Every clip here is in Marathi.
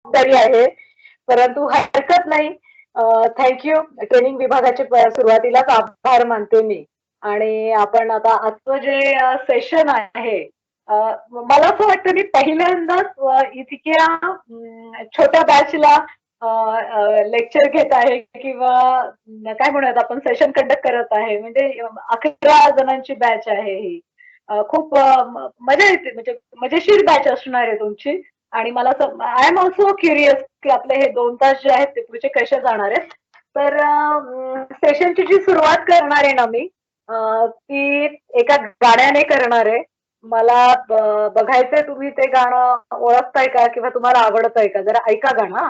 जबाबदारी आहे. परंतु हरकत नाही. थँक्यू. ट्रेनिंग विभागाचे सुरुवातीलाच आभार मानते मी. आणि आपण आता आजचं जे सेशन आहे, मला असं वाटतं मी पहिल्यांदाच इतक्या छोट्या बॅचला लेक्चर घेत आहे किंवा काय म्हणूयात आपण सेशन कंडक्ट करत आहे. म्हणजे 11 जणांची बॅच आहे ही. खूप मजा येते, म्हणजे मजेशीर बॅच असणार आहे तुमची. आणि मला आय एम ऑल्सो क्युरियस की आपले हे 2 तास जे आहेत ते पुढचे कसे जाणार आहेत. तर सेशनची जी सुरुवात करणार आहे ना मी, ती एका गाण्याने करणार आहे. मला बघायचंय तुम्ही ते गाणं ओळखताय का किंवा तुम्हाला आवडतंय का, जरा ऐका गाणं हा.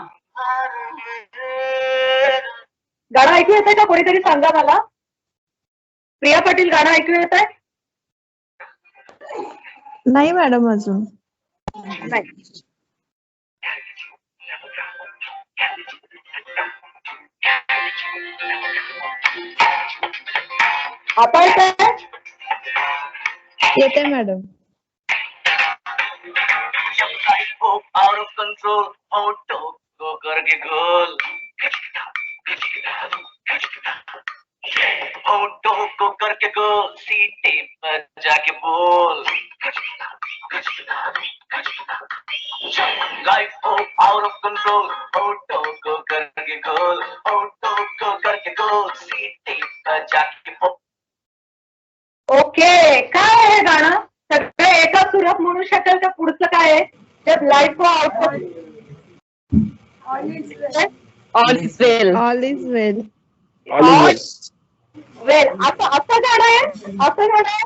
गाणं ऐकू येतंय का, कोणीतरी सांगा मला. प्रिया पाटील गाणं ऐकू येत आहे? नाही मॅडम अजून नाही. आता येतंय? येते madam. Out of control auto go करके गोल ऑटो को करके गोल सीटे पर जाके बोल life out of control auto को करके गोल ऑटो को करके गोल सीटे पर जाके बोल. ओके, काय आहे गाणं? सगळे एका सुरात म्हणू शकाल का? पुढचं काय आहे? जब life out all is well. All is well. Well, असं गाणं आहे, असं गाणं आहे.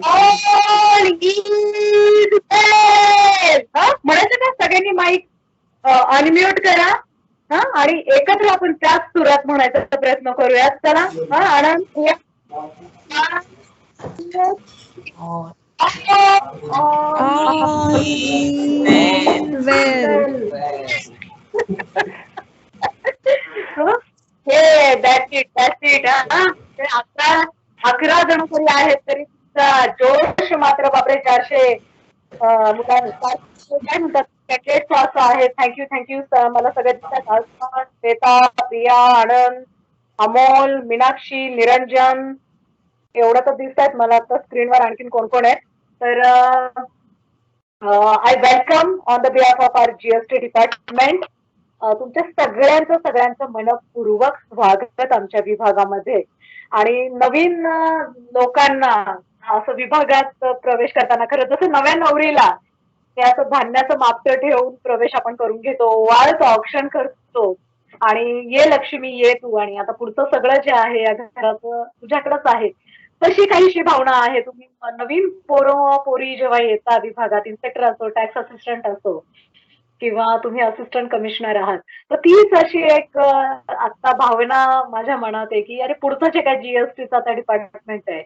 All is well. म्हणायचं का सगळ्यांनी माईक अनम्यूट करा हा, आणि एकत्र आपण त्याच सुरात म्हणायचा प्रयत्न करूयात. चला हा, आनंद ऑल इज वेल. हे दॅट्स इट. हा, 11 जण तरी आहेत, तरी तुमचा जोश मात्र बापरे 400 काय म्हणतात कॅडेट्स असं आहे. थँक्यू. मला सगळ्या श्वेता, प्रिया, आनंद, अमोल, मीनाक्षी, निरंजन एवढं तर दिसत आहेत मला आता स्क्रीनवर. आणखीन कोण कोण आहेत? तर I welcome on the behalf of our GST department. तुमच्या सगळ्यांचं मनपूर्वक स्वागत आमच्या विभागामध्ये. आणि नवीन लोकांना असं विभागात प्रवेश करताना, खरं जसं नव्या नवरीला ते असं धान्याचं मापटं ठेवून प्रवेश आपण करून घेतो, वाळच ऑप्शन करतो आणि ये लक्ष्मी ये तू, आणि आता पुढचं सगळं जे आहे या घराचं तुझ्याकडेच आहे, तशी काहीशी भावना आहे. तुम्ही नवीन पोरी जेव्हा येतात विभागात, इन्स्पेक्टर असो, टॅक्स असिस्टंट असो किंवा तुम्ही असिस्टंट कमिशनर आहात, तर तीच अशी एक आता भावना माझ्या मनात आहे की अरे पुढचं जे काय जीएसटीचा आता डिपार्टमेंट आहे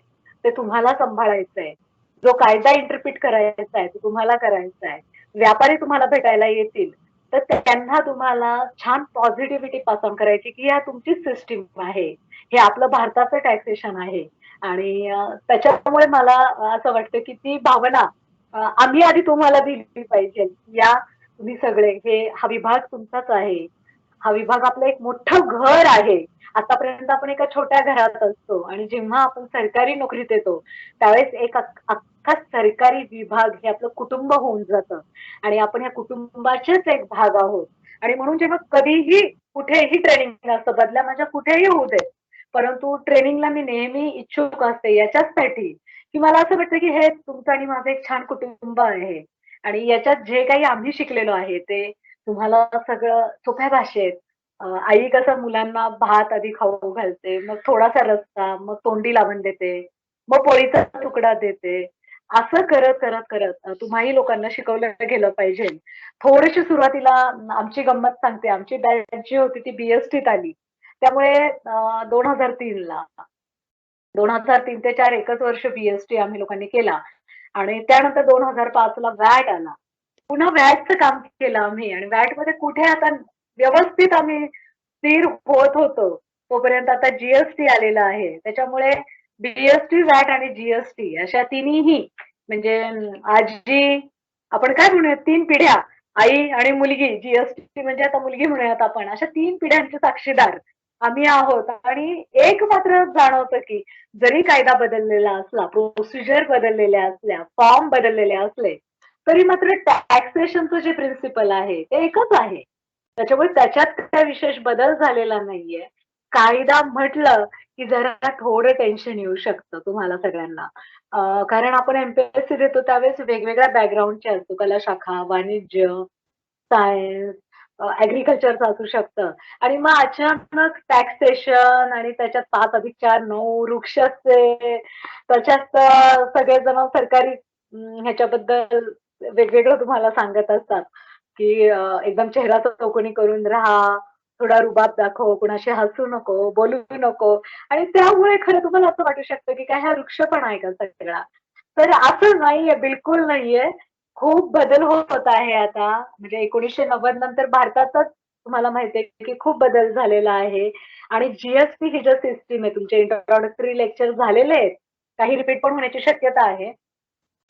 ते तुम्हाला सांभाळायचं आहे. जो कायदा इंटरप्रिट करायचा आहे तो तुम्हाला करायचा आहे. व्यापारी तुम्हाला भेटायला येतील तर त्यांना तुम्हाला छान पॉझिटिव्हिटी पास ऑन करायची की या तुमची सिस्टीम आहे, हे आपलं भारताचं टॅक्सेशन आहे. आणि त्याच्यामुळे मला असं वाटतं की ती भावना आम्ही आधी तुम्हाला दिली पाहिजे. या तुम्ही सगळे, हा विभाग तुमचाच आहे. हा विभाग आपलं एक मोठं घर आहे. आतापर्यंत आपण एका छोट्या घरात असतो आणि जेव्हा आपण सरकारी नोकरीत येतो त्यावेळेस एक अख्खा सरकारी विभाग हे आपलं कुटुंब होऊन जातं आणि आपण ह्या कुटुंबाचेच एक भाग आहोत. आणि म्हणून जेव्हा कधीही कुठेही ट्रेनिंग असतं, बदल्या माझ्या कुठेही होऊ दे, परंतु ट्रेनिंगला मी नेहमी इच्छुक असते याच्याचसाठी की मला असं वाटतं की हे तुमचं आणि माझं एक छान कुटुंब आहे आणि याच्यात जे काही आम्ही शिकलेलो आहे ते तुम्हाला सगळं सोप्या भाषेत. आई कसं मुलांना भात आधी खाऊ घालते, मग थोडासा रस्ता, मग तोंडी लावून देते, मग पोळीचा तुकडा देते. असं करत करत करत तुम्हाही लोकांना शिकवलं गेलं पाहिजे. थोडीशी सुरुवातीला आमची गंमत सांगते. आमची बॅच जी होती ती बीएसटीत आली. त्यामुळे 2003ला 2003 ते 4 एकच वर्ष बीएसटी आम्ही लोकांनी केला आणि त्यानंतर 2005ला वॅट आला. पुन्हा वॅटचं काम केलं आम्ही आणि वॅटमध्ये कुठे आता व्यवस्थित आम्ही स्थिर होत होतो तोपर्यंत आता जीएसटी आलेला आहे. त्याच्यामुळे बीएसटी, वॅट आणि जीएसटी अशा तिन्ही म्हणजे आजी आपण काय म्हणूया 3 पिढ्या आई आणि मुलगी, जीएसटी म्हणजे आता मुलगी म्हणूयात आपण, अशा 3 पिढ्यांचे साक्षीदार आम्ही आहोत. आणि एक मात्र जाणवतं की जरी कायदा बदललेला असला, प्रोसिजर बदललेल्या असल्या, फॉर्म बदललेले असले, तरी मात्र टॅक्सेशनचं जे प्रिन्सिपल आहे ते एकच आहे. त्याच्यामुळे त्याच्यात काही विशेष बदल झालेला नाहीये. कायदा म्हटलं की जरा थोडं टेन्शन येऊ शकतं तुम्हाला सगळ्यांना. कारण आपण एमपीएससी देतो त्यावेळेस वेगवेगळ्या बॅकग्राऊंडचे असतो. कला शाखा, वाणिज्य, सायन्स, ॲग्रीकल्चरचं असू शकतं. आणि मग अचानक टॅक्सेशन आणि त्याच्यात 5+4 9 वृक्षचे, त्याच्यात सगळेजण सरकारी ह्याच्याबद्दल वेगवेगळं तुम्हाला सांगत असतात, की एकदम चेहरा चौकोनी करून राहा, थोडा रुबाब दाखव, कुणाशी हसू नको, बोलू नको. आणि त्यामुळे खरं तुम्हाला असं वाटू शकतं, की काय हा वृक्षपणा आहे का सगळा? तर असं नाहीये, बिलकुल नाहीये. खूप बदल होत आहे आता. म्हणजे 1990 नंतर भारतातच तुम्हाला माहिती आहे, की खूप बदल झालेला आहे. आणि जीएसटी ही जी सिस्टीम आहे, तुमचे इंट्रोडक्टरी लेक्चर झालेले आहेत. काही रिपीट पण होण्याची शक्यता आहे.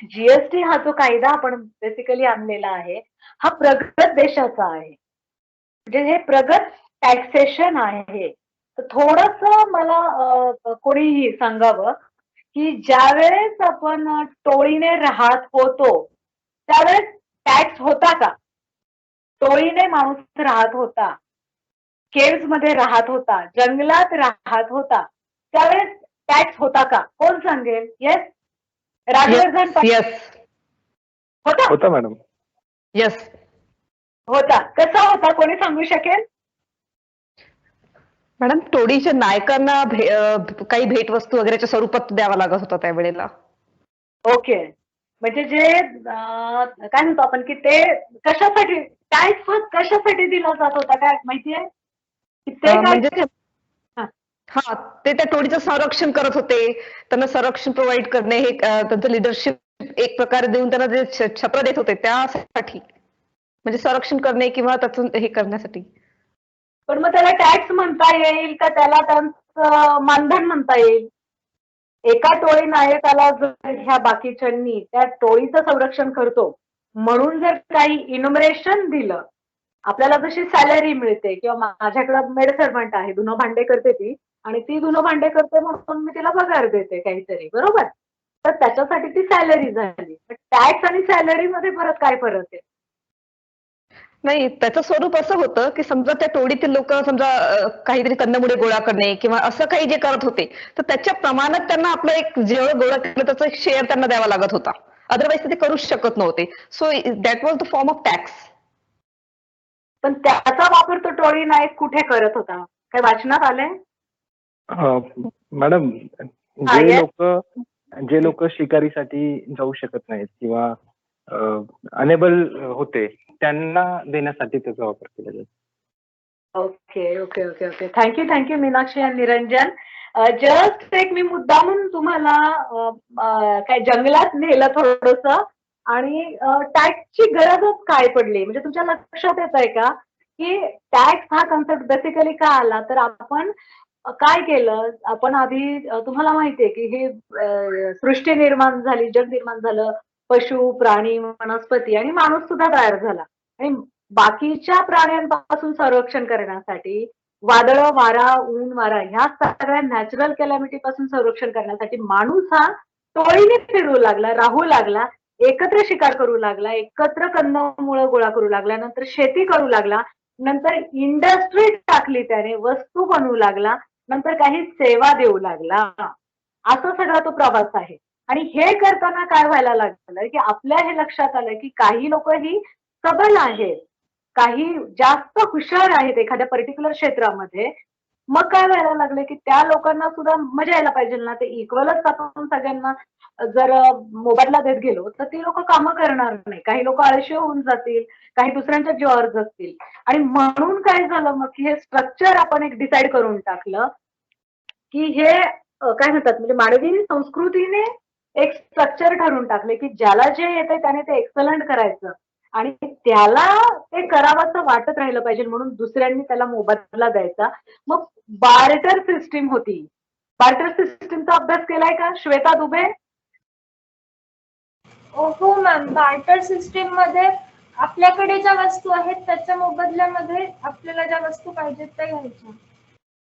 जीएसटी हा जो कायदा आपण बेसिकली आणलेला आहे, हा प्रगत देशाचा आहे. म्हणजे हे प्रगत टॅक्सेशन आहे. तर थोडंसं मला कोणीही सांगावं, की ज्यावेळेस आपण टोळीने राहत होतो, त्यावेळेस टॅक्स होता का? टोळीने माणूस राहत होता, केव्स मध्ये राहत होता, जंगलात राहत होता, त्यावेळेस टॅक्स होता का? कोण सांगेल? येस? राजवर्धन Yes, yes, होता? होता मॅडम. yes. होता. कसा होता? कोणी सांगू शकेल? मॅडम, टोळीच्या नायकांना काही भेटवस्तू वगैरेच्या स्वरूपात द्यावा लागत होता त्यावेळेला. ओके. म्हणजे जे काय म्हणतो आपण, की ते कशासाठी टॅक्स कशासाठी दिला जात होता काय माहितीये? की ते म्हणजे काय? हा, ते त्या टोळीचं संरक्षण करत होते. त्यांना संरक्षण प्रोव्हाइड करणे हे त्यांचं लिडरशिप एक प्रकारे देऊन त्यांना जे छत्र देत होते त्यासाठी, म्हणजे संरक्षण करणे किंवा त्यातून हे करण्यासाठी. पण मग त्याला टॅक्स म्हणता येईल का त्याला त्यांचं मानधन म्हणता येईल? एका टोळी नायकाला जर ह्या बाकीच्यांनी त्या टोळीचं संरक्षण करतो म्हणून जर काही इन्युमरेशन दिलं, आपल्याला जशी सॅलरी मिळते किंवा माझ्याकडे मेड सर्वंट आहे, धुणं भांडे करते ती, आणि ती धुणं भांडे करते म्हणून मी तिला पगार देते काहीतरी, बरोबर? तर त्याच्यासाठी ती सॅलरी झाली. टॅक्स आणि सॅलरी मध्ये परत काय फरक आहे? नाही, त्याचं स्वरूप असं होतं की समजा त्या टोळीतील लोक समजा काहीतरी कंदमुळे गोळा करणे किंवा असं काही जे करत होते, तर त्याच्या प्रमाणात त्यांना आपलं एक जेवढं गोळा केलं त्याचा एक शेअर त्यांना द्यावा लागत होता. अदरवाईज ते करूच शकत नव्हते. So that was the form of tax. पण त्याचा वापर तो टोळी नायक कुठे करत होता? काय वाचनात आलंय? मॅडम, हा, जे yes. जे लोक शिकारीसाठी जाऊ शकत नाहीत किंवा अनेबल होते, त्यांना देण्यासाठी त्याचा वापर केला जातो. Okay okay okay okay. Thank you Meenakshi आणि निरंजन. जस्ट एक मी मुद्दामून तुम्हाला काय जंगलात नेलं थोडंसं, आणि टॅक्सची गरजच काय पडली म्हणजे तुमच्या लक्षात येत आहे का, की टॅक्स हा कन्सेप्ट बेसिकली का आला? तर आपण काय केलं, आपण आधी तुम्हाला माहितीये की हे सृष्टी निर्माण झाली, जग निर्माण झालं, पशु, प्राणी, वनस्पती आणि माणूस सुद्धा तयार झाला. आणि बाकीच्या प्राण्यांपासून संरक्षण करण्यासाठी, वादळ, वारा, ऊन, वारा ह्या सगळ्या नॅचरल कॅलॅमिटी पासून संरक्षण करण्यासाठी माणूस हा टोळीने फिरू लागला, राहू लागला, एकत्र शिकार करू लागला, एकत्र कंदमुळं गोळा करू लागला, नंतर शेती करू लागला, नंतर इंडस्ट्री टाकली त्याने, वस्तू बनवू लागला, नंतर काही सेवा देऊ लागला. असा सगळा तो प्रवास आहे. आणि हे करताना काय व्हायला लागलं, की आपल्या हे लक्षात आलं की काही लोक ही सबल आहेत, काही जास्त हुशार आहेत एखाद्या पर्टिक्युलर क्षेत्रामध्ये. मग काय व्हायला लागले, की त्या लोकांना सुद्धा मजा यायला पाहिजे ना, ते इक्वलच आपण सगळ्यांना जर मोबदला देत गेलो तर ती लोक कामं करणार नाही. काही लोक आळशी होऊन जातील, काही दुसऱ्यांच्या जीवावर जगतील. आणि म्हणून काय झालं मग, की हे स्ट्रक्चर आपण एक डिसाईड करून टाकलं, की हे काय म्हणतात म्हणजे मानवी संस्कृतीने एक स्ट्रक्चर ठरवून टाकले, की ज्याला जे येतंय त्याने ते एक्सलंट करायचं आणि त्याला ते करावंसं वाटत राहिलं पाहिजे म्हणून दुसऱ्यांनी त्याला मोबदला द्यायचा. मग बार्टर सिस्टीम होती. बार्टर सिस्टीमचा अभ्यास केलाय का श्वेता दुबे? हो मॅम, बार्टर सिस्टीम मध्ये आपल्याकडे ज्या वस्तू आहेत त्याच्या मोबदल्यामध्ये आपल्याला ज्या वस्तू पाहिजेत त्या घ्यायच्या.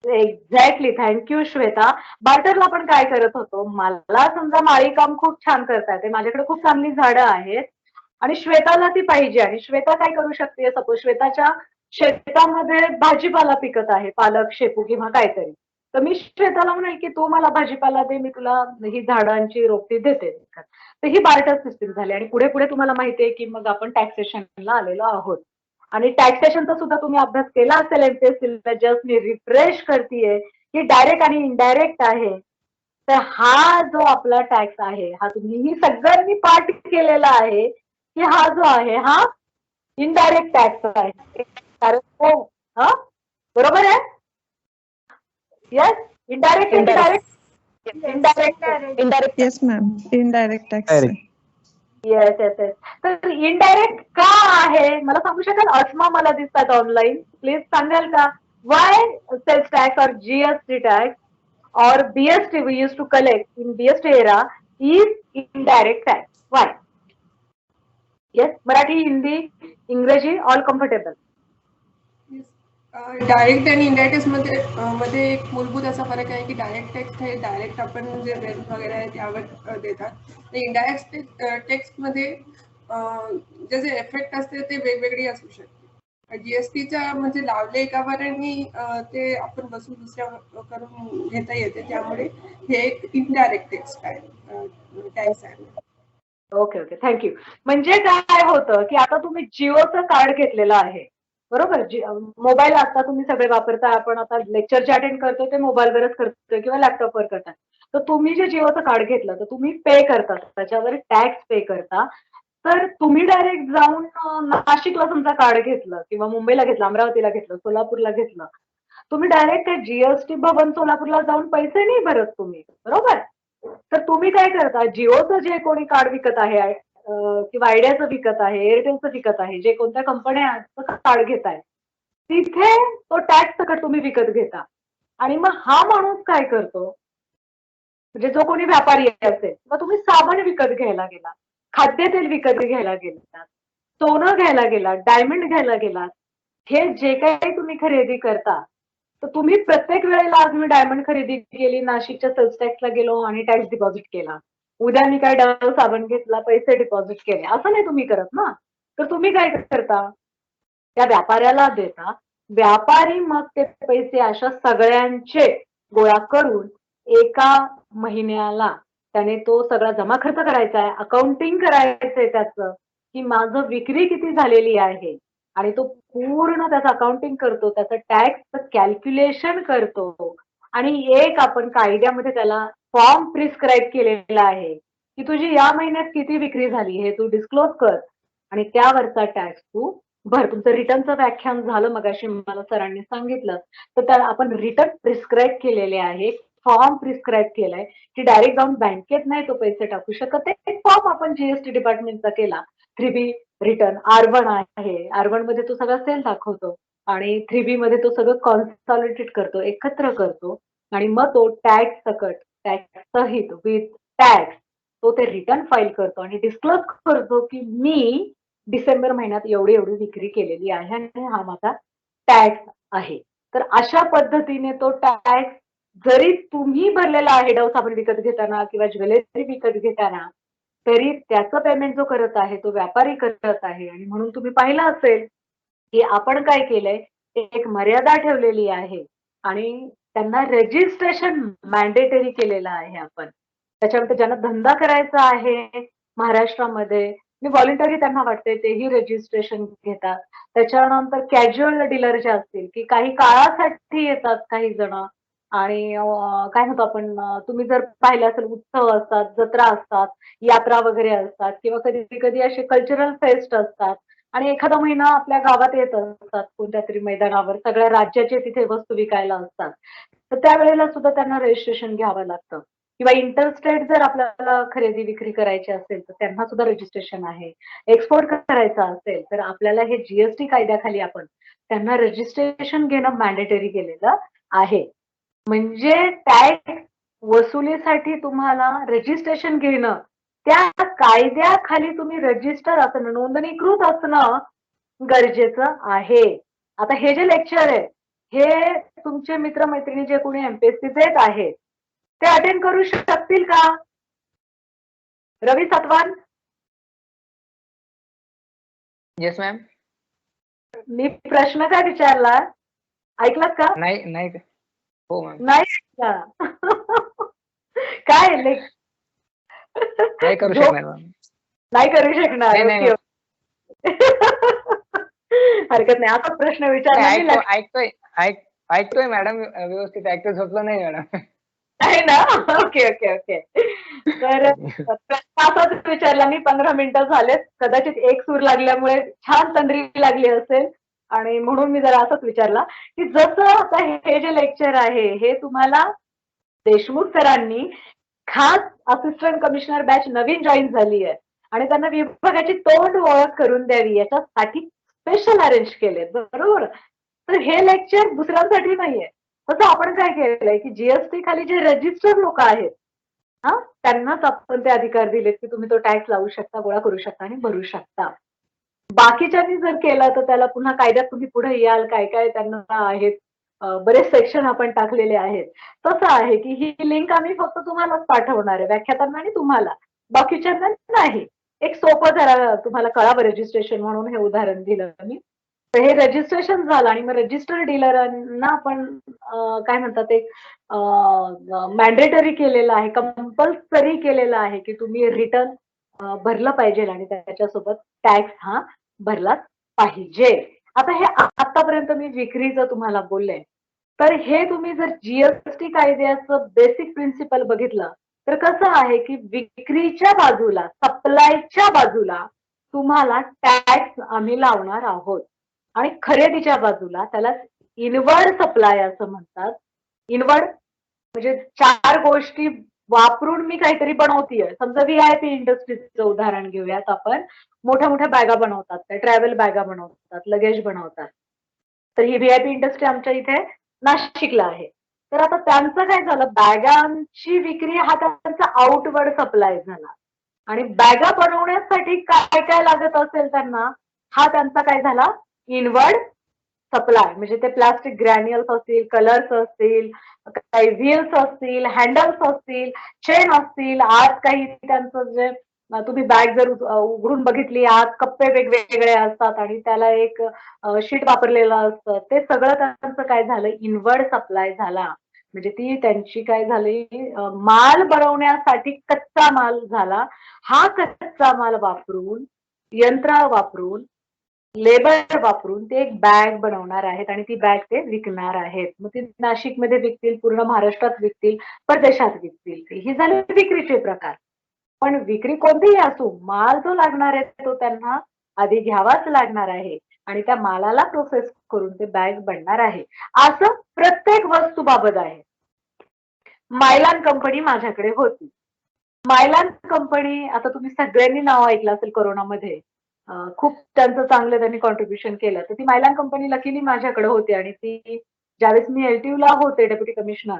Exactly, thank you Shweta. बार्टरला आपण काय करत होतो, मला समजा माळीकाम खूप छान करता येते, माझ्याकडे खूप चांगली झाडं आहेत आणि श्वेताला ती पाहिजे, आणि श्वेता काय करू शकते, सपोज श्वेताच्या शेतामध्ये भाजीपाला पिकत आहे, पालक, शेपू किंवा काहीतरी, तर मी श्वेताला म्हणेल की तू मला भाजीपाला दे, मी तुला ही झाडांची रोपटी देते. तर ही बार्टर सिस्टीम झाली. आणि पुढे पुढे तुम्हाला माहितीये की मग आपण टॅक्सेशनला आलेलो आहोत. आणि टॅक्सेशनचा सुद्धा तुम्ही अभ्यास केला असेल एमपीएससीला, जस्ट मी रिफ्रेश करतेय की डायरेक्ट आणि इनडायरेक्ट आहे. तर हा जो आपला टॅक्स आहे, हा तुम्ही सगळ्यांनी पाठ केलेला आहे की हा जो आहे हा इनडायरेक्ट टॅक्स आहे. कारण तो हा बरोबर आहे. Yes, indirect direct indirect. Indirect. Yes ma'am, indirect tax आहे. Yes yes yes. तर इनडायरेक्ट का आहे मला सांगू शकाल? अस्मा मला दिसतात ऑनलाईन, प्लीज सांगाल का? Why sales tax or GST tax or BST we use to collect in BST era is indirect tax? Why? Yes, Marathi, Hindi, इंग्रजी, ऑल कम्फर्टेबल. डायरेक्ट आणि इनडायरेक्ट मध्ये एक मूलभूत असा फरक आहे की डायरेक्ट टॅक्स हे डायरेक्ट आपण जे रेंट वगैरे आहे त्यावर देतात. इनडायरेक्ट टॅक्समध्ये ज्याचे इफेक्ट असते ते वेगवेगळी असू शकते. जीएसटीचा म्हणजे लावले एकावर आणि ते आपण बसून दुसऱ्या करून घेता येते, त्यामुळे हे एक इनडायरेक्ट टॅक्स आहे. Okay okay, thank you. म्हणजे काय होतं की आता तुम्ही जिओचं कार्ड घेतलेलं आहे, बरोबर? मोबाईल आता तुम्ही सगळे वापरताय, आपण आता लेक्चर जे अटेंड करतो ते मोबाईलवरच करतोय किंवा लॅपटॉपवर करताय. तर तुम्ही जे जिओचं कार्ड घेतलं तर तुम्ही पे करता, त्याच्यावर टॅक्स पे करता. तर तुम्ही डायरेक्ट जाऊन नाशिकला समजा कार्ड घेतलं किंवा मुंबईला घेतलं, अमरावतीला घेतलं, सोलापूरला घेतलं, तुम्ही डायरेक्ट त्या जीएसटी भवन सोलापूरला जाऊन पैसे नाही भरत तुम्ही, बरोबर? तर तुम्ही काय करता, जिओचं जे कोणी कार्ड विकत आहे किंवा आयडियाचं विकत आहे, एअरटेलचं विकत आहे, जे कोणत्या कंपन्याचं कार्ड घेत आहे, तिथे तो टॅक्स सकट तुम्ही विकत घेता. आणि मग हा माणूस काय करतो, म्हणजे जो कोणी व्यापारी असेल, मग तुम्ही साबण विकत घ्यायला गेला, खाद्यतेल विकत घ्यायला गेलात, सोनं घ्यायला गेलात, डायमंड घ्यायला गेलात, हे जे काही तुम्ही खरेदी करता, तर तुम्ही प्रत्येक वेळेला आज मी डायमंड खरेदी केली, नाशिकच्या सेल्स टॅक्सला गेलो आणि टॅक्स डिपॉझिट केला, उद्या मी काय डव साबण घेतला, पैसे डिपॉझिट केले, असं नाही तुम्ही करत ना. तर तुम्ही काय करता, त्या व्यापाऱ्याला देता, व्यापारी मग ते पैसे अशा सगळ्यांचे गोळा करून एका महिन्याला त्याने तो सगळा जमा खर्च करायचा आहे, अकाउंटिंग करायचंय त्याचं की माझं विक्री किती झालेली आहे, आणि तो पूर्ण त्याचं अकाउंटिंग करतो, त्याचं टॅक्स कॅल्क्युलेशन करतो. आणि एक आपण कायद्यामध्ये त्याला फॉर्म प्रिस्क्राईब केलेला आहे की तुझी या महिन्यात किती विक्री झाली हे तू डिस्क्लोज कर, आणि त्यावरचा टॅक्स तू भर. तुमचं रिटर्नचं व्याख्यान झालं मगाशी, मला सरांनी सांगितलं. तर त्याला आपण रिटर्न प्रिस्क्राईब केलेले आहे, फॉर्म प्रिस्क्राईब केलाय की डायरेक्ट जाऊन बँकेत नाही तो पैसे टाकू शकत. एक फॉर्म आपण जीएसटी डिपार्टमेंटचा केला, 3B रिटर्न. R1 आहे, R1 मध्ये तो सगळा सेल दाखवतो आणि 3B मध्ये तो सगळं कॉन्सॉलिडेट करतो, एकत्र करतो, आणि मग तो टॅक्स सकट, टॅक्स सहित, विथ टॅक्स तो ते रिटर्न फाईल करतो आणि डिस्क्लोज करतो की मी डिसेंबर महिन्यात एवढी एवढी विक्री केलेली आहे आणि हा माझा टॅक्स आहे. तर अशा पद्धतीने तो टॅक्स जरी तुम्ही भरलेला आहे डव साबण विकत घेताना किंवा ज्वेलरी विकत घेताना, तरी त्याचं पेमेंट जो करत आहे तो व्यापारी करत आहे. आणि म्हणून तुम्ही पाहिलं असेल की आपण काय केलंय, एक मर्यादा ठेवलेली आहे आणि त्यांना रजिस्ट्रेशन मॅन्डेटरी केलेलं आहे आपण. त्याच्यामध्ये ज्यांना धंदा करायचा आहे महाराष्ट्रामध्ये, मी व्हॉलेंटरी त्यांना वाटते तेही रजिस्ट्रेशन घेतात. त्याच्यानंतर कॅज्युअल डीलर जे असतील की काही काळासाठी येतात काही जण, आणि काय म्हणतो आपण, तुम्ही जर पाहिलं असेल उत्सव असतात, जत्रा असतात, यात्रा वगैरे असतात, किंवा कधी कधी असे कल्चरल फेस्ट असतात आणि एखादा महिना आपल्या गावात येत असतात कोणत्या तरी मैदानावर, सगळ्या राज्याचे तिथे वस्तू विकायला असतात. तर त्यावेळेला सुद्धा त्यांना रजिस्ट्रेशन घ्यावं लागतं. किंवा इंटरस्टेट जर आपल्याला खरेदी विक्री करायची असेल तर त्यांना सुद्धा रजिस्ट्रेशन आहे. एक्सपोर्ट करायचं असेल तर आपल्याला हे जीएसटी कायद्याखाली आपण त्यांना रजिस्ट्रेशन घेणं मॅन्डेटरी केलेलं आहे. म्हणजे टॅक्स वसुलीसाठी तुम्हाला रजिस्ट्रेशन घेणं त्या कायद्याखाली तुम्ही रजिस्टर असणं, नोंदणीकृत असणं गरजेचं आहे. आता हे जे लेक्चर आहे हे तुमचे मित्रमैत्रिणी जे कोणी एमपीएससी देत आहेत ते अटेंड करू शकतील का? रवी सतवान, येस मॅम. मी प्रश्न काय विचारला ऐकलात का? नाही नाही. हो मॅम. नाही ऐकला. काय नाही करू शकणार मॅम. नाही करू शकणार. नाही, नाही. हरकत नाही. असा प्रश्न विचारला. ऐकतोय मॅडम, व्यवस्थित ऐकतोय, झोपलो नाही मॅडम. आहे ना. Okay okay okay. तर असाच विचारला मी. 15 मिनिटं झालेत. कदाचित एक सूर लागल्यामुळे छान तंद्री लागली असेल आणि म्हणून मी जरा असाच विचारला की जसं आता हे जे लेक्चर आहे हे तुम्हाला देशमुख सरांनी खास असिस्टंट कमिशनर बॅच नवीन जॉईन झाली आहे आणि त्यांना विभागाची तोंड ओळख करून द्यावी याच्यासाठी स्पेशल अरेंज केले, बरोबर. तर हे लेक्चर दुसऱ्यांसाठी नाहीये. तसं आपण काय केलंय की जीएसटी खाली जे रजिस्टर्ड लोक आहेत त्यांनाच आपण ते अधिकार दिलेत की तुम्ही तो टॅक्स लावू शकता, गोळा करू शकता आणि भरू शकता. बाकीच्यांनी जर केलं तर त्याला पुन्हा कायद्यात तुम्ही पुढे याल, काय काय त्यांना आहेत, बरेच सेक्शन आपण टाकलेले आहेत. तसं आहे की ही लिंक आम्ही फक्त तुम्हालाच पाठवणार आहे, व्याख्यातांना आणि तुम्हाला, बाकीच्यांना नाही. एक सोपं जरा तुम्हाला कळावं रजिस्ट्रेशन म्हणून हे उदाहरण दिलं मी. तर हे रजिस्ट्रेशन झालं आणि मग रजिस्टर डीलरांना आपण काय म्हणतात एक मॅन्डेटरी केलेलं आहे, कंपल्सरी केलेलं आहे की तुम्ही रिटर्न भरलं पाहिजे आणि त्याच्यासोबत टॅक्स हा भरलाच पाहिजे. आता हे आतापर्यंत मी विक्रीचं तुम्हाला बोलले, तर हे तुम्ही जर जीएसटी कायद्याचं बेसिक प्रिन्सिपल बघितलं तर कसं आहे की विक्रीच्या बाजूला, सप्लायच्या बाजूला तुम्हाला टॅक्स आम्ही लावणार आहोत आणि खरेदीच्या बाजूला त्याला इनवर्ड सप्लाय असं म्हणतात. इनवर्ड म्हणजे 4 गोष्टी वापरून मी काहीतरी बनवतीये. समजा व्हीआयपी इंडस्ट्रीचं उदाहरण घेऊयात आपण. मोठ्या मोठ्या बॅगा बनवतात, त्या ट्रॅव्हल बॅगा बनवतात, लगेज बनवतात. तर ही व्हीआयपी इंडस्ट्री आमच्या इथे नाशिकला आहे. तर आता त्यांचं काय झालं, बॅगांची विक्री हा त्यांचा आउटवर्ड सप्लाय झाला आणि बॅगा बनवण्यासाठी काय काय लागत असेल त्यांना हा त्यांचा काय झाला इनवर्ड सप्लाय. म्हणजे ते प्लास्टिक ग्रॅन्युअल्स असतील, कलर्स असतील, काही व्हील्स असतील, हँडल्स असतील, चेन असतील, आत काही त्यांचं जे तुम्ही बॅग जर उघडून बघितली आत कप्पे वेगवेगळे असतात आणि त्याला एक शीट वापरलेलं असतं, ते सगळं त्यांचं काय झालं इनवर्ड सप्लाय झाला. म्हणजे ती त्यांची काय झाली माल बनवण्यासाठी कच्चा माल झाला. हा कच्चा माल वापरून, यंत्र वापरून, लेबर वापरून ते एक बॅग बनवणार आहेत आणि ती बॅग ते विकणार आहेत. मग ती नाशिकमध्ये विकतील, पूर्ण महाराष्ट्रात विकतील, परदेशात विकतील. ही झाली विक्रीचे प्रकार. पण विक्री कोणतीही असो, माल जो लागणार आहे तो त्यांना आधी घ्यावाच लागणार आहे आणि त्या मालाला प्रोसेस करून ते बॅग बनणार आहे. असं प्रत्येक वस्तूबाबत आहे. मायलान कंपनी माझ्याकडे होती. मायलान कंपनी, आता तुम्ही सगळ्यांनी नाव ऐकलं असेल कोरोनामध्ये, खूप त्यांचं चांगलं त्यांनी कॉन्ट्रीब्युशन केलं. तर ती मायलान कंपनी लकीली माझ्याकडे होती आणि ती ज्यावेळेस मी एलटीयूला होते डेप्युटी कमिशनर,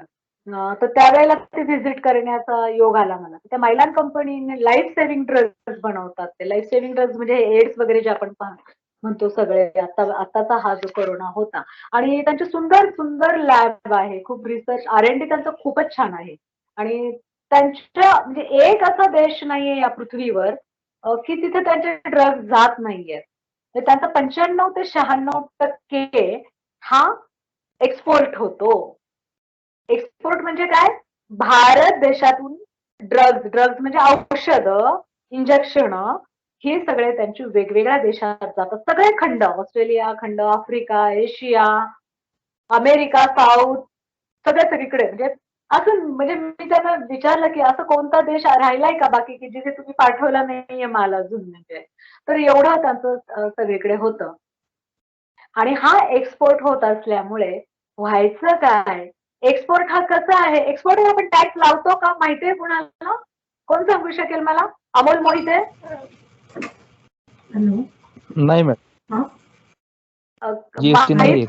तर त्यावेळेला ते व्हिजिट करण्याचा योग आला मला. त्या मायलान कंपनीने लाईफ सेव्हिंग ड्रग्स बनवतात. ते लाईफ सेव्हिंग ड्रग्स म्हणजे एड्स वगैरे जे आपण म्हणतो सगळे, आताचा हा जो कोरोना होता. आणि त्यांचे सुंदर सुंदर लॅब आहे, खूप रिसर्च R&D त्यांचं खूपच छान आहे. आणि त्यांच्या म्हणजे एक असा देश नाहीये या पृथ्वीवर की तिथे त्यांचे ड्रग्ज जात नाहीये. त्यांचा 95 ते 96% हा एक्सपोर्ट होतो. एक्सपोर्ट म्हणजे काय, भारत देशातून ड्रग्ज म्हणजे औषध, इंजेक्शन, हे सगळे त्यांची वेगवेगळ्या देशात जातात. सगळे खंड, ऑस्ट्रेलिया खंड, आफ्रिका, एशिया, अमेरिका, साऊथ, सगळीकडे. म्हणजे असं म्हणजे मी त्यांना विचारलं की असं कोणता देश राहिलाय का बाकी की जिथे तुम्ही पाठवला नाहीये माल अजून. म्हणजे तर एवढं त्यांचं सगळीकडे होतं. आणि हा एक्सपोर्ट होत असल्यामुळे व्हायचं काय, एक्सपोर्ट हा कसा आहे, एक्सपोर्ट आपण टॅक्स लावतो का माहितीये कुणाला? कोण सांगू शकेल मला? अमोल मोहिते. नाही मॅडम, जीएसटी नाही.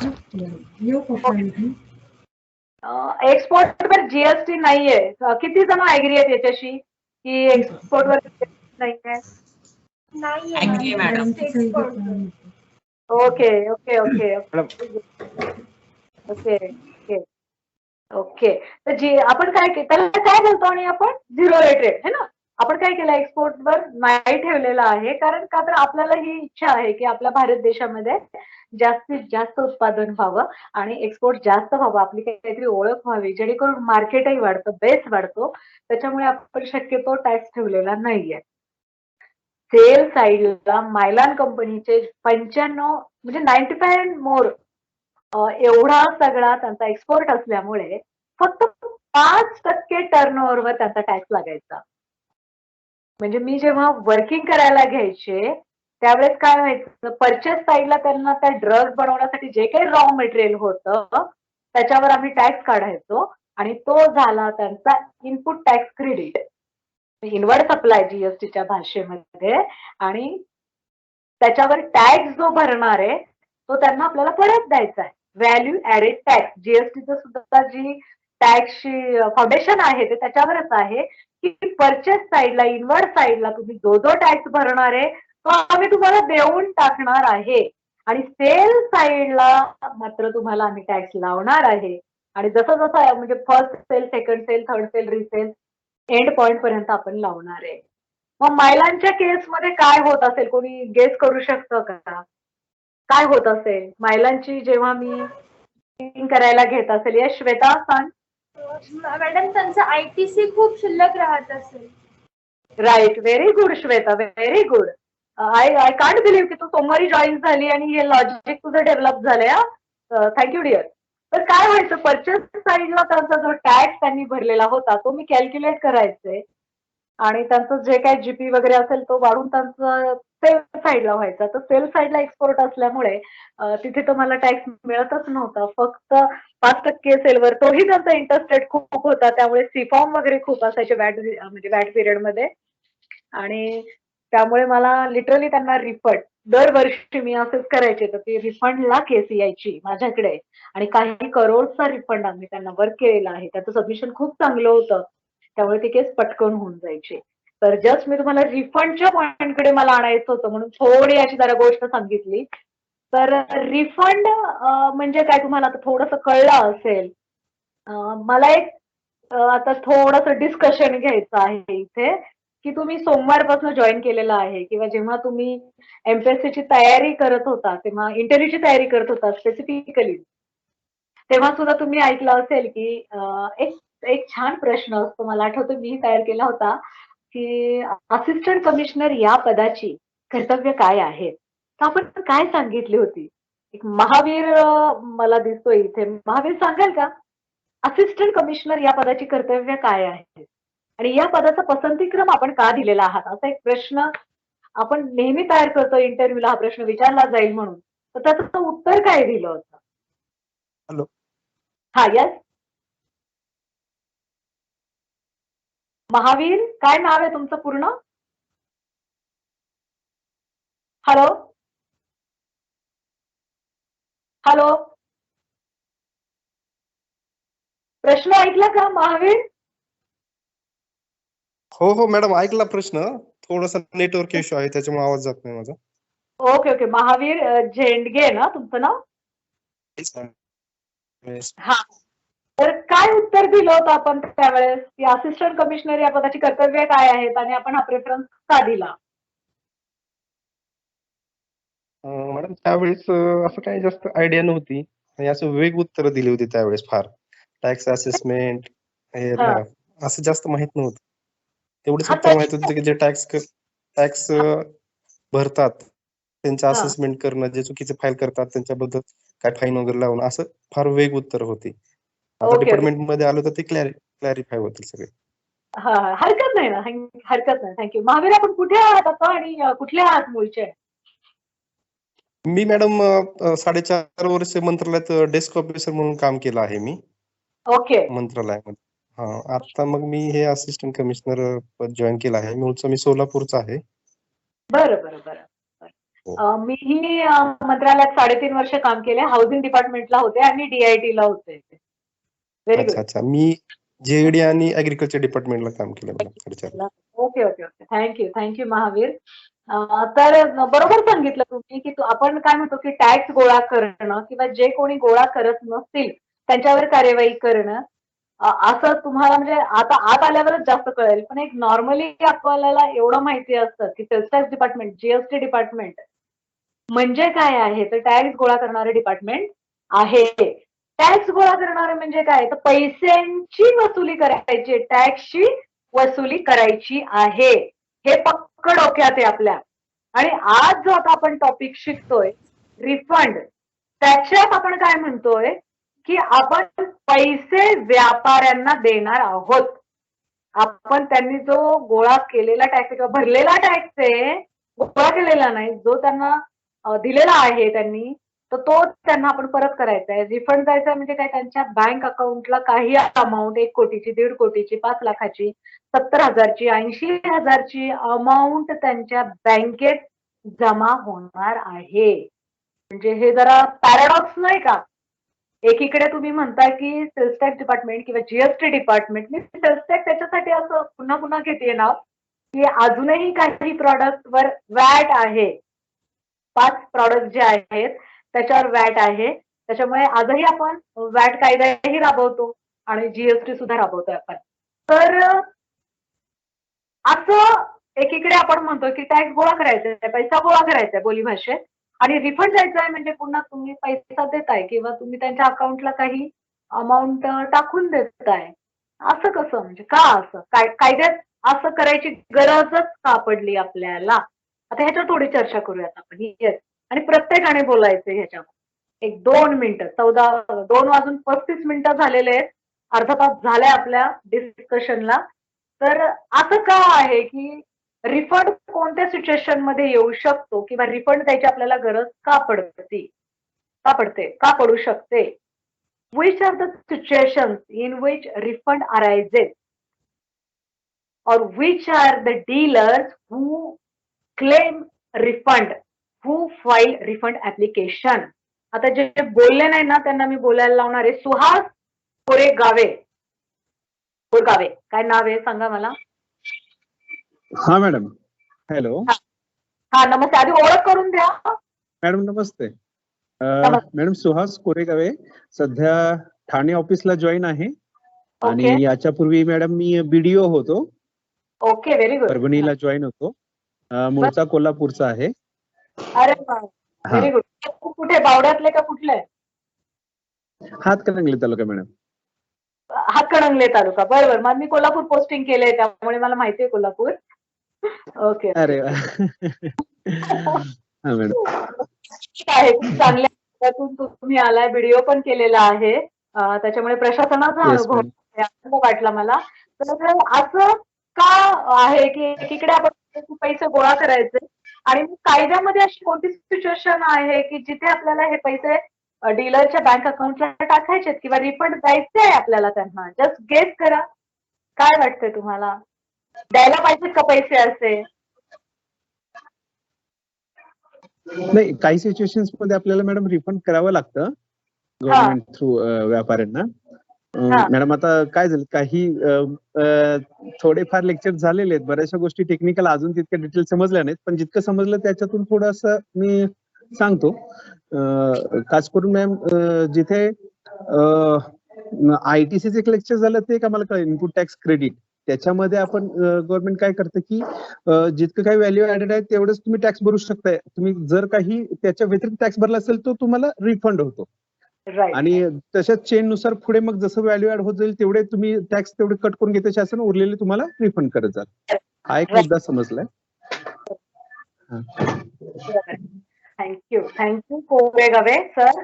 एक्सपोर्ट वर जीएसटी नाहीये. किती जण ऍग्री आहेत याच्याशी की एक्सपोर्टवर नाहीये? नाहीये madam. Okay okay okay okay okay okay. तर जी आपण काय त्याला काय बोलतो आणि आपण झिरो रेटेड है ना. आपण काय केलं एक्सपोर्टवर नाही ठेवलेलं आहे कारण का तर आपल्याला ही इच्छा आहे की आपल्या भारत देशामध्ये जास्तीत जास्त उत्पादन व्हावं आणि एक्सपोर्ट जास्त व्हावं, आपली काहीतरी ओळख व्हावी जेणेकरून मार्केटही वाढतं, बेस वाढतो. त्याच्यामुळे आपण शक्यतो टॅक्स ठेवलेला नाहीये. सेल साईडला मायलान कंपनीचे 95 म्हणजे 95 मोर एवढा सगळा त्यांचा एक्सपोर्ट असल्यामुळे फक्त 5% टर्नओव्हरवर त्यांचा टॅक्स लागायचा. म्हणजे मी जेव्हा वर्किंग करायला घ्यायचे त्यावेळेस काय व्हायचं, परचेस साईडला त्यांना त्या ड्रग्ज बनवण्यासाठी जे काही रॉ मटेरियल होतं त्याच्यावर आम्ही टॅक्स काढायचो आणि तो झाला त्यांचा input tax credit, inward supply जीएसटीच्या भाषेमध्ये. आणि त्याच्यावर टॅक्स जो भरणार आहे तो त्यांना आपल्याला परत द्यायचा आहे. व्हॅल्यू ऍडेड टॅक्स जीएसटीचं सुद्धा जी टॅक्सची फाउंडेशन आहे ते त्याच्यावरच आहे की परचेस साईडला इनवर्ड साईडला तुम्ही जो जो टॅक्स भरणार आहे तो आम्ही तुम्हाला देऊन टाकणार आहे आणि सेल साईडला मात्र तुम्हाला आम्ही टॅक्स लावणार आहे. आणि जसं जसं म्हणजे first sale, second sale, third sale, resale end point पर्यंत आपण लावणार आहे. मग मायलांच्या केसमध्ये काय होत असेल, कोणी गेस करू शकतं का काय होत असेल मायलांची जेव्हा मी करायला घेत असेल? यश, श्वेता सांग. मॅडम त्यांचा ITC खूप शिल्लक राहत असेल. Right, very good Shweta, very good. I can't believe की तू सोमवारी जॉईन झाली आणि हे लॉजिक तुझं डेव्हलप झालंय. Thank you dear. तर काय व्हायचं, परचेस साईडला त्यांचा जो टॅक्स त्यांनी भरलेला होता तो मी कॅल्क्युलेट करायचे आणि त्यांचं जे काही जीपी वगैरे असेल तो वाढून त्यांचं सेल साईडला व्हायचा. तर सेल साईडला एक्सपोर्ट असल्यामुळे तिथे तर मला टॅक्स मिळतच नव्हता, फक्त 5% सेलवर. तोही त्यांचा इंटरेस्ट रेट खूप होता त्यामुळे सीफॉर्म वगैरे खूप असायचे म्हणजे वॅट पिरियडमध्ये. आणि त्यामुळे मला लिटरली त्यांना रिफंड दरवर्षी मी असंच करायचे तर ती रिफंडला केस यायची माझ्याकडे आणि काही करोडचा रिफंड आम्ही त्यांना वर्क केलेला आहे. त्याचं सबमिशन खूप चांगलं होतं त्यामुळे ती केस पटकन होऊन जायची. तर जस्ट मी तुम्हाला रिफंडच्या पॉईंटकडे मला आणायचं होतं म्हणून थोडी अशी जरा गोष्ट सांगितली. तर रिफंड म्हणजे काय तुम्हाला आता थोडंसं कळलं असेल. मला एक आता थोडंसं डिस्कशन घ्यायचं आहे इथे की तुम्ही सोमवारपासून जॉईन केलेलं आहे किंवा जेव्हा तुम्ही एमपीएससीची तयारी करत होता तेव्हा इंटरव्ह्यूची तयारी करत होता स्पेसिफिकली तेव्हा सुद्धा तुम्ही ऐकलं असेल की एक छान प्रश्न असतो, मला आठवतं मी तयार केला होता की असिस्टंट कमिशनर या पदाची कर्तव्य काय आहेत. तर आपण काय सांगितली होती? एक महावीर मला दिसतोय इथे, महावीर सांगाल का असिस्टंट कमिशनर या पदाची कर्तव्य काय आहेत आणि या पदाचा पसंतीक्रम आपण का दिलेला आहात? असा एक प्रश्न आपण नेहमी तयार करतो इंटरव्ह्यूला, हा प्रश्न विचारला जाईल म्हणून. तर त्याचं उत्तर काय दिलं होतं? हॅलो. हा, यस महावीर, काय नाव आहे तुमचं पूर्ण? हॅलो हॅलो, प्रश्न ऐकला का महावीर? हो हो मॅडम, ऐकला प्रश्न. थोडासा नेटवर्क इश्यू आहे त्याच्यामुळे आवाज जात नाही माझा. ओके ओके, महावीर झेंडगे ना तुमचं नाव? हा, तर काय उत्तर दिलं होतं आपण त्यावेळेस की असिस्टंट कमिशनर या पदाची कर्तव्य काय आहेत आणि आपण हा प्रेफरन्स का दिला? मॅडम त्यावेळेस असं काही जास्त आयडिया नव्हती आणि असं वेग उत्तर दिली होती त्यावेळेस. फार टॅक्स असेसमेंट असं जास्त माहित नव्हतं. तेवढंच उत्तर माहित होतं की जे टॅक्स भरतात त्यांचं असेसमेंट करणं, जे चुकीचे फाईल करतात त्यांच्याबद्दल काय फाईन वगैरे लावणं, असं फार वेग उत्तर होती. आता डिपार्टमेंट मध्ये आलो तर ते क्लॅरिफाय होतील सगळे. हा, हरकत नाही ना, हरकत नाही. थँक्यू. महावीर, आपण कुठे आहात आता आणि कुठले आहात मूळचे? मी मॅडम 4.5 वर्ष मंत्रालयात डेस्क ऑफिसर म्हणून काम केलं आहे मी. ओके. मंत्रालयामध्ये. हा, आता मग मी हे असिस्टंट कमिशनर पद जॉईन केलं आहे. मी सोलापूरचा आहे. बरं बरं बरं. मीही मंत्रालयात 3.5 वर्ष काम केले. हाऊसिंग डिपार्टमेंटला होते आणि DIT ला होते. Very good. अच्छा. जेईडी आणि ऍग्रिकल्चर डिपार्टमेंटला काम केलं मॅडम खर्चाला. Okay okay okay, thank you Mahavir. तर बरोबर सांगितलं तुम्ही की आपण काय म्हणतो की टॅक्स गोळा करणं किंवा जे कोणी गोळा करत नसतील त्यांच्यावर कार्यवाही करणं, असं तुम्हाला म्हणजे आता आत आल्यावरच जास्त कळेल. पण एक नॉर्मली आपल्याला एवढं माहिती असतं की sales tax department, GST department म्हणजे काय आहे, तर टॅक्स गोळा करणारे डिपार्टमेंट आहे. टॅक्स गोळा करणारे म्हणजे काय, तर पैशांची वसुली करायची, टॅक्सची वसुली करायची आहे, हे पक्क डोक्यात आहे आपल्या. आणि आज जो आता आपण टॉपिक शिकतोय रिफंड, त्याच्यात आपण काय म्हणतोय की आपण पैसे व्यापाऱ्यांना देणार आहोत. आपण त्यांनी जो गोळा केलेला टॅक्स किंवा भरलेला टॅक्स आहे, गोळा केलेला नाही, जो त्यांना दिलेला आहे त्यांनी, तर तो त्यांना आपण परत करायचा आहे. रिफंड द्यायचा म्हणजे काय, त्यांच्या बँक अकाउंटला काही अमाऊंट, 1 कोटीची, 1.5 कोटीची, 5 लाखाची, 70,000ची, 80,000ची अमाऊंट त्यांच्या बँकेत जमा होणार आहे. म्हणजे हे जरा पॅराडॉक्स नाही का? एकीकडे तुम्ही म्हणताय की सेल्स टॅक्स डिपार्टमेंट किंवा जीएसटी डिपार्टमेंट, मी सेल्स टॅक्स त्याच्यासाठी असं पुन्हा पुन्हा घेते ना की अजूनही काही प्रॉडक्ट वर वॅट आहे. 5 प्रॉडक्ट जे आहेत त्याच्यावर वॅट आहे. त्याच्यामुळे आजही आपण वॅट कायदाही राबवतो आणि जीएसटी सुद्धा राबवतोय आपण. तर असं एकीकडे आपण म्हणतो की टॅक्स गोळा करायचा आहे, पैसा गोळा करायचा आहे बोली भाषेत, आणि रिफंड द्यायचा आहे म्हणजे पुन्हा तुम्ही पैसा देताय किंवा तुम्ही त्यांच्या अकाउंटला काही अमाऊंट टाकून देताय. असं कसं, म्हणजे का असं कायद्यात असं करायची गरजच का पडली आपल्याला? आता ह्याच्यावर थोडी चर्चा करूयात आपण. येस, आणि प्रत्येकाने बोलायचं ह्याच्यावर. एक 2 मिनिटं, 2:35 झालेले आहेत, अर्धा तास झालाय आपल्या डिस्कशनला. तर असं का आहे की रिफंड कोणत्या सिच्युएशन मध्ये येऊ शकतो किंवा रिफंड द्यायची आपल्याला गरज का पडते, का पडू शकते? Which are the situations in which refund arises, or which are the dealers who claim refund, who file refund application? आता जे बोलले नाही ना त्यांना मी बोलायला लावणार आहे. सुहास कोरेगावे, काय नाव आहे सांगा मला. हा मॅडम, हॅलो. हा नमस्ते, आधी ओळख करून द्या. मॅडम नमस्ते. मॅडम सुहास कोरेगावे, सध्या ठाणे ऑफिसला जॉईन आहे. आणि याच्यापूर्वी मॅडम मी बीडीओ होतो. Okay, very good. परभणीला जॉईन होतो. मूळचा कोल्हापूरचा आहे. अरे व्हेरी गुड. कुठे, बावड्यातले का कुठले? हातकणंगले तालुका मॅडम. हातकणंगले तालुका, बरोबर. मग मी कोल्हापूर पोस्टिंग केलंय त्यामुळे मला माहिती आहे कोल्हापूर. ओके. अरे हा मॅडम, आहे खूप चांगल्या पद्धतीतून तुम्ही आलाय, व्हिडिओ पण केलेला आहे, त्याच्यामुळे प्रशासनाचा अनुभव वाटला मला. तर असं का आहे की एकीकडे आपण पैसे गोळा करायचे आणि कायद्यामध्ये अशी कोणती सिच्युएशन आहे की जिथे आपल्याला हे पैसे डीलरच्या बँक अकाउंटला टाकायचे किंवा रिफंड द्यायचे आहे आपल्याला त्यांना? जस्ट गेस करा, काय वाटतंय तुम्हाला? द्यायला पाहिजेत का पैसे असे? नाही, काही सिच्युएशन्स मध्ये आपल्याला मॅडम रिफंड करावं लागतं गव्हर्नमेंट थ्रू व्यापाऱ्यांना. मॅडम आता काय झालं, काही थोडेफार लेक्चर झालेले आहेत, बऱ्याचशा गोष्टी टेक्निकल अजून तितक्या डिटेल समजल्या नाहीत, पण जितकं समजलं त्याच्यातून थोडंसं मी सांगतो. खास करून मॅम जिथे ITCचं एक लेक्चर झालं ते एक आम्हाला कळलं, इनपुट टॅक्स क्रेडिट. त्याच्यामध्ये आपण गव्हर्नमेंट काय करतं की जितकं काही व्हॅल्यू ऍडेड आहे तेवढंच तुम्ही टॅक्स भरू शकताय. तुम्ही जर काही त्याच्या व्यतिरिक्त टॅक्स भरला असेल तर तुम्हाला रिफंड होतो. आणि तशाच चेन नुसार पुढे मग जसं व्हॅल्यू ऍड होत जाईल तेवढे तुम्ही टॅक्स तेवढे कट करून घेते शासन, उरलेले तुम्हाला रिफंड करत जात. हा एक मुद्दा समजलाय. Thank you Koregave sir.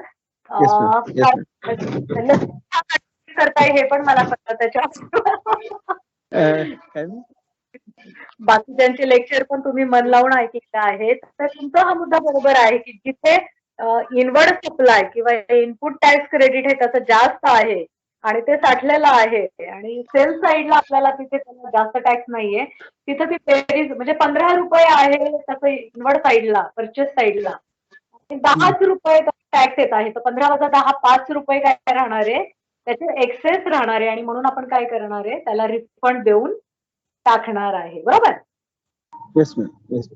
करताय हे पण मला कळतं त्याच्या. बाकीच्यांचे लेक्चर पण तुम्ही मन लावून ऐकले आहेत. तर तुमचा हा मुद्दा बरोबर आहे की जिथे इनवर्ड सप्लाय किंवा इनपुट टॅक्स क्रेडिट हे त्याचं जास्त आहे आणि ते साठलेलं आहे आणि सेल्स साईडला आपल्याला तिथे जास्त टॅक्स नाहीये, तिथे ती बेरीज म्हणजे 15 रुपये आहे त्याचं इनवर्ड साईडला, परचेस साईडला 10 रुपये टॅक्स येत आहे. तर 15 वजा 10 5 रुपये काय राहणार आहे, त्याचे एक्सेस राहणार आहे आणि म्हणून आपण काय करणार आहे, त्याला रिफंड देऊन टाकणार आहे. बरोबर? Yes ma'am, yes.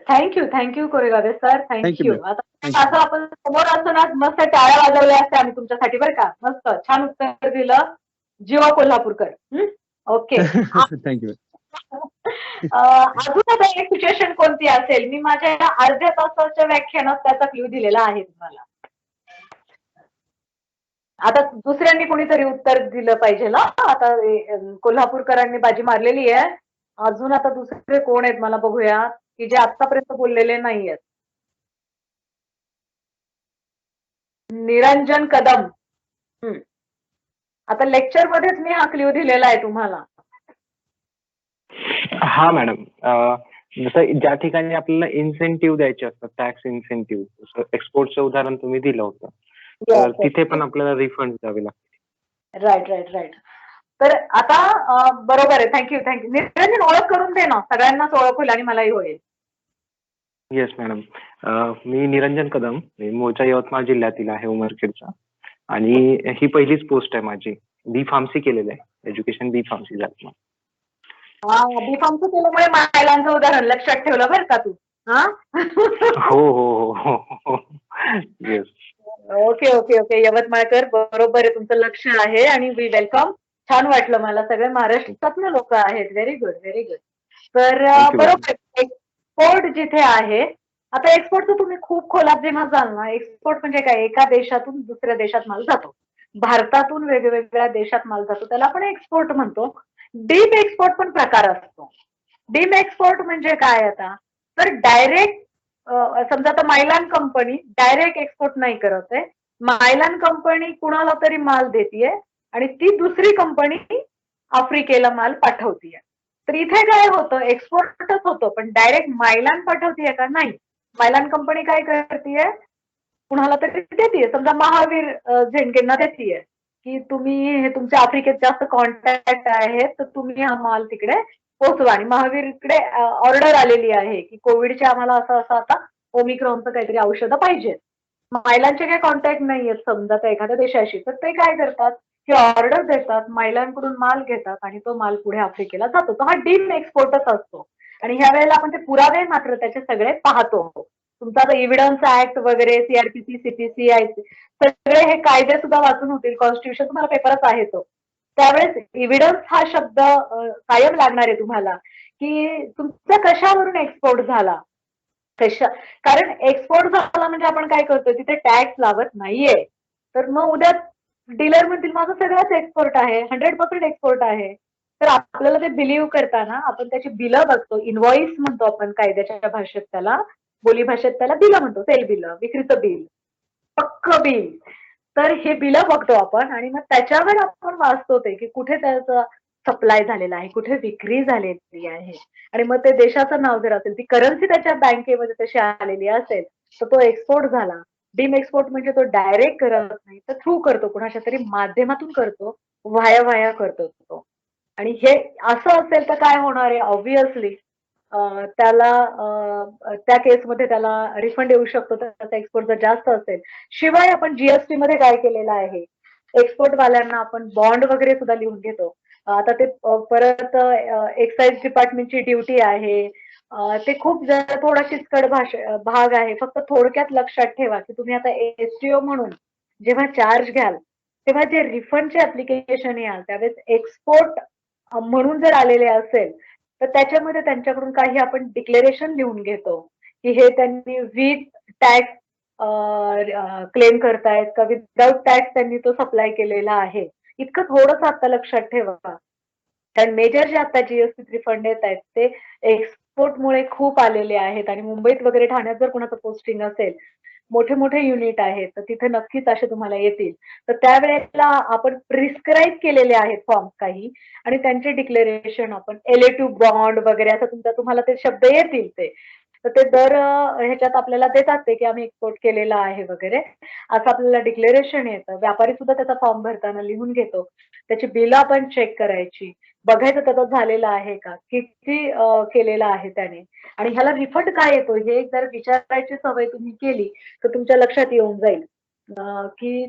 Thank you Koregave sir, thank you. Ma'am. आता असं आपण समोर असतो ना, मस्त टाळ्या वाजवल्या असत्या आम्ही तुमच्यासाठी बरं का. मस्त छान उत्तर दिलं. जीवा कोल्हापूरकर. ओके. थँक्यू. अजून आता एक सिच्युएशन कोणती असेल, मी माझ्या अर्ध्या तासाच्या व्याख्यानात त्याचा क्ल्यू दिलेला आहे तुम्हाला. आता दुसऱ्यांनी कोणीतरी उत्तर दिलं पाहिजे ना. आता कोल्हापूरकरांनी बाजी मारलेली आहे. अजून आता दुसरे कोण आहेत मला बघूया, की जे आतापर्यंत बोललेले नाहीयेत. निरंजन कदम. आता लेक्चर मध्येच मी हा क्ल्यू दिलेला आहे तुम्हाला. हा मॅडम, जसं ज्या ठिकाणी आपल्याला इन्सेंटिव्ह द्यायचे असतात, टॅक्स इन्सेंटिव्ह, जसं एक्सपोर्टचं उदाहरण तुम्ही दिलं होतं, तर तिथे पण आपल्याला रिफंड द्यावे लागते. राईट. तर आता बरोबर आहे. थँक्यू. निरंजन, ओळख करून दे ना, सगळ्यांनाच ओळख होईल आणि मलाही होईल. येस मॅडम, मी निरंजन कदम, मी मूळच्या यवतमाळ जिल्ह्यातील आहे, उमरखेडचा, आणि ही पहिलीच पोस्ट आहे माझी. बी फार्मसी केलेलं आहे, एज्युकेशन बी फार्मसी झालं. बी फार्मसी केल्यामुळे महिलांचं उदाहरण लक्षात ठेवलं बरं का तू. हो. येस. ओके. यवतमाळकर, बरोबर आहे, तुमचं लक्ष आहे आणि वी वेलकम. छान वाटलं मला. सगळे महाराष्ट्रातले लोक आहेत. Very good. तर बरोबर, एक्सपोर्ट जिथे आहे, आता एक्सपोर्टचं तुम्ही खूप खोलात जेव्हा जाल ना, एक्सपोर्ट म्हणजे काय, एका देशातून दुसऱ्या देशात माल जातो. भारतातून वेगवेगळ्या देशात माल जातो, त्याला आपण एक्सपोर्ट म्हणतो. डीप एक्सपोर्ट पण प्रकार असतो. डीप एक्सपोर्ट म्हणजे काय, आता तर डायरेक्ट समजा आता मायलान कंपनी डायरेक्ट एक्सपोर्ट नाही करत आहे. मायलान कंपनी कुणाला तरी माल देतीये आणि ती दुसरी कंपनी आफ्रिकेला माल पाठवतीये. तर इथे काय होतं, एक्सपोर्टच होतो, पण डायरेक्ट मायलान पाठवतीये का, नाही. मायलान कंपनी काय करतीये, कुणाला तरी देतीये. समजा महावीर झेंडकेंना देतीये की तुम्ही हे तुमच्या आफ्रिकेत जास्त कॉन्टॅक्ट आहेत, तर तुम्ही हा माल तिकडे पोहोचवा. आणि महावीरकडे ऑर्डर आलेली आहे की कोविडचे आम्हाला असं आता ओमिक्रॉनचं काहीतरी औषधं पाहिजे. मायलांचे काही कॉन्टॅक्ट नाहीयेत समजा त्या एखाद्या देशाशी, तर ते काय करतात की ऑर्डर देतात, मायलांकडून माल घेतात आणि तो माल पुढे आफ्रिकेला जातो. तो हा डीप एक्सपोर्टच असतो. आणि ह्या वेळेला आपण ते पुरावे मात्र त्याचे सगळे पाहतो. तुमचा आता इव्हिडन्स ऍक्ट वगैरे, CRPC, CPC, सगळे हे कायदे सुद्धा वाचून होतील. कॉन्स्टिट्यूशन तुम्हाला पेपरच आहे तो. त्यावेळेस इव्हिडन्स हा शब्द कायम लागणार आहे तुम्हाला, की तुमचा कशावरून एक्सपोर्ट झाला. कारण एक्सपोर्ट झाला म्हणजे आपण काय करतो, तिथे टॅक्स लावत नाहीये. तर मग उद्या डीलर म्हणतील माझं सगळंच एक्सपोर्ट आहे, 100% एक्सपोर्ट आहे. तर आपल्याला ते बिलीव्ह करताना आपण त्याची बिलं बघतो. इनव्हॉइस म्हणतो आपण कायद्याच्या भाषेत त्याला, बोली भाषेत त्याला बिलं म्हणतो. सेल बिलं, विक्रीचं बिल, पक्क बिल. तर हे बिलं बघतो आपण आणि मग त्याच्यावर आपण वाचतो ते की कुठे त्याचं सप्लाय झालेला आहे, कुठे विक्री झालेली आहे. आणि मग ते देशाचं नाव जर असेल, ती करन्सी त्याच्या बँकेमध्ये तशी आलेली असेल, तर तो एक्सपोर्ट झाला. डीम एक्सपोर्ट म्हणजे तो डायरेक्ट करत नाही, तर थ्रू करतो, कुणाच्या तरी माध्यमातून करतो, व्हाया करतो तो. आणि हे असं असेल तर काय होणार आहे, ऑब्व्हियसली त्याला त्या केसमध्ये त्याला रिफंड येऊ शकतो, त्याचा एक्सपोर्ट जर जास्त असेल. शिवाय आपण जीएसटी मध्ये काय केलेलं आहे, एक्सपोर्ट वाल्यांना आपण बॉन्ड वगैरे सुद्धा लिहून घेतो. आता ते परत एक्साइज डिपार्टमेंटची ड्युटी आहे. ते खूप थोडा किचकट भाग आहे. फक्त थोडक्यात लक्षात ठेवा की तुम्ही आता STO म्हणून जेव्हा चार्ज घ्याल, तेव्हा जे रिफंडचे ऍप्लिकेशन याल त्यावेळेस एक्सपोर्ट म्हणून जर आलेले असेल, तर त्याच्यामध्ये त्यांच्याकडून काही आपण डिक्लेरेशन लिहून घेतो की हे त्यांनी विथ टॅक्स क्लेम करतायत का विदाउट टॅक्स त्यांनी तो सप्लाय केलेला आहे. इतकं थोडंसं आता लक्षात ठेवा. कारण मेजर जे आता जीएसटी रिफंड येत आहेत ते एक्सपोर्टमुळे खूप आलेले आहेत. आणि मुंबईत वगैरे, ठाण्यात जर कोणाचं पोस्टिंग असेल, मोठे युनिट आहेत, तर तिथे नक्कीच असे तुम्हाला येतील. तर त्यावेळेला आपण प्रिस्क्राईब केलेले आहेत फॉर्म काही, आणि त्यांचे डिक्लेरेशन आपण LA2 बॉन्ड वगैरे असं तुम्हाला ते शब्द येतील ते. तर ते दर ह्याच्यात आपल्याला देतात ते की आम्ही एक्सपोर्ट केलेला आहे वगैरे असं आपल्याला डिक्लेरेशन येतं. व्यापारी सुद्धा त्याचा फॉर्म भरताना लिहून घेतो. त्याची बिलं आपण चेक करायची, बघायचं त्याचा झालेला आहे का, किती केलेला आहे त्याने, आणि ह्याला रिफंड काय येतो हे जर विचारायची सवय तुम्ही केली तर तुमच्या लक्षात येऊन जाईल की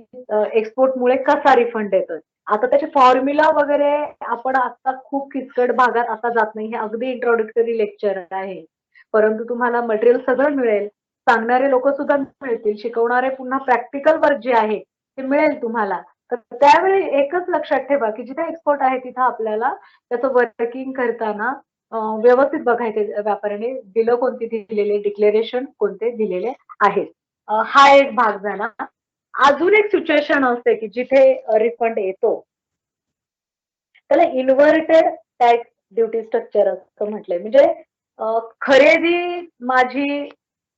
एक्सपोर्टमुळे कसा रिफंड येतोय. आता त्याचे फॉर्म्युला वगैरे आपण आता खूप किचकट भागात आता जात नाही. हे अगदी इंट्रोडक्टरी लेक्चर आहे. परंतु तुम्हाला मटेरियल सगळं मिळेल. सांगणारे लोक सुद्धा मिळतील. शिकवणारे पुन्हा प्रॅक्टिकल वर्क जे आहे ते मिळेल तुम्हाला. तर त्यावेळी एकच लक्षात ठेवा की जिथे एक्सपोर्ट आहे तिथं आपल्याला त्याचं वर्किंग करताना व्यवस्थित बघायचे व्यापाऱ्याने बिलं कोणती दिलेले, डिक्लेरेशन कोणते दिलेले आहेत. हा एक भाग झाला. अजून एक सिच्युएशन असते की जिथे रिफंड येतो. त्याला इन्व्हर्टेड टॅक्स ड्युटी स्ट्रक्चर असं म्हटलंय. म्हणजे खरेदी माझी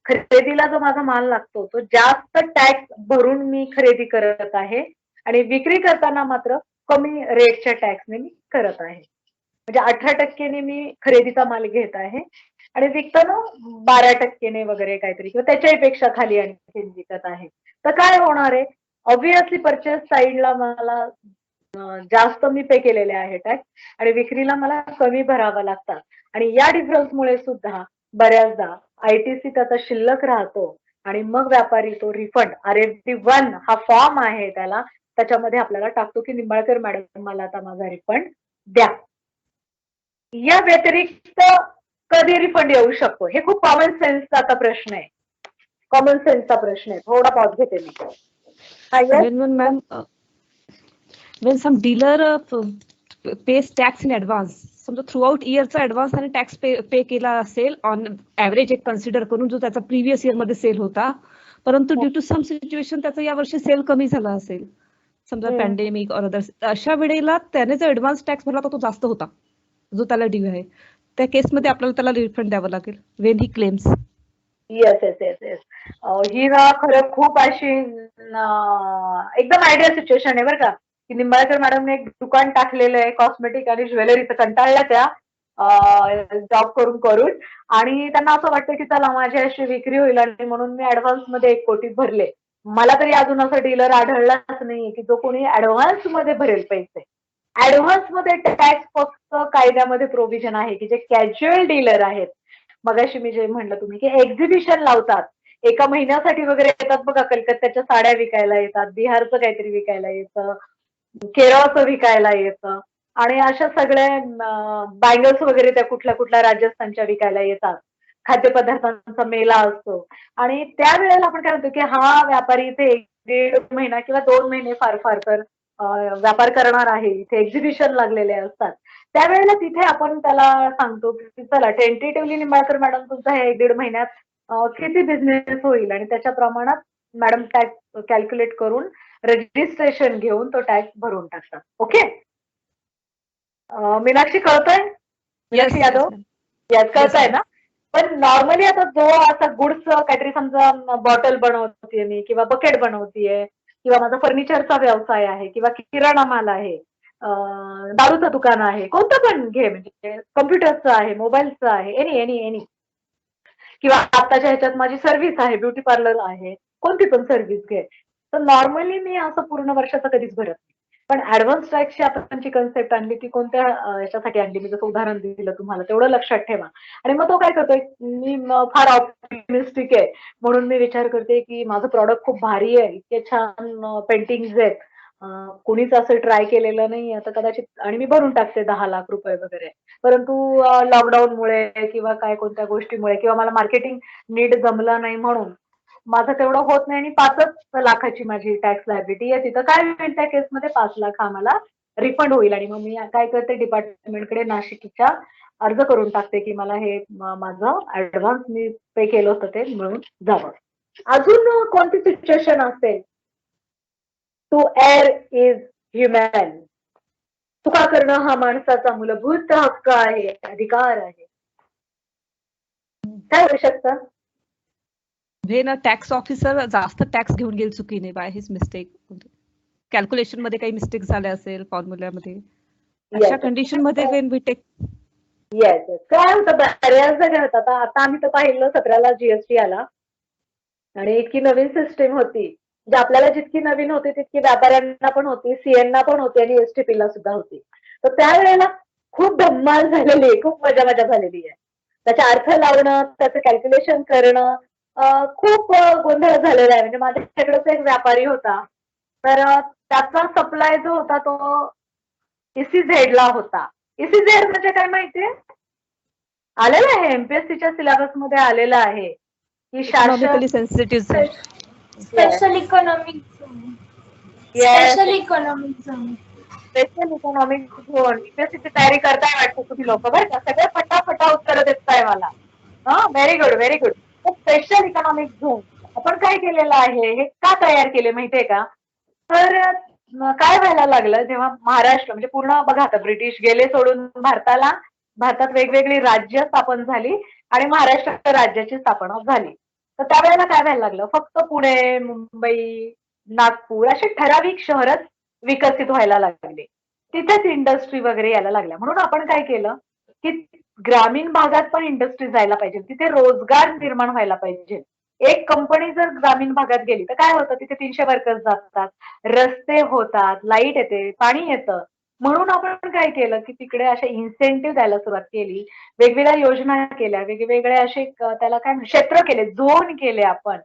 खरेदीला जो माझा माल लागतो तो जास्त टॅक्स भरून मी खरेदी करत आहे आणि विक्री करताना मात्र कमी रेटच्या टॅक्सने मी करत आहे. म्हणजे 18% मी खरेदीचा माल घेत आहे आणि विकताना 12% वगैरे काहीतरी किंवा त्याच्याही पेक्षा खाली आणखी विकत आहे. तर काय होणार आहे? ऑब्व्हियसली परचेस साईडला मला जास्त मी पे केलेले आहे टॅक्स आणि विक्रीला मला कमी भरावा लागतात आणि या डिफरन्समुळे सुद्धा बऱ्याचदा ITC त्याचा शिल्लक राहतो आणि मग व्यापारी तो रिफंड RFD-1 हा फॉर्म आहे त्याच्यामध्ये आपल्याला टाकतो की निंबाळकर मॅडम मला आता माझा रिफंड द्या. या व्यतिरिक्त कधी रिफंड येऊ शकतो? हे खूप कॉमन सेन्सचा प्रश्न आहे. कॉमन सेन्सचा प्रश्न आहे. थोडा पॉज घेते मी. When some dealer pays tax in advance, समजा थ्रूआउट इयरचा ऍडव्हान्स आणि टॅक्स पे केला असेल ऑन ऍव्हरेज एक कन्सिडर करून जो त्याचा प्रिव्हियस इयर मध्ये सेल होता, परंतु ड्यू टू सम सिच्युएशन त्याचा यावर्षी सेल कमी झाला असेल, समजा पॅन्डेमिक ऑर अदर्स, अशा वेळेला त्याने जो ऍडव्हान्स टॅक्स भरला तो जास्त होता जो त्याला ड्यू आहे, त्या केसमध्ये आपल्याला त्याला रिफंड द्यावं लागेल when he claims. Yes yes yes yes. ही ना खरं खूप अशी एकदम आयडियल सिच्युएशन आहे बरं का की निंबाळकर मॅडमने एक दुकान टाकलेलं आहे कॉस्मेटिक आणि ज्वेलरीचं. कंटाळल्या त्या जॉब करून आणि त्यांना असं वाटतं की चला माझी अशी विक्री होईल आणि म्हणून मी ऍडव्हान्स मध्ये 1 कोटी भरले. मला तरी अजून असं डीलर आढळलाच नाहीये की जो कोणी ऍडव्हान्स मध्ये भरेल पैसे. ऍडव्हान्स मध्ये टॅक्स फक्त कायद्यामध्ये प्रोव्हिजन आहे की जे कॅज्युअल डीलर आहेत, मगाशी मी जे म्हणलं तुम्ही की एक्झिबिशन लावतात, एका महिन्यासाठी वगैरे येतात बघा, कलकत्त्याच्या साड्या विकायला येतात, बिहारचं काहीतरी विकायला येतं, केरळचं विकायला येतं आणि अशा सगळ्या बँगल्स वगैरे त्या कुठल्या कुठल्या राजस्थानच्या विकायला येतात. खाद्यपदार्थांचा मेला असतो आणि त्यावेळेला आपण काय म्हणतो की हा व्यापारी इथे 1-1.5 महिना किंवा 2 महिने फार फार तर व्यापार करणार आहे. इथे एक्झिबिशन लागलेले असतात. त्यावेळेला तिथे आपण त्याला सांगतो की चला टेंटेटिव्हली निंबाळकर मॅडम तुमचा हे 1-1.5 महिन्यात किती बिझनेस होईल आणि त्याच्या प्रमाणात मॅडम टॅक्स कॅल्क्युलेट करून रजिस्ट्रेशन घेऊन तो टॅक्स भरून टाकतात. ओके. मीनाक्षी कळतंय? मीनाक्षी यादव याच कळतंय ना? पण नॉर्मली आता जो असा गुड्स काहीतरी समजा बॉटल बनवतीये मी किंवा बकेट बनवतीये किंवा माझा फर्निचरचा व्यवसाय आहे किंवा किराणा माल आहे, दारूचं दुकान आहे, कोणतं पण घे, म्हणजे कम्प्युटरचं आहे, मोबाईलचं आहे, एनी किंवा आताच्या ह्याच्यात माझी सर्व्हिस आहे, ब्युटी पार्लर आहे, कोणती पण सर्व्हिस घे. तर नॉर्मली मी असं पूर्ण वर्षाचं कधीच भरत नाही. पण ऍडव्हान्स टॅक्सची आपण जी कन्सेप्ट आणली ती कोणत्या याच्यासाठी आणली, मी जसं उदाहरण दिलं तुम्हाला तेवढं लक्षात ठेवा. आणि मग तो काय करतोय, मी फार ऑप्टिमिस्टिक आहे म्हणून मी विचार करते की माझं प्रॉडक्ट खूप भारी आहे, इतके छान पेंटिंग्स आहेत, कुणीच असं ट्राय केलेलं नाही आता कदाचित, आणि मी भरून टाकते 10 लाख रुपये वगैरे. परंतु लॉकडाऊनमुळे किंवा काय कोणत्या गोष्टीमुळे किंवा मला मार्केटिंग नीट जमलं नाही म्हणून माझं तेवढं होत नाही आणि 5 लाखाची माझी टॅक्स लायबिलिटी आहे. तिथं काय होईल त्या केसमध्ये 5 लाख हा मला रिफंड होईल आणि मग मी काय करते, डिपार्टमेंटकडे नाशिकच्या अर्ज करून टाकते की मला हे माझं ऍडव्हान्स मी पे केलं होतं ते मिळून जावं. अजून कोणती सिच्युएशन असेल? To err is human. चुका करणं हा माणसाचा मूलभूत हक्क आहे, अधिकार आहे. काय होऊ शकतं? ना टॅक्स ऑफिसर जास्त टॅक्स घेऊन गेल चुकीने बाय हिज मिस्टेक, कॅल्क्युलेशन मध्ये काही मिस्टेक झाले असेल फॉर्म्युल्यामध्ये, अशा कंडिशन मध्ये वेन वी टेक. येस. काय होतं बऱ्याचदा काय होतं, आता आम्ही तर पाहिलं 17ला GST आला आणि इतकी नवीन सिस्टीम होती, म्हणजे आपल्याला जितकी नवीन होती तितकी व्यापाऱ्यांना पण होती, CN पण होती आणि STP ला सुद्धा होती. तर त्यावेळेला खूप धम्माल झालेली आहे, खूप मजा झालेली आहे. त्याचा अर्थ लावणं, त्याचं कॅल्क्युलेशन करणं, खूप गोंधळ झालेला आहे. म्हणजे माझ्याकडेच एक व्यापारी होता, तर त्याचा सप्लाय जो होता तो ECZ ला होता. ECZ म्हणजे काय माहितीये? आलेलं आहे MPSCच्या सिलेबस मध्ये आलेलं आहे की economically sensitive special economic zone. Special economic zone. Special economic zone. MPSCची तयारी करताय वाटतं तुम्ही लोक बरं का, सगळे फटाफटा उत्तर देताय मला. हा, very good very good. Special economic zone आपण काय केलेलं आहे, हे का तयार केले माहितीये का? तर काय व्हायला लागलं जेव्हा महाराष्ट्र म्हणजे पूर्ण बघा आता ब्रिटिश गेले सोडून भारतात वेगवेगळी राज्य स्थापन झाली आणि महाराष्ट्र राज्याची स्थापना झाली. तर त्यावेळेला काय व्हायला लागलं, फक्त पुणे, मुंबई, नागपूर असे ठराविक शहरच विकसित व्हायला लागले. तिथेच इंडस्ट्री वगैरे यायला लागल्या. म्हणून आपण काय केलं की ग्रामीण भागात पण इंडस्ट्री जायला पाहिजे, तिथे रोजगार निर्माण व्हायला पाहिजे. एक कंपनी जर ग्रामीण भागात गेली तर काय होतं, तिथे 300 वर्कर्स जातात, रस्ते होतात, लाईट येते, पाणी येतं. म्हणून आपण काय केलं की तिकडे असे इन्सेंटिव्ह द्यायला सुरुवात केली, वेगवेगळ्या योजना केल्या, वेगवेगळे असे त्याला काय क्षेत्र केले, झोन केले आपण.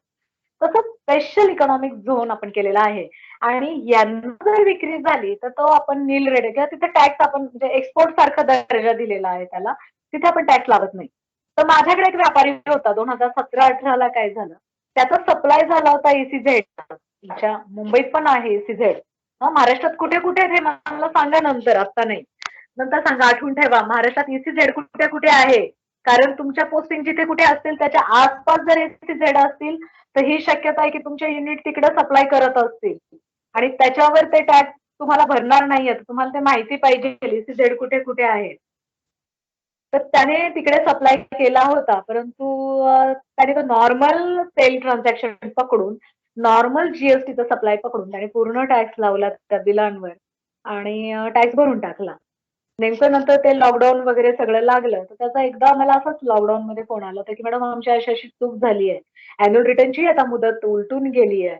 तसं स्पेशल इकॉनॉमिक झोन आपण केलेला आहे आणि यांना जर विक्री झाली तर तो आपण नील रेड किंवा तिथे टॅक्स आपण म्हणजे एक्सपोर्ट सारखा दर्जा दिलेला आहे त्याला, तिथे आपण टॅक्स लावत नाही. तर माझ्याकडे एक व्यापारी होता 2017-18 ला काय झालं, त्याचा सप्लाय झाला होता ECZ. तुमच्या मुंबईत पण आहे ECZ. महाराष्ट्रात कुठे कुठे हे मला सांगा नंतर, आता नाही, नंतर सांगा, आठवून ठेवा महाराष्ट्रात ECZ कुठे कुठे आहे. कारण तुमच्या पोस्टिंग जिथे कुठे असतील त्याच्या आसपास जर ECZ असतील तर ही शक्यता आहे की तुमचे युनिट तिकडे सप्लाय करत असतील आणि त्याच्यावर ते टॅक्स तुम्हाला भरणार नाहीये. तुम्हाला ते माहिती पाहिजे ECZ कुठे कुठे आहे. तर त्याने तिकडे सप्लाय केला होता, परंतु त्याने तो नॉर्मल सेल ट्रान्झॅक्शन पकडून, नॉर्मल GSTचा सप्लाय पकडून त्याने पूर्ण टॅक्स लावला त्या बिलांवर आणि टॅक्स भरून टाकला. नेमकं नंतर ते लॉकडाऊन वगैरे सगळं लागलं तर त्याचा एकदा मला असंच लॉकडाऊन मध्ये फोन आला होता की मॅडम आमची अशी अशी चूक झाली आहे, अॅन्युअल रिटर्नची आता मुदत उलटून गेली आहे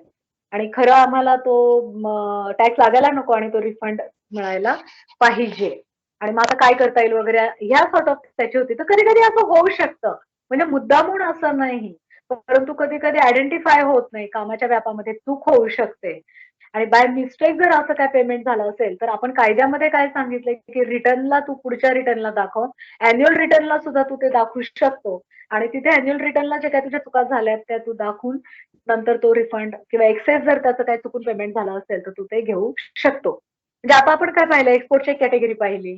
आणि खरं आम्हाला तो टॅक्स लागायला नको आणि तो रिफंड मिळायला पाहिजे आणि मग आता काय करता येईल वगैरे ह्या सॉर्ट ऑफ त्याची होती. तर कधी कधी असं होऊ शकतं, म्हणजे मुद्दामून असं नाही, परंतु कधी कधी आयडेंटिफाय होत नाही, कामाच्या व्यापामध्ये चूक होऊ शकते आणि बाय मिस्टेक जर असं काय पेमेंट झालं असेल तर आपण कायद्यामध्ये काय सांगितलंय की रिटर्नला तू पुढच्या रिटर्नला दाखव, अॅन्युअल रिटर्नला सुद्धा तू ते दाखवू शकतो आणि तिथे अॅन्युअल रिटर्नला जे काय तुझ्या चुका झाल्यात त्या तू दाखवून नंतर तो रिफंड किंवा एक्सेस जर त्याचं काय चुकून पेमेंट झालं असेल तर तू ते घेऊ शकतो. म्हणजे आता आपण काय पाहिलं, एक्सपोर्टची कॅटेगरी पाहिली,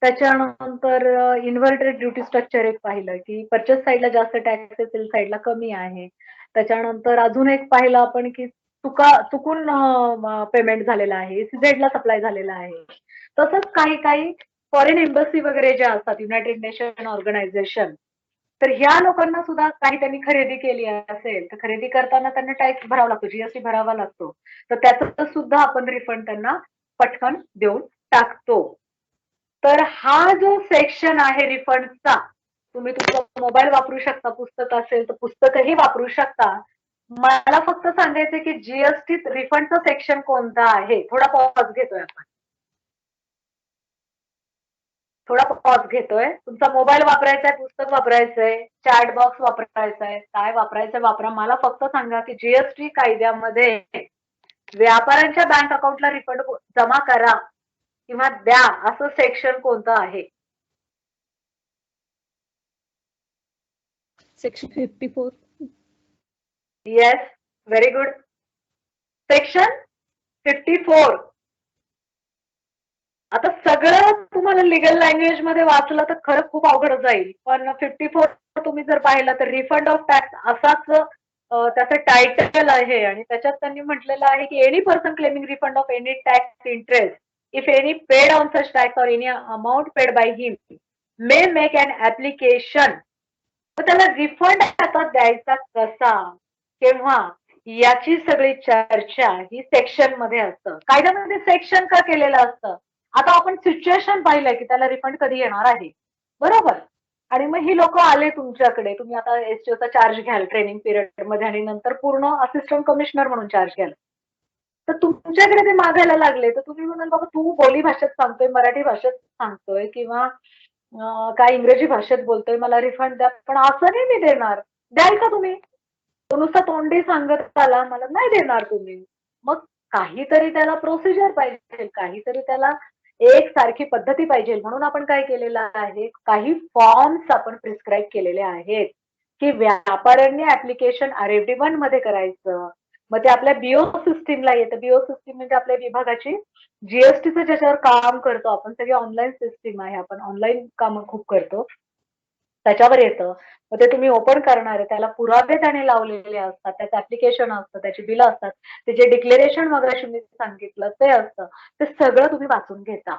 त्याच्यानंतर इन्व्हर्टेड ड्युटी स्ट्रक्चर एक पाहिलं की परचेस साईडला जास्त टॅक्स असेल, साईडला कमी आहे. त्याच्यानंतर अजून एक पाहिलं आपण की चुकून पेमेंट झालेला आहे, ECZ ला सप्लाय झालेला आहे. तसंच काही काही फॉरेन एम्बसी वगैरे ज्या असतात, युनायटेड नेशन ऑर्गनायझेशन, तर ह्या लोकांना सुद्धा काही त्यांनी खरेदी केली असेल तर खरेदी करताना त्यांना टॅक्स भरावा लागतो, GST भरावा लागतो. तर त्याचं सुद्धा आपण रिफंड त्यांना पटकन देऊन टाकतो. तर हा जो सेक्शन आहे रिफंडचा, तुम्ही तुमचा मोबाईल वापरू शकता, पुस्तक असेल तर पुस्तकही वापरू शकता. मला फक्त सांगायचं की GST रिफंडचं सेक्शन कोणतं आहे. थोडा पॉज घेतोय आपण, थोडा पॉज घेतोय. तुमचा मोबाईल वापरायचा आहे, पुस्तक वापरायचंय, चॅट बॉक्स वापरायचा आहे, काय वापरायचं वापरा. मला फक्त सांगा की GST कायद्यामध्ये व्यापाऱ्यांच्या बँक अकाउंटला रिफंड जमा करा किंवा द्या असं सेक्शन कोणतं आहे? Section 54. Yes, very good. Section 54. आता सगळं तुम्हाला लिगल लँग्वेज मध्ये वाचलं तर खरं खूप अवघड जाईल, पण 54 तुम्ही जर पाहिलं तर रिफंड ऑफ टॅक्स असाच त्याचं टायटल आहे आणि त्याच्यात त्यांनी म्हटलेलं आहे की any person claiming refund of any tax interest if any paid on such tax or any amount paid by him may make an application. तर त्याला रिफंड आता द्यायचा कसा, केव्हा, याची सगळी चर्चा ही सेक्शन मध्ये असतं. कायद्यामध्ये सेक्शन का केलेलं असतं? आता आपण सिच्युएशन पाहिलंय की त्याला रिफंड कधी येणार आहे, बरोबर. आणि मग ही लोक आले तुमच्याकडे, तुम्ही आता STOचा चार्ज घ्याल ट्रेनिंग पिरियड मध्ये आणि नंतर पूर्ण असिस्टंट कमिशनर म्हणून चार्ज घ्याल. तर तुमच्याकडे ते मागायला लागले तर तुम्ही म्हणाल बाबा तू बोली भाषेत सांगतोय, मराठी भाषेत सांगतोय किंवा काय इंग्रजी भाषेत बोलतोय, मला रिफंड द्या, पण असं नाही मी देणार. द्याल का तुम्ही? तो नुसता तोंडी सांगत आला मला नाही देणार तुम्ही. मग काहीतरी त्याला प्रोसिजर पाहिजे, काहीतरी त्याला एक सारखी पद्धती पाहिजे. म्हणून आपण काय केलेलं आहे, काही फॉर्म्स आपण प्रिस्क्राईब केलेले आहेत की व्यापाऱ्यांनी ऍप्लिकेशन RFD1 मध्ये करायचं. मग ते आपल्या बीओ सिस्टीमला येतं. बीओ सिस्टीम म्हणजे आपल्या विभागाची जीएसटीचं ज्याच्यावर काम करतो आपण, सगळी ऑनलाईन सिस्टीम आहे, आपण ऑनलाईन कामं खूप करतो, त्याच्यावर येतं. मग ते तुम्ही ओपन करणार आहे, त्याला पुरावे त्याने लावलेले असतात, त्याचं ऍप्लिकेशन असतं, त्याची बिलं असतात, ते जे डिक्लेरेशन मगाशी मी सांगितलं ते असतं, ते सगळं तुम्ही वाचून घेता.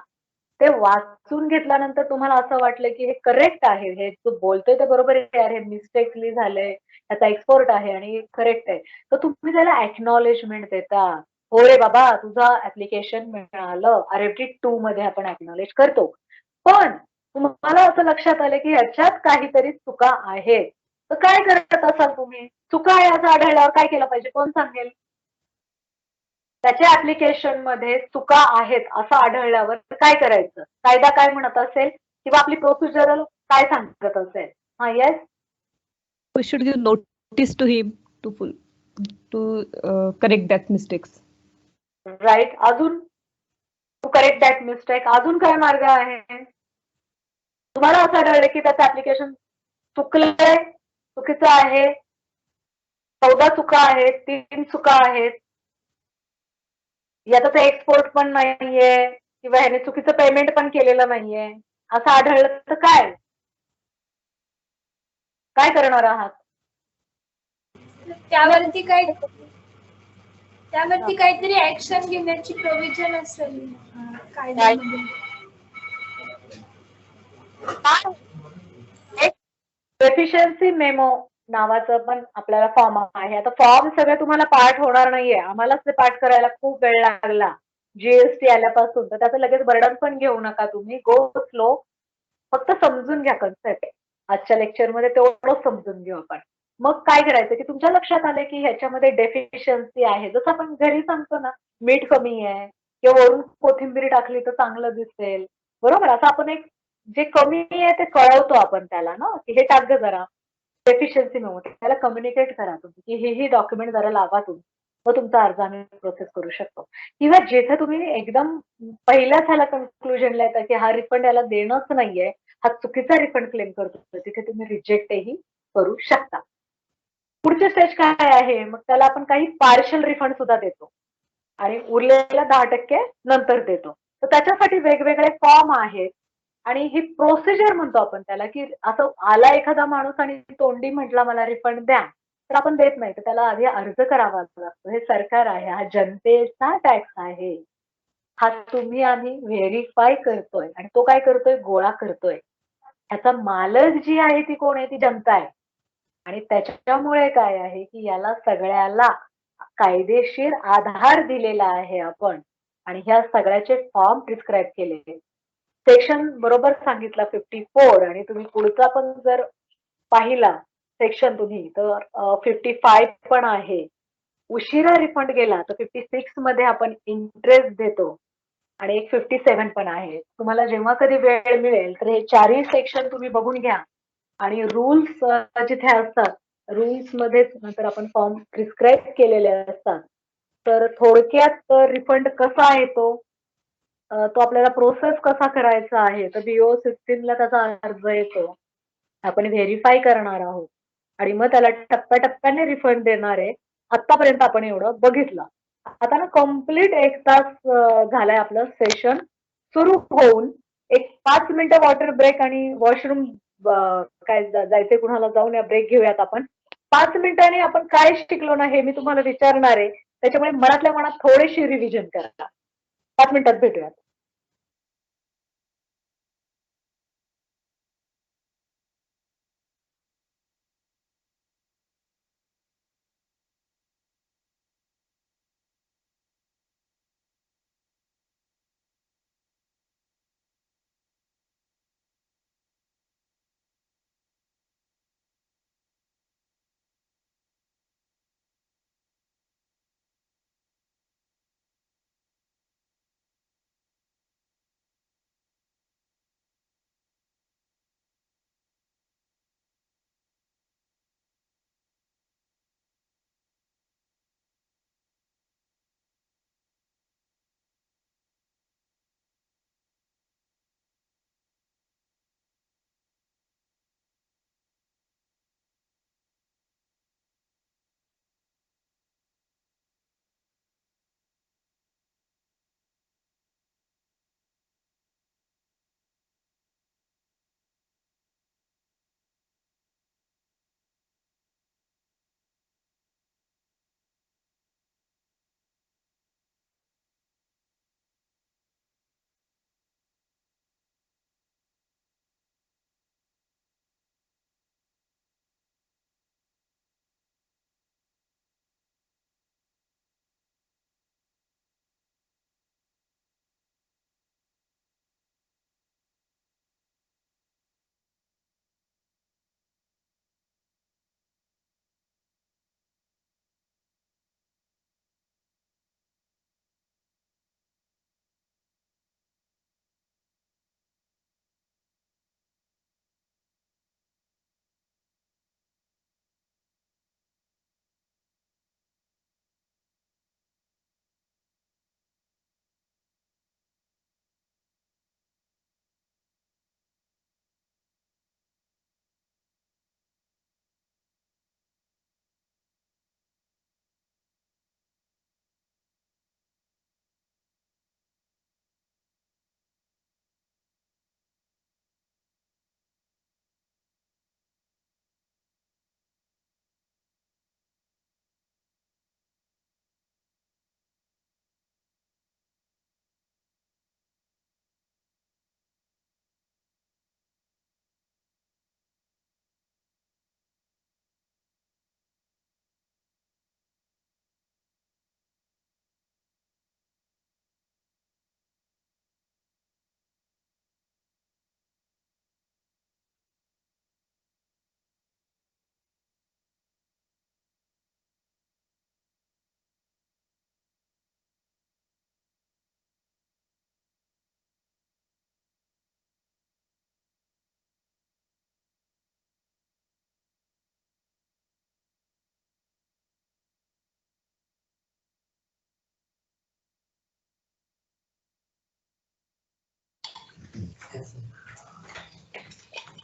ते वाचून घेतल्यानंतर तुम्हाला असं वाटलं की हे करेक्ट आहे, हे तू बोलतोय ते बरोबर आहे, हे मिस्टेकली झालंय, त्याचा एक्सपोर्ट आहे आणि करेक्ट आहे, तर तुम्ही त्याला एक्नॉलेजमेंट देता. हो रे बाबा, तुझं ऍप्लिकेशन मिळालं. RFD2 मध्ये आपण एक्नॉलेज करतो. पण तुम्हाला असं लक्षात आलं की ह्याच्यात काहीतरी चुका आहेत, तर काय करत असाल तुम्ही? चुका आहे असं आढळल्यावर काय केलं पाहिजे, कोण सांगेल? त्याच्या ऍप्लिकेशन मध्ये चुका आहेत असं आढळल्यावर काय करायचं? कायदा काय म्हणत असेल किंवा आपली प्रोसिजर काय सांगत असेल? हा, yes. We should give notice to him to correct that mistakes. Right. अजून टू करेक्ट दॅट मिस्टेक अजून काय मार्ग आहे? तुम्हाला असं आढळलं की त्याचं ऍप्लिकेशन चुकलंय, चुकीचं आहे, 14 चुका आहेत, 3 चुका आहेत, याचा एक्सपोर्ट पण नाहीये किंवा ह्याने चुकीचं पेमेंट पण केलेलं नाहीये, असं आढळलं तर काय काय करणार आहात? त्यावरती काहीतरी ऍक्शन घेण्याची प्रोव्हिजन असेल कायद्यामध्ये. एक डेफिशियन्सी मेमो नावाचं पण आपल्याला फॉर्म आहे. आता फॉर्म सगळे तुम्हाला पाठ होणार नाहीये, आम्हालाच ते पाठ करायला खूप वेळ लागला जीएसटी आल्यापासून, तर त्याचं लगेच बर्डन पण घेऊ नका तुम्ही. गो स्लो, फक्त समजून घ्या कन्सेप्ट. आजच्या लेक्चरमध्ये तेवढं समजून घेऊ आपण. मग काय करायचं की तुमच्या लक्षात आलं की ह्याच्यामध्ये डेफिशियन्सी आहे, जसं आपण घरी सांगतो ना मीठ कमी आहे किंवा वरून कोथिंबीर टाकली तर चांगलं दिसेल, बरोबर? असं आपण एक जे कमी आहे ते कळवतो आपण त्याला ना, की हे टाक जरा डेफिशियन्सी मेमो, त्याला कम्युनिकेट करा तुम्ही की हे डॉक्युमेंट जरा लावा तुम्ही, मग तुमचा अर्ज आम्ही प्रोसेस करू शकतो. किंवा जिथे तुम्ही एकदम पहिल्याच ह्याला कन्क्लुजनला येतं की हा रिफंड याला देणंच नाहीये, हा चुकीचा रिफंड क्लेम करतो, तिथे तुम्ही रिजेक्टही करू शकता. पुढचे स्टेज काय आहे, मग त्याला आपण काही पार्शल रिफंड सुद्धा देतो आणि उरलेला 10% नंतर देतो. तर त्याच्यासाठी वेगवेगळे फॉर्म आहेत आणि ही प्रोसिजर म्हणतो आपण त्याला, की असं आला एखादा माणूस आणि तोंडी म्हटला मला रिफंड द्या, तर आपण देत नाही, तर त्याला आधी अर्ज करावा लागतो. हे सरकार आहे, हा जनतेचा टॅक्स आहे, हा तुम्ही आम्ही व्हेरीफाय करतोय आणि तो काय करतोय, गोळा करतोय. ह्याचा मालक जी आहे ती कोण आहे, ती जनता आहे. आणि त्याच्यामुळे काय आहे की याला सगळ्याला कायदेशीर आधार दिलेला आहे आपण, आणि ह्या सगळ्याचे फॉर्म प्रिस्क्राईब केलेले. सेक्शन बरोबर सांगितला 54, आणि तुम्ही पुढचा पण जर पाहिला सेक्शन तुम्ही तर 55 पण आहे. उशिरा रिफंड गेला तर 56 मध्ये आपण इंटरेस्ट देतो आणि एक 57 पण आहे. तुम्हाला जेव्हा कधी वेळ मिळेल तर हे चारही सेक्शन तुम्ही बघून घ्या आणि रूल्स जिथे असतात रूल्स मध्ये नंतर आपण फॉर्म प्रिस्क्राईब केलेले असतात. तर थोडक्यात रिफंड कसा येतो, तो आपल्याला प्रोसेस कसा करायचा आहे, तर बीओ सिस्टीमला त्याचा अर्ज येतो, आपण व्हेरीफाय करणार आहोत आणि मग त्याला टप्प्याटप्प्याने रिफंड देणार आहे. आतापर्यंत आपण एवढं बघितलं. आता ना कम्प्लीट 1 तास झालाय आपलं सेशन सुरू होऊन. एक 5 मिनिटं वॉटर ब्रेक आणि वॉशरूम काय जायचंय कुणाला जाऊन या, ब्रेक घेऊयात आपण. 5 मिनिटांनी आपण काय शिकलो ना हे मी तुम्हाला विचारणार आहे, त्याच्यामुळे मनातल्या मनात थोडीशी रिव्हिजन करा. 5 मिनिटात भेटूयात.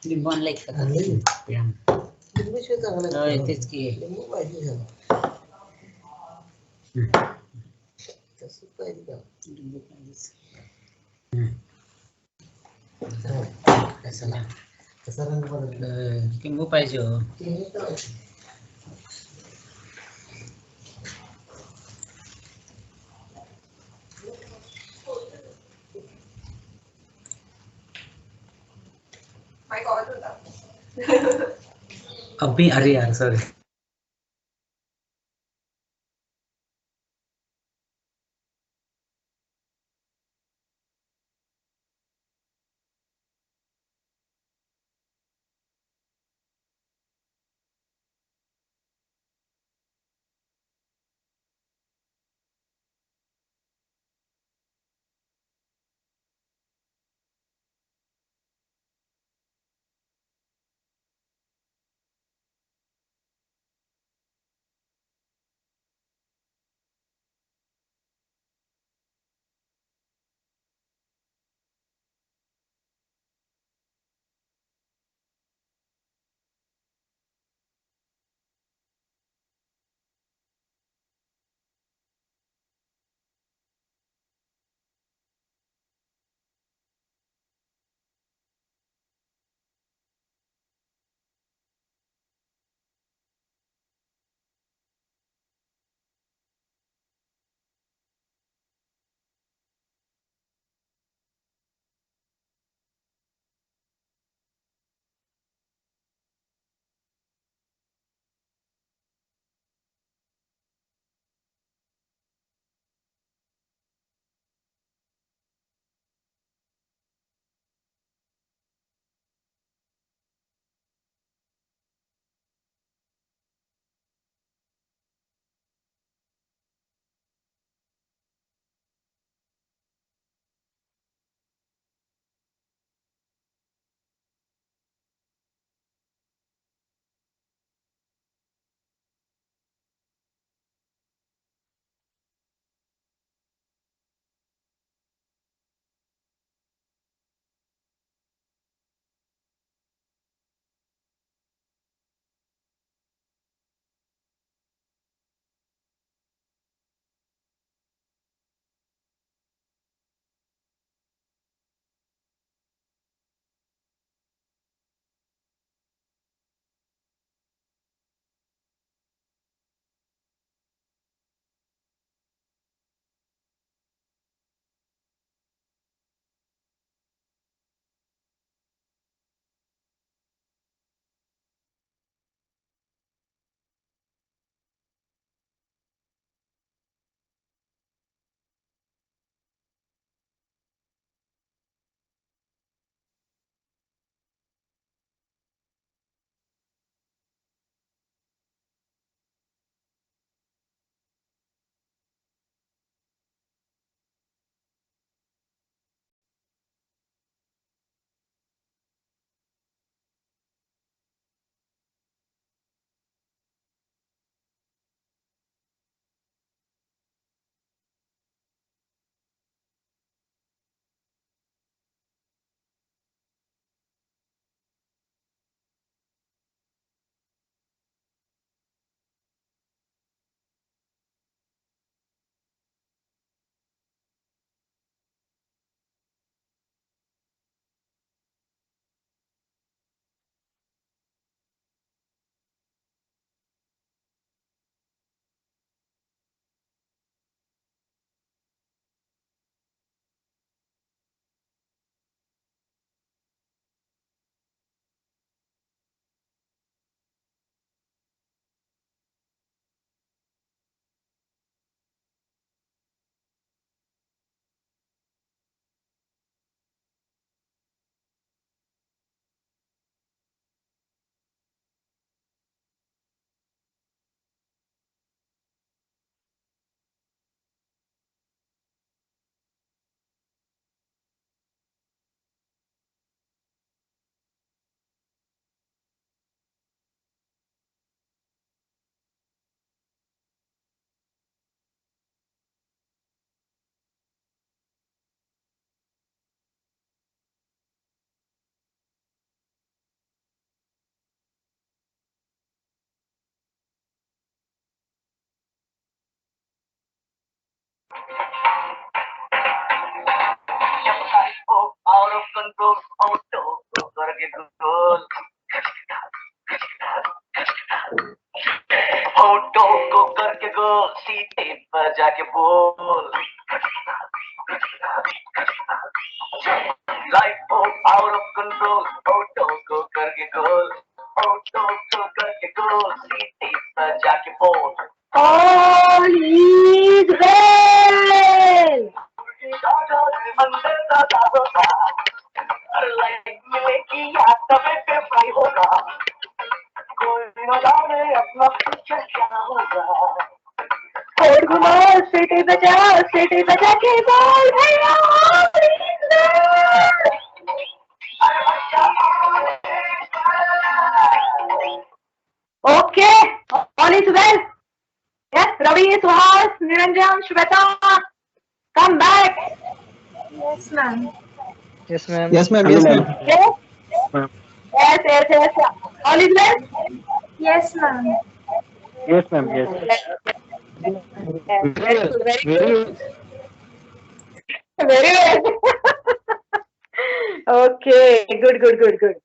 लिंबू आणलाय का? तेच की लिंबू पाहिजे. लिंबू पाहिजे हो. अभी अरे यार sorry. out of control, auto को करके गोल, auto को करके गोल, सीटे पर जाके बोल, life out of control, auto को करके गोल, auto को करके गोल, सीटे पर जाके बोल, all is well. मिलेगी या तबे पे फ्राई होगा, कोई न जाने अपना फ्यूचर क्या होगा। और घुमा सीटी बजा के बोल भैया all is well. Okay, all is well. Yes, Ravi, Suhas, Niranjan, Shweta, come back. Yes, ma'am. Yes, ma'am. Yes, ma'am. Yes, ma'am. Yes. Yes. All is well? Yes, ma'am. Yes, ma'am. Yes. Very good. Very well. Okay, good.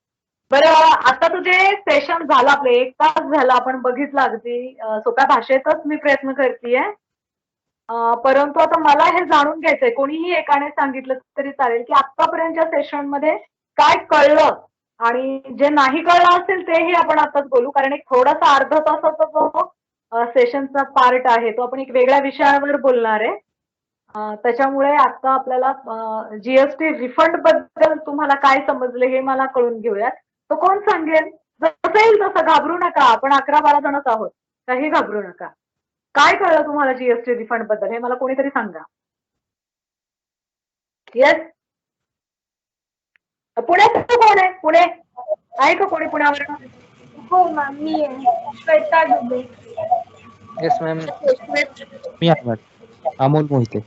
बरं, आता तुझे सेशन झालं आपलं 1 तास झालं, आपण बघितलं अगदी सोप्या भाषेतच मी प्रयत्न करतेय. परंतु आता मला हे जाणून घ्यायचंय, कोणीही एकाने सांगितलं तरी चालेल की आतापर्यंतच्या सेशन मध्ये काय कळलं आणि जे नाही कळलं असेल तेही आपण आताच बोलू, कारण एक थोडासा अर्धा तासाचा जो सेशनचा पार्ट आहे तो आपण एक वेगळ्या विषयावर बोलणार आहे. त्याच्यामुळे आता आपल्याला जीएसटी रिफंड बद्दल तुम्हाला काय समजले हे मला कळून घेऊयात. तो कोण सांगेल? जसं येईल तसं, घाबरू नका, आपण 11-12 जणच आहोत, काही घाबरू नका. काय कळलं तुम्हाला जीएसटी रिफंड बद्दल हे मला कोणीतरी सांगा. येस, पुण्याचं कोण आहे? पुणे आहे का कोणी पुण्यावर? हो मॅम, मी आहे श्वेता दुबे. Yes, ma'am. मी आहे madam. Amol Mohite.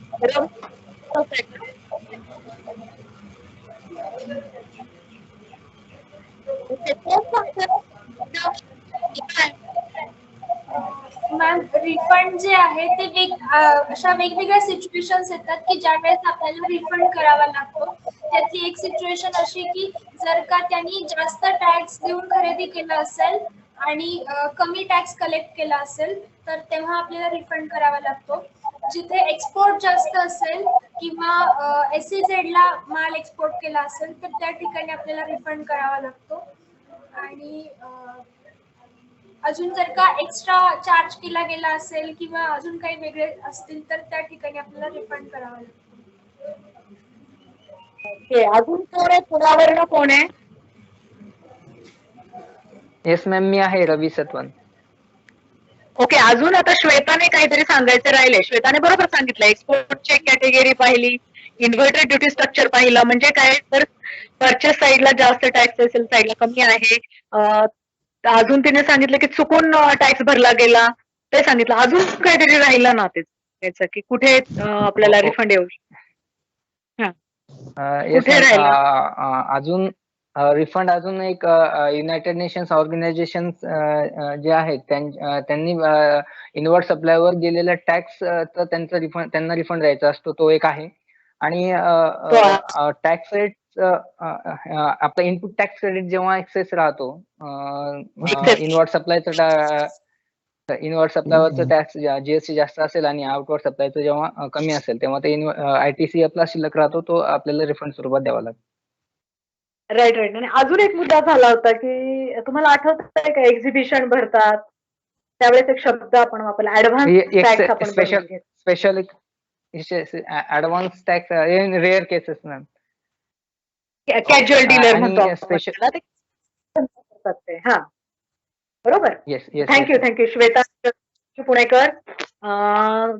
Ma'am, refund जे आहे ते अशा वेगवेगळ्या सिच्युएशन्स येतात की ज्या वेळेस आपल्याला रिफंड करावा लागतो. त्यातली एक सिच्युएशन अशी की जर का त्यांनी जास्त टॅक्स देऊन खरेदी केलं असेल आणि कमी टॅक्स कलेक्ट केला असेल तर तेव्हा आपल्याला रिफंड करावा लागतो. जिथे एक्सपोर्ट जास्त असेल किंवा SEZ ला माल एक्सपोर्ट केला असेल तर त्या ठिकाणी आपल्याला रिफंड करावा लागतो. आणि अजून जर का एक्स्ट्रा चार्ज केला गेला असेल किंवा अजून काही वेगळे असतील तर त्या ठिकाणी आपल्याला रिफंड करावा लागतो. ओके, अजून कोण आहे पुण्यावरनं? कोण आहे? येस मॅम, मी आहे रवी सतवन. ओके, अजून आता श्वेताने काहीतरी सांगायचं राहिले. श्वेताने बरोबर सांगितलं, एक्सपोर्टची कॅटेगरी पाहिली, इन्व्हर्टर ड्युटी स्ट्रक्चर पाहिलं, म्हणजे काय तर परचेस साईडला जास्त टॅक्स असेल, साईडला कमी आहे. अजून तिने सांगितलं की चुकून टॅक्स भरला गेला, ते सांगितलं. अजून काहीतरी राहिलं ना त्याचं की कुठे आपल्याला रिफंड येऊ कुठे राहिला? अजून रिफंड अजून एक युनायटेड नेशन्स ऑर्गनायझेशन जे आहेत त्यांनी इनवर्ड सप्लायवर गेलेला टॅक्स तर त्यांना रिफंड द्यायचा असतो, तो एक आहे. आणि टॅक्स रेट आपला इनपुट टॅक्स क्रेडिट जेव्हा एक्सेस राहतो, इनवर्ड सप्लायवरचं टॅक्स जीएसटी जास्त असेल आणि आउटवर्ड सप्लायचं जेव्हा कमी असेल तेव्हा ते ITC आपला शिल्लक राहतो, तो आपल्याला रिफंड स्वरूपात द्यावा लागतो. राईट. आणि अजून एक मुद्दा झाला होता की तुम्हाला आठवत आहे का, एक्झिबिशन भरतात त्यावेळेस एक शब्द आपण वापरला, ऍडव्हान्स टॅक्स. आपण special advance tax in rare cases ma'am, casual dealer म्हणतो. हा, बरोबर. थँक्यू श्वेता पुणेकर.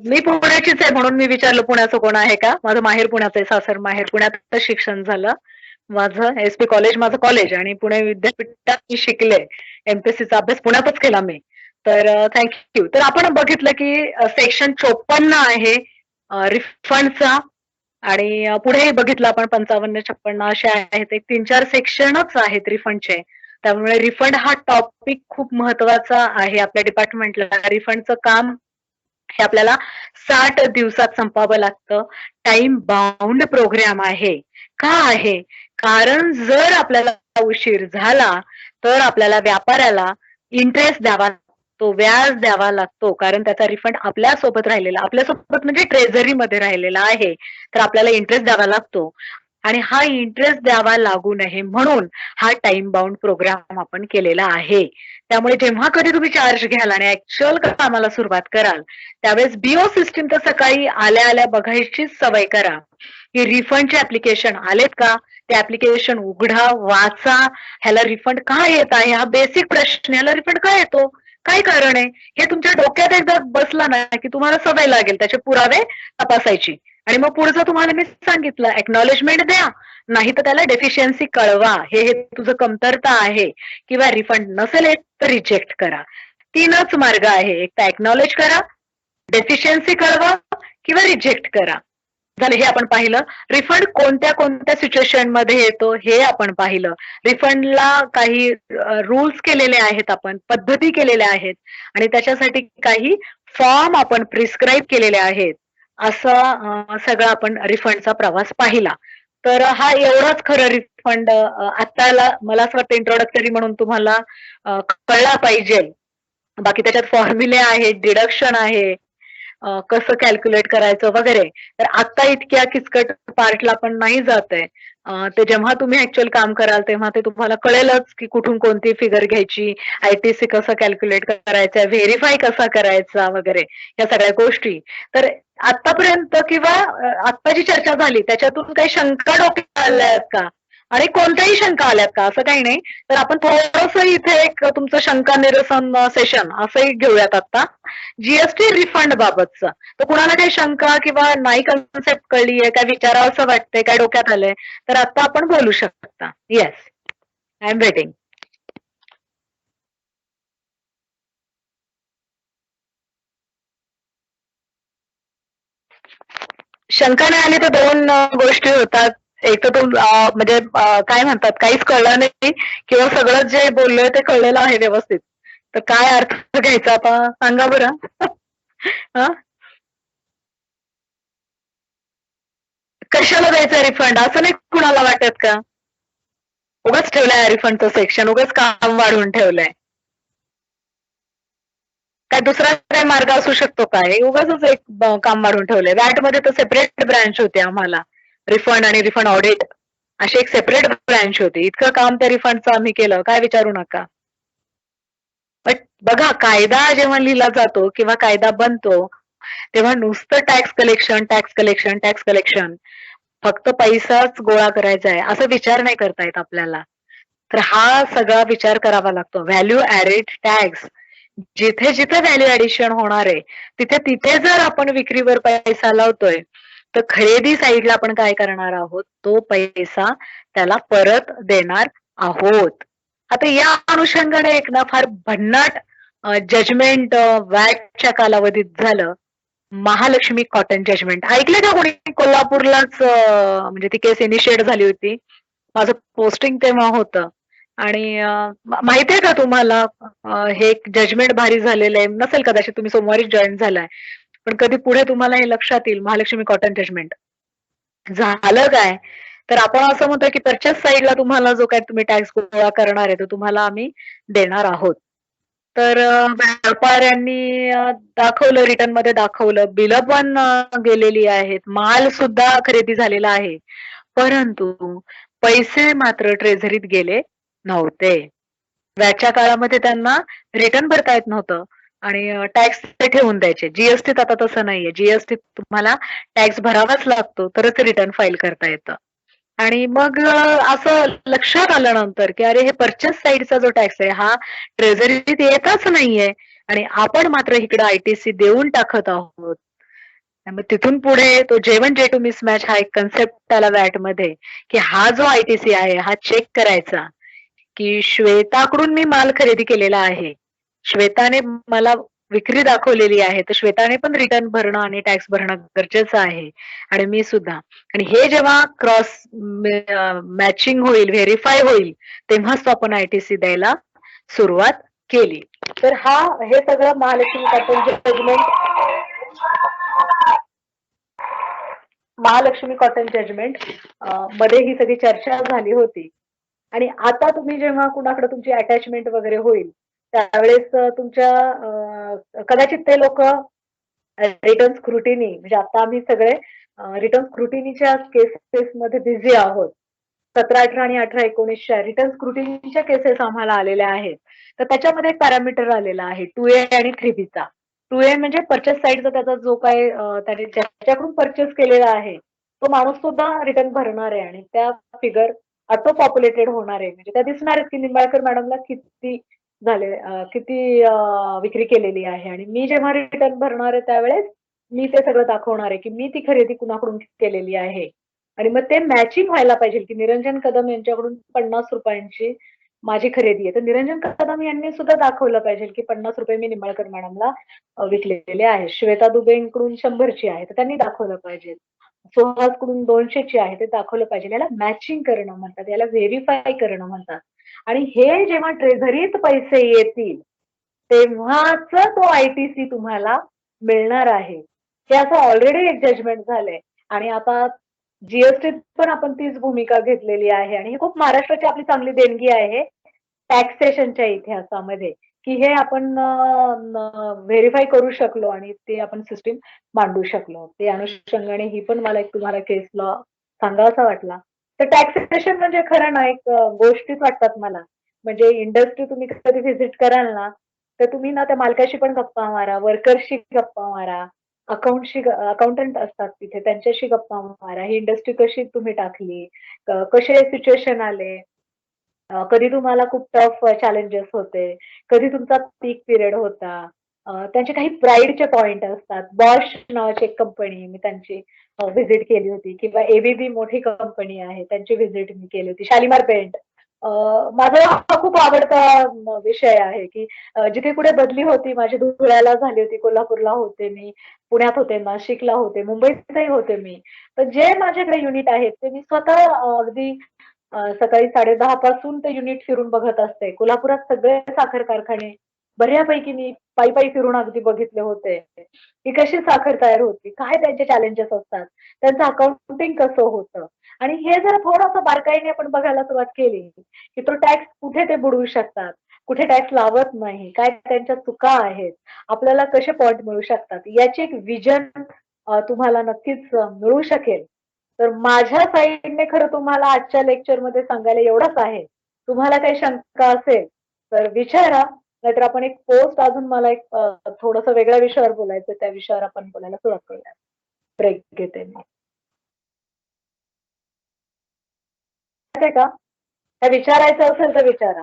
मी पुण्याचीच आहे म्हणून मी विचारलं पुण्याचं कोण आहे का. माझं माहेर पुण्याचं आहे, सासर माहेर पुण्यात शिक्षण झालं माझं. SP कॉलेज माझं कॉलेज आणि पुणे विद्यापीठात मी शिकले. MPSCचा अभ्यास पुण्यातच केला मी. तर थँक्यू. तर आपण बघितलं की सेक्शन 54 आहे रिफंडचा, आणि पुढेही बघितलं आपण 55, 56 असे आहेत. एक 3-4 सेक्शनच आहेत रिफंडचे. त्यामुळे रिफंड हा टॉपिक खूप महत्वाचा आहे आपल्या डिपार्टमेंटला. रिफंडचं काम हे आपल्याला 60 दिवसात संपवावं लागतं. टाइम बाउंड प्रोग्राम आहे. का आहे? कारण जर आपल्याला उशीर झाला तर आपल्याला व्यापाऱ्याला इंटरेस्ट द्यावा लागतो, व्याज द्यावा लागतो, कारण त्याचा रिफंड आपल्यासोबत राहिलेला, आपल्यासोबत म्हणजे ट्रेझरीमध्ये राहिलेला आहे, तर आपल्याला इंटरेस्ट द्यावा लागतो. आणि हा इंटरेस्ट द्यावा लागू नये म्हणून हा टाइम बाउंड प्रोग्राम आपण केलेला आहे. त्यामुळे जेव्हा कधी तुम्ही चार्ज घ्याल आणि ऍक्च्युअल कामाला सुरुवात कराल त्यावेळेस बीओ सिस्टीम तर सकाळी आल्या आल्या बघायचीच सवय करा की रिफंडचे ऍप्लिकेशन आलेत का, ते ऍप्लिकेशन उघडा, वाचा, ह्याला रिफंड का येत आहे, हा बेसिक प्रश्न, ह्याला रिफंड का येतो, काय कारण आहे, हे तुमच्या डोक्यात एकदा बसला ना की तुम्हाला सवय लागेल त्याचे पुरावे तपासायची. आणि मग पुढचं तुम्हाला मी सांगितलं, एक्नॉलेजमेंट द्या, नाही तर त्याला डेफिशियन्सी कळवा, हे तुझं कमतरता आहे, किंवा रिफंड नसेल येत तर रिजेक्ट करा. 3च मार्ग आहे, एक तर एक्नॉलेज करा, डेफिशियन्सी कळवा किंवा रिजेक्ट करा. झालं, हे आपण पाहिलं. रिफंड कोणत्या कोणत्या सिच्युएशन मध्ये येतो हे आपण पाहिलं. रिफंडला काही रूल्स केलेले आहेत, आपण पद्धती केलेल्या आहेत आणि त्याच्यासाठी काही फॉर्म आपण प्रिस्क्राईब केलेले आहेत. असं सगळं आपण रिफंडचा प्रवास पाहिला. तर हा एवढाच खरं रिफंड आताला मला असं वाटतं इंट्रोडक्टरी म्हणून तुम्हाला कळला पाहिजे. बाकी त्याच्यात फॉर्म्युले आहेत, डिडक्शन आहे, कसं कॅल्क्युलेट करायचं वगैरे. तर आता इतक्या किचकट पार्टला पण नाही जात आहे. ते जेव्हा तुम्ही ऍक्च्युअल काम कराल तेव्हा ते तुम्हाला कळेलच की कुठून कोणती फिगर घ्यायची, आयटीसी कसं कॅल्क्युलेट करायचं, व्हेरीफाय कसा करायचा वगैरे, या सगळ्या गोष्टी. तर आतापर्यंत किंवा आता जी चर्चा झाली त्याच्यातून काही शंका डोक्यात आल्या आहेत का, आणि कोणत्याही शंका आल्यात का, असं काही नाही. तर आपण थोडंसं इथे एक तुमचं शंका निरसन सेशन असंही घेऊयात आता जीएसटी रिफंड बाबतचं. तर कुणाला काही शंका किंवा नाही कन्सेप्ट कळलीये, काय विचारावं असं वाटतंय, काय डोक्यात आलंय, तर आता आपण बोलू शकता. Yes, I am waiting. शंका नाही आली तर 2 गोष्टी होतात. एक तर म्हणजे काय म्हणतात, काहीच कळलं नाही किंवा सगळं जे बोललोय ते कळलेलं आहे व्यवस्थित, तर काय अर्थ घ्यायचा आता सांगा बरं. कशाला द्यायचं रिफंड असं नाही कुणाला वाटत का? उगाच ठेवलंय रिफंडचं सेक्शन, उगाच काम वाढवून ठेवलंय. काय दुसरा काय मार्ग असू शकतो काय? उगाच एक काम वाढवून ठेवलंय. वॅट मध्ये तर सेपरेट ब्रँच होती आम्हाला, रिफंड आणि रिफंड ऑडिट अशी एक सेपरेट ब्रँच होती. इतकं काम त्या रिफंडचं आम्ही केलं, काय विचारू नका. बट बघा, कायदा जेव्हा लिहिला जातो किंवा कायदा बनतो तेव्हा नुसतं tax collection tax collection tax collection, फक्त पैसाच गोळा करायचा आहे असं विचार नाही करता येत आपल्याला. तर हा सगळा विचार करावा लागतो. व्हॅल्यू ऍडेड टॅक्स, जिथे जिथे व्हॅल्यू ऍडिशन होणार आहे तिथे तिथे जर आपण विक्रीवर पैसा लावतोय तर खरेदी साईडला आपण काय करणार आहोत, तो पैसा त्याला परत देणार आहोत. आता या अनुषंगाने एक ना फार भन्नाट जजमेंट वॅटच्या कालावधीत झालं, महालक्ष्मी कॉटन जजमेंट. ऐकलं का कोणी? कोल्हापूरलाच म्हणजे ती केस इनिशिएट झाली होती, माझं पोस्टिंग तेव्हा होतं. आणि माहितीये का तुम्हाला हे जजमेंट भारी झालेलं आहे, नसेल कदाचित, तुम्ही सोमवारीच जॉईन झालाय, पण कधी पुढे तुम्हाला हे लक्षात येईल. महालक्ष्मी कॉटन जजमेंट झालं काय, तर आपण असं म्हणतोय की परचेस साईडला तुम्हाला जो काय तुम्ही टॅक्स गोळा करणार आहे तो तुम्हाला आम्ही देणार आहोत. तर व्यापाऱ्यांनी दाखवलं, रिटर्न मध्ये दाखवलं, बिलं पण गेलेली आहेत, माल सुद्धा खरेदी झालेला आहे, परंतु पैसे मात्र ट्रेझरीत गेले नव्हते. व्याजच्या काळामध्ये त्यांना रिटर्न भरता येत नव्हतं आणि टॅक्स ते ठेवून द्यायचे. जीएसटीत आता तसं नाहीये. जीएसटीत तुम्हाला टॅक्स भरावाच लागतो तरच रिटर्न फाईल करता येतं. आणि मग असं लक्षात आलं नंतर की अरे, हे परचेस साईडचा जो टॅक्स आहे हा ट्रेझरीत येतच नाहीये आणि आपण मात्र इकडे आयटीसी देऊन टाकत आहोत. मग तिथून पुढे तो J1 J2 मिसमॅच हा एक कन्सेप्ट आला वॅट मध्ये की हा जो आयटीसी आहे हा चेक करायचा की श्वेताकडून मी माल खरेदी केलेला आहे, श्वेताने मला विक्री दाखवलेली आहे, तर श्वेताने पण रिटर्न भरणं आणि टॅक्स भरणं गरजेचं आहे आणि मी सुद्धा. आणि हे जेव्हा क्रॉस मॅचिंग होईल, व्हेरीफाय होईल, तेव्हाच तो आपण आयटीसी द्यायला सुरुवात केली. तर हे सगळं Mahalakshmi cotton judgment Mahalakshmi cotton judgment मध्ये ही सगळी चर्चा झाली होती. आणि आता तुम्ही जेव्हा कुणाकडे तुमची अटॅचमेंट वगैरे होईल त्यावेळेस कदाचित ते लोक रिटर्न स्क्रुटिनी, म्हणजे आता आम्ही सगळे रिटर्न स्क्रुटिनीच्या केसेस मध्ये बिझी आहोत. 17, 18 आणि 18, 19च्या रिटर्न स्क्रुटिनीच्या केसेस आम्हाला आलेल्या आहेत. तर त्याच्यामध्ये एक पॅरामीटर आलेला आहे 2A आणि 3B चा. 2A म्हणजे परचेस साईडचा त्याचा जो काय त्याने ज्याच्याकडून परचेस केलेला आहे तो माणूस सुद्धा रिटर्न भरणार आहे आणि त्या फिगर ऑटो पॉप्युलेटेड होणार आहे. म्हणजे त्या दिसणार आहेत की निंबाळकर मॅडमला किती झाले, किती विक्री केलेली आहे. आणि मी जेव्हा रिटर्न भरणार आहे त्यावेळेस मी ते सगळं दाखवणार आहे की मी ती खरेदी कुणाकडून केलेली आहे. आणि मग ते मॅचिंग व्हायला पाहिजे की निरंजन कदम यांच्याकडून 50 रुपयांची माझी खरेदी आहे, तर निरंजन कदम यांनी सुद्धा दाखवलं पाहिजे की 50 रुपये मी निंबाळकर मॅडमला विकलेले आहे. श्वेता दुबेंकडून 100ची आहे तर त्यांनी दाखवलं पाहिजे. सुहासकडून 200ची आहे ते दाखवलं पाहिजे. याला मॅचिंग करणं म्हणतात, याला व्हेरीफाय करणं म्हणतात. आणि हे जेव्हा ट्रेझरीत पैसे येतील तेव्हाच तो ITC तुम्हाला मिळणार आहे. हे असं ऑलरेडी एक जजमेंट झालंय. आणि आता जीएसटीत पण आपण तीच भूमिका घेतलेली आहे आणि ही खूप महाराष्ट्राची आपली चांगली देणगी आहे टॅक्सेशनच्या इतिहासामध्ये की हे आपण व्हेरीफाय करू शकलो आणि ते आपण सिस्टीम मांडू शकलो. ते अनुषंगाने ही पण मला एक तुम्हाला केस लॉ सांगावासा वाटला. तर टॅक्सेशन म्हणजे खरं ना एक गोष्टीच वाटतात मला. म्हणजे इंडस्ट्री तुम्ही कधी व्हिजिट कराल ना तर तुम्ही ना त्या मालकाशी पण गप्पा मारा, वर्करशी गप्पा मारा, अकाउंटंट असतात तिथे त्यांच्याशी गप्पा मारा. ही इंडस्ट्री कशी तुम्ही टाकली, कसे सिच्युएशन आले, कधी तुम्हाला खूप टफ चॅलेंजेस होते, कधी तुमचा पीक पिरियड होता, त्यांचे काही प्राईडचे पॉइंट असतात. बॉश नावाची एक कंपनी मी त्यांची व्हिजिट केली होती किंवा ABB मोठी कंपनी आहे त्यांची व्हिजिट मी केली होती. शालिमार पेंट माझा हा खूप आवडता विषय आहे की जिथे कुठे बदली होती माझी धुळ्याला झाली होती, कोल्हापूरला होते मी, पुण्यात होते, नाशिकला होते, मुंबईतही होते मी. तर जे माझ्याकडे युनिट आहेत ते मी स्वतः अगदी सकाळी 10:30 पासून ते युनिट फिरून बघत असते. कोल्हापुरात सगळे साखर कारखाने बऱ्यापैकी मी पायी फिरून अगदी बघितले होते की कशी साखर तयार होती, काय त्यांचे चॅलेंजेस असतात, त्यांचं अकाउंटिंग कसं होतं. आणि हे जर थोडंसं बारकाईने आपण बघायला सुरुवात केली की तो टॅक्स कुठे ते बुडवू शकतात, कुठे टॅक्स लावत नाही, काय त्यांच्या चुका आहेत, आपल्याला कसे पॉइंट मिळू शकतात, याची एक विजन तुम्हाला नक्कीच मिळू शकेल. तर माझ्या साईडने खरं तुम्हाला आजच्या लेक्चरमध्ये सांगायला एवढंच आहे. तुम्हाला काही शंका असेल तर विचारा, नाहीतर आपण एक पोस्ट अजून मला एक थोडंसं वेगळ्या विषयावर बोलायचं त्या विषयावर आपण बोलायला सुरुवात करूया. ब्रेक घेते मी. का काय विचारायचं असेल तर विचारा.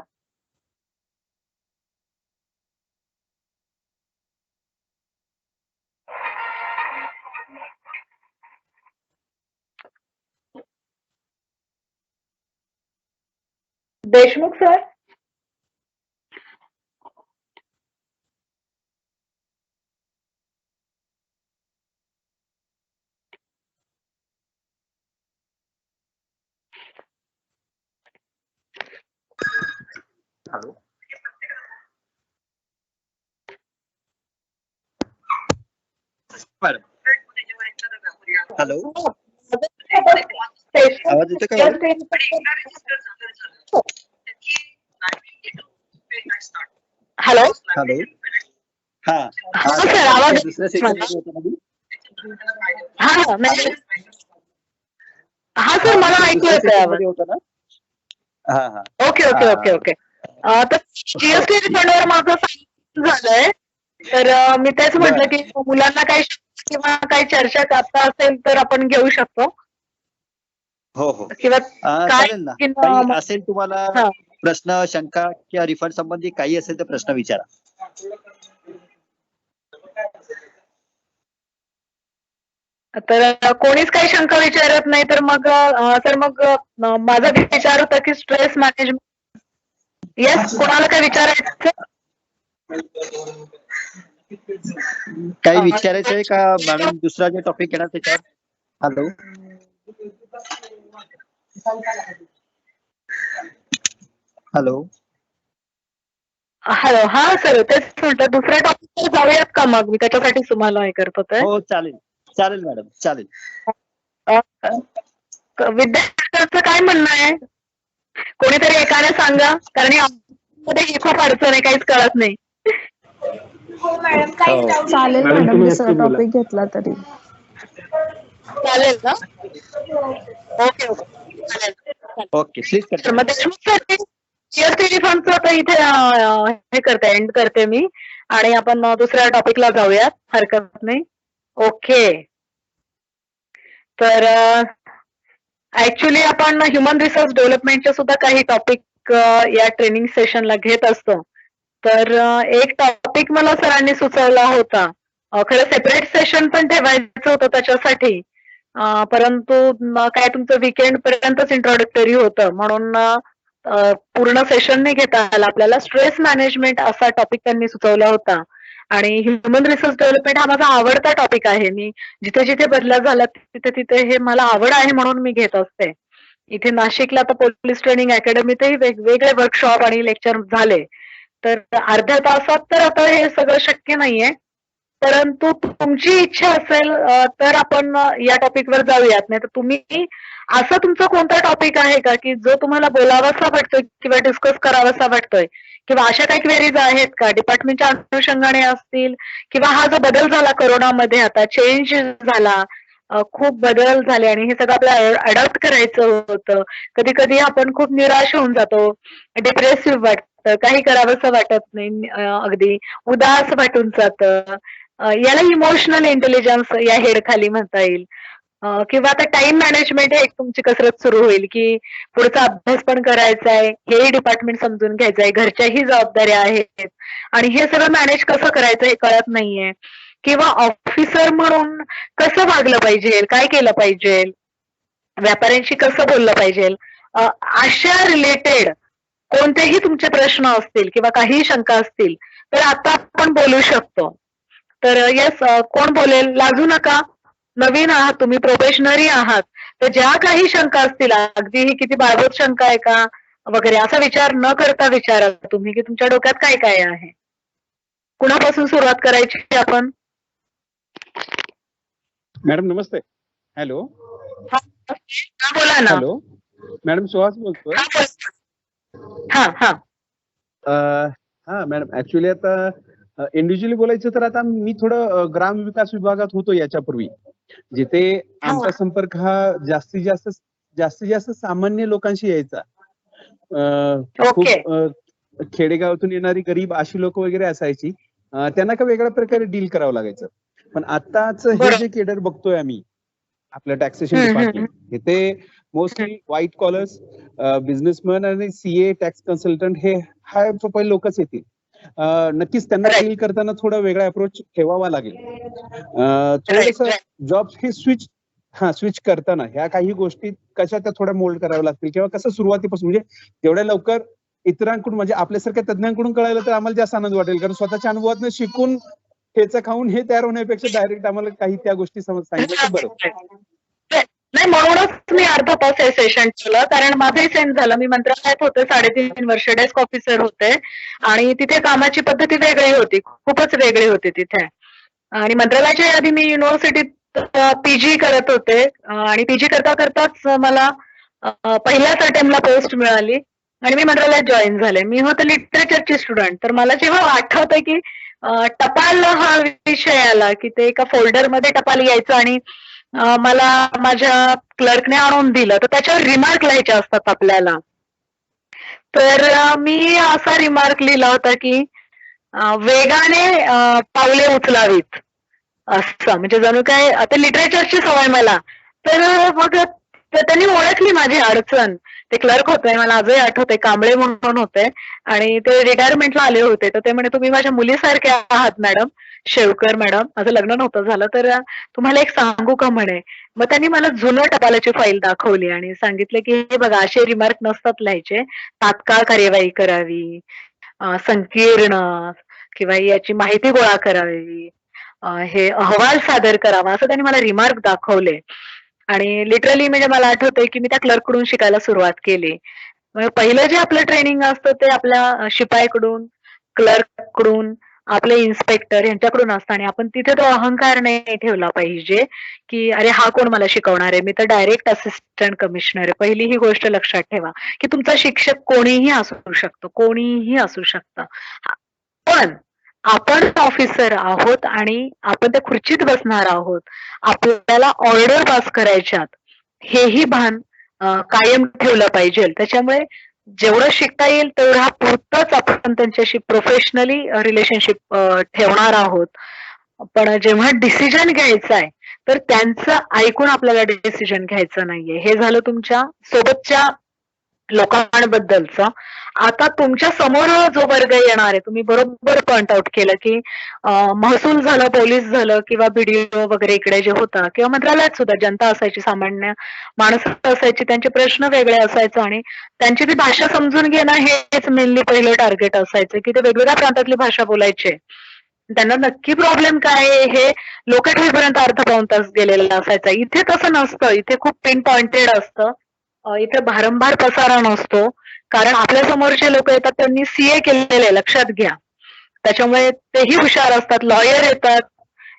Deshmukh sir. Hello. Madam. Hello. आवाज येतो का? हॅलो. हॅलो. हा सर आवाज दुसऱ्या सेक्शन मध्ये हा सर मला ऐकू येतोय आवाज. होता ना. हा हा. Okay okay okay okay. तर जीएसटी रिफंडवर माझं झालंय. तर मी तेच म्हटलं की मुलांना काही किंवा काही चर्चा करता असेल तर आपण घेऊ शकतो. हो हो किंवा चालेल ना. काही असेल तुम्हाला प्रश्न, शंका किंवा रिफंड संबंधी काही असेल तर प्रश्न विचारा. तर कोणीच काही शंका विचारत नाही तर मग सर मग माझा विचार होता की स्ट्रेस मॅनेजमेंट. येस, कोणाला काय विचारायचं? काही विचारायचंय का मॅडम? दुसरा जे टॉपिक येणार त्याच्यावर. हॅलो. हॅलो. हॅलो. हा सर तेच म्हटलं दुसऱ्या टॉपिक जाऊयात का मग? मी त्याच्यासाठी तुम्हाला हे करत होते. हो चालेल चालेल मॅडम चालेल. विद्यार्थ्यांचं काय म्हणणं आहे? कोणीतरी एकाने सांगा, कारण यामध्ये ही खूप अडचण आहे, काहीच कळत नाही. हो मॅडम, काहीच डाऊट चालेल मॅडम, मॅडम, तुम्ही दुसरा ऍक्टिव्ह बोला. टॉपिक घेतला तरी. चालेल ना? ओके ओके चालेल. ओके प्लीज तर मग देशमुख जीएसटी फंडचं आता इथे हे करते, एंड करते मी, आणि आपण दुसऱ्या टॉपिकला जाऊयात, हरकत नाही. ओके. तर ऍक्च्युली आपण ह्युमन रिसोर्स डेव्हलपमेंटचे सुद्धा काही टॉपिक या ट्रेनिंग सेशनला घेत असतो. तर एक टॉपिक मला सरांनी सुचवला होता. खरं सेपरेट सेशन पण ठेवायचं होतं त्याच्यासाठी, परंतु काय तुमचं वीकेंड पर्यंतच इंट्रोडक्टरी होतं, म्हणून पूर्ण सेशन नाही घेता आला आपल्याला. स्ट्रेस मॅनेजमेंट असा टॉपिक त्यांनी सुचवला होता, आणि ह्युमन रिसोर्स डेव्हलपमेंट हा माझा आवडता टॉपिक आहे. मी जिथे जिथे बदल्या झाला तिथे तिथे हे मला आवड आहे म्हणून मी घेत असते. इथे नाशिकला आता पोलीस ट्रेनिंग अकॅडमीतही वेगवेगळे वर्कशॉप आणि लेक्चर झाले. तर अर्ध्या तासात तर आता हे सगळं शक्य नाहीये, परंतु तुमची इच्छा असेल तर आपण या टॉपिकवर जाऊयात. नाही तर तुम्ही असं तुमचा कोणता टॉपिक आहे का की जो तुम्हाला बोलावासा वाटतोय किंवा डिस्कस करावासा वाटतोय, किंवा अशा काही क्वेरीज आहेत का डिपार्टमेंटच्या अनुषंगाने असतील, किंवा हा जो बदल झाला कोरोनामध्ये, आता चेंज झाला, खूप बदल झाले आणि हे सगळं आपल्याला अडॉप्ट करायचं होतं. कधी कधी आपण खूप निराश होऊन जातो, डिप्रेसिव्ह वाटतं, काही करावंसं वाटत नाही, अगदी उदास वाटून जातं. याला इमोशनल इंटेलिजन्स या हेड खाली म्हणता येईल. किंवा आता टाइम मॅनेजमेंट हे एक तुमची कसरत सुरू होईल की पुढचा अभ्यास पण करायचा आहे, हेही डिपार्टमेंट समजून घ्यायचं आहे, घरच्याही जबाबदाऱ्या आहेत, आणि हे सगळं मॅनेज कसं करायचं हे कळत नाहीये. किंवा ऑफिसर म्हणून कसं वागलं पाहिजे, काय केलं पाहिजे, व्यापाऱ्यांशी कसं बोललं पाहिजे, अशा रिलेटेड कोणतेही तुमचे प्रश्न असतील किंवा काही शंका असतील तर आता आपण बोलू शकतो. तर येस, कोण बोलेल? लाजू नका, नवीन आहात तुम्ही, प्रोफेशनरी आहात, तर ज्या काही शंका असतील, अगदी ही किती बाळगत शंका आहे का वगैरे असा विचार न करता विचारा तुम्ही की तुमच्या डोक्यात काय काय आहे. कुणापासून सुरुवात करायची आपण? मॅडम नमस्ते. हॅलो. बोला ना. हॅलो मॅडम, सुहास बोलतोय. हा मॅडम, ऍक्च्युली आता इंडिव्हिज्युअली बोलायचं तर आता मी थोडं ग्राम विकास विभागात होतो याच्यापूर्वी, जिथे आमचा संपर्क हा जास्तीत जास्त सामान्य लोकांशी यायचा. खूप खेडेगावातून येणारी गरीब अशी लोक वगैरे असायची, त्यांना का वेगळ्या प्रकारे डील करावं लागायचं. पण आताच हे जे केडर बघतोय आम्ही आपलं टॅक्सेशन डिपार्टमेंट, इथे मोस्टली व्हाईट कॉलर्स, बिझनेसमॅन आणि सीए, टॅक्स कन्सल्टंट हे हाय प्रोफाईल लोकच येतील. नक्कीच त्यांना डील करताना थोडा वेगळा अप्रोच ठेवावा लागेल. थोडंसं जॉब्स हे स्विच करताना ह्या काही गोष्टी कशा त्या थोड्या मोल्ड कराव्या लागतील, किंवा कसं सुरुवातीपासून, म्हणजे तेवढ्या लवकर इतरांकडून, म्हणजे आपल्यासारख्या तज्ञांकडून कळायला तर आम्हाला जास्त आनंद वाटेल, कारण स्वतःच्या अनुभवातून शिकून ठेचा खाऊन हे तयार होण्यापेक्षा डायरेक्ट आम्हाला काही त्या गोष्टी सांगितलं तर बरं. नाही, म्हणूनच मी अर्धा तास हे सेशन केलं, कारण माझंही सेम झालं. मी मंत्रालयात होते 3.5 वर्ष, डेस्क ऑफिसर होते, आणि तिथे कामाची पद्धती वेगळी होती, खूपच वेगळी होती तिथे. आणि मंत्रालयाच्या आधी मी युनिव्हर्सिटीत पीजी करत होते, आणि पीजी करता करताच मला पहिल्याच अटेम्प्टला पोस्ट मिळाली आणि मी मंत्रालयात जॉईन झाले. मी होते लिटरेचरची स्टुडंट, तर मला जेव्हा आठवतंय की टपाल हा विषय आला की ते एका फोल्डरमध्ये टपाल यायचं आणि मला माझ्या क्लर्कने आणून दिलं, तर त्याच्यावर रिमार्क लिहायचे असतात आपल्याला. तर मी असा रिमार्क लिहिला होता की वेगाने पावले उचलावीत, असं. म्हणजे जणू काय आता लिटरेचरची सवय मला. तर मग त्यांनी ओळखली माझी अडचण. ते क्लर्क होते, मला आजही आठवते, कांबळे म्हणून होते, आणि ते रिटायरमेंटला आले होते. तर ते म्हणे, तुम्ही माझ्या मुलीसारखे आहात मॅडम, शेवकर मॅडम, माझं लग्न नव्हतं झालं, तर तुम्हाला एक सांगू का म्हणे. मग त्यांनी मला जुनं टपालाची फाईल दाखवली आणि सांगितलं की हे बघा, असे रिमार्क नसतात लिहायचे, तात्काळ कार्यवाही करावी, संकीर्ण, किंवा याची माहिती गोळा करावी, हे अहवाल सादर करावा, असं त्यांनी मला रिमार्क दाखवले. आणि लिटरली म्हणजे मला आठवतंय की मी त्या क्लर्ककडून शिकायला सुरुवात केली. पहिलं जे आपलं ट्रेनिंग असतं ते आपल्या शिपाईकडून, क्लर्ककडून, आपले इन्स्पेक्टर यांच्याकडून असतं आणि आपण तिथे तो अहंकार नाही ठेवला पाहिजे की अरे हा कोण मला शिकवणार आहे, मी तर डायरेक्ट असिस्टंट कमिशनर आहे. पहिली ही गोष्ट लक्षात ठेवा की तुमचा शिक्षक कोणीही असू शकतो, कोणीही असू शकतं, पण आपण ऑफिसर आहोत आणि आपण त्या खुर्चीत बसणार आहोत. आपल्याला ऑर्डर पास करायच्यात हेही भान कायम ठेवलं पाहिजे. त्याच्यामुळे जेवढं शिकता येईल तेवढा पुरतच आपण त्यांच्याशी प्रोफेशनली रिलेशनशिप ठेवणार आहोत. पण जेव्हा डिसिजन घ्यायचा आहे तर त्यांचं ऐकून आपल्याला डिसिजन घ्यायचं नाहीये. हे झालं तुमच्या सोबतच्या लोकांबद्दलचं. आता तुमच्या समोर जो वर्ग येणार आहे, तुम्ही बरोबर पॉइंट आउट केलं की महसूल झालं, पोलीस झालं किंवा बीडीओ वगैरे इकडे जे होता किंवा मंत्रालयात सुद्धा जनता असायची, सामान्य माणसं असायची, त्यांचे प्रश्न वेगळे असायचे आणि त्यांची ती भाषा समजून घेणं हेच मेनली पहिलं टार्गेट असायचं की ते वेगवेगळ्या प्रांतातली भाषा बोलायचे. त्यांना नक्की प्रॉब्लेम काय आहे हे लोकेट होईपर्यंत अर्धा पाऊण तास गेलेला असायचा. इथे तसं नसतं, इथे खूप पिन पॉइंटेड असतं. इथे भारंभार पसारा नसतो, कारण आपल्या समोर जे लोक येतात त्यांनी सीए केलेले, लक्षात घ्या. त्याच्यामुळे तेही हुशार असतात. लॉयर येतात,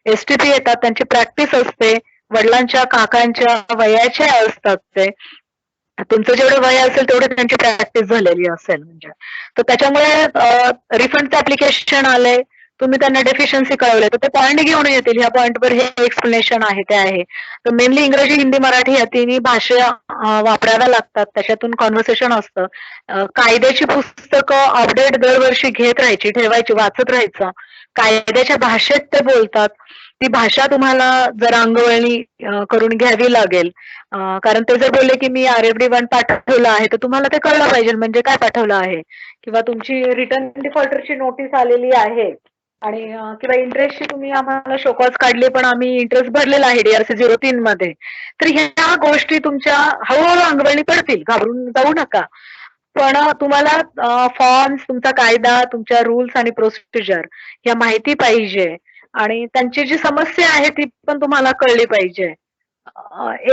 एसटीपी येतात, त्यांची प्रॅक्टिस असते, वडिलांच्या काकांच्या वयाचे असतात ते. तुमचं जेवढं वय असेल तेवढी त्यांची प्रॅक्टिस झालेली असेल म्हणजे. तर त्याच्यामुळे रिफंडचं ऍप्लिकेशन आलंय, तुम्ही त्यांना डेफिशियन्सी कळवले तर ते पॉईंट घेऊन येतील. ह्या पॉईंटवर हे एक्सप्लेनेशन आहे ते आहे. तर मेनली इंग्रजी, हिंदी, मराठी या तिन्ही भाषा वापराव्या लागतात. त्याच्यातून कॉन्व्हर्सेशन असतं. कायद्याची पुस्तकं अपडेट दरवर्षी घेत राहायची, ठेवायची, वाचत राहायचं. कायद्याच्या भाषेत ते बोलतात, ती भाषा तुम्हाला जरा अंगवळणी करून घ्यावी लागेल. कारण ते जर बोलले की मी RFD1 पाठवलं आहे तर तुम्हाला ते कळलं पाहिजे म्हणजे काय पाठवलं आहे, किंवा तुमची रिटर्न डिफॉल्टरची नोटीस आलेली आहे आणि किंवा इंटरेस्टची तुम्ही आम्हाला शोकॉज काढली पण आम्ही इंटरेस्ट भरलेला आहे DRC 03 मध्ये. तर ह्या गोष्टी तुमच्या हळूहळू अंगवळणी पडतील, घाबरून जाऊ नका. पण तुम्हाला फॉर्म्स, तुमचा कायदा, तुमच्या रूल्स आणि प्रोसिजर ह्या माहिती पाहिजे आणि त्यांची जी समस्या आहे ती पण तुम्हाला कळली पाहिजे.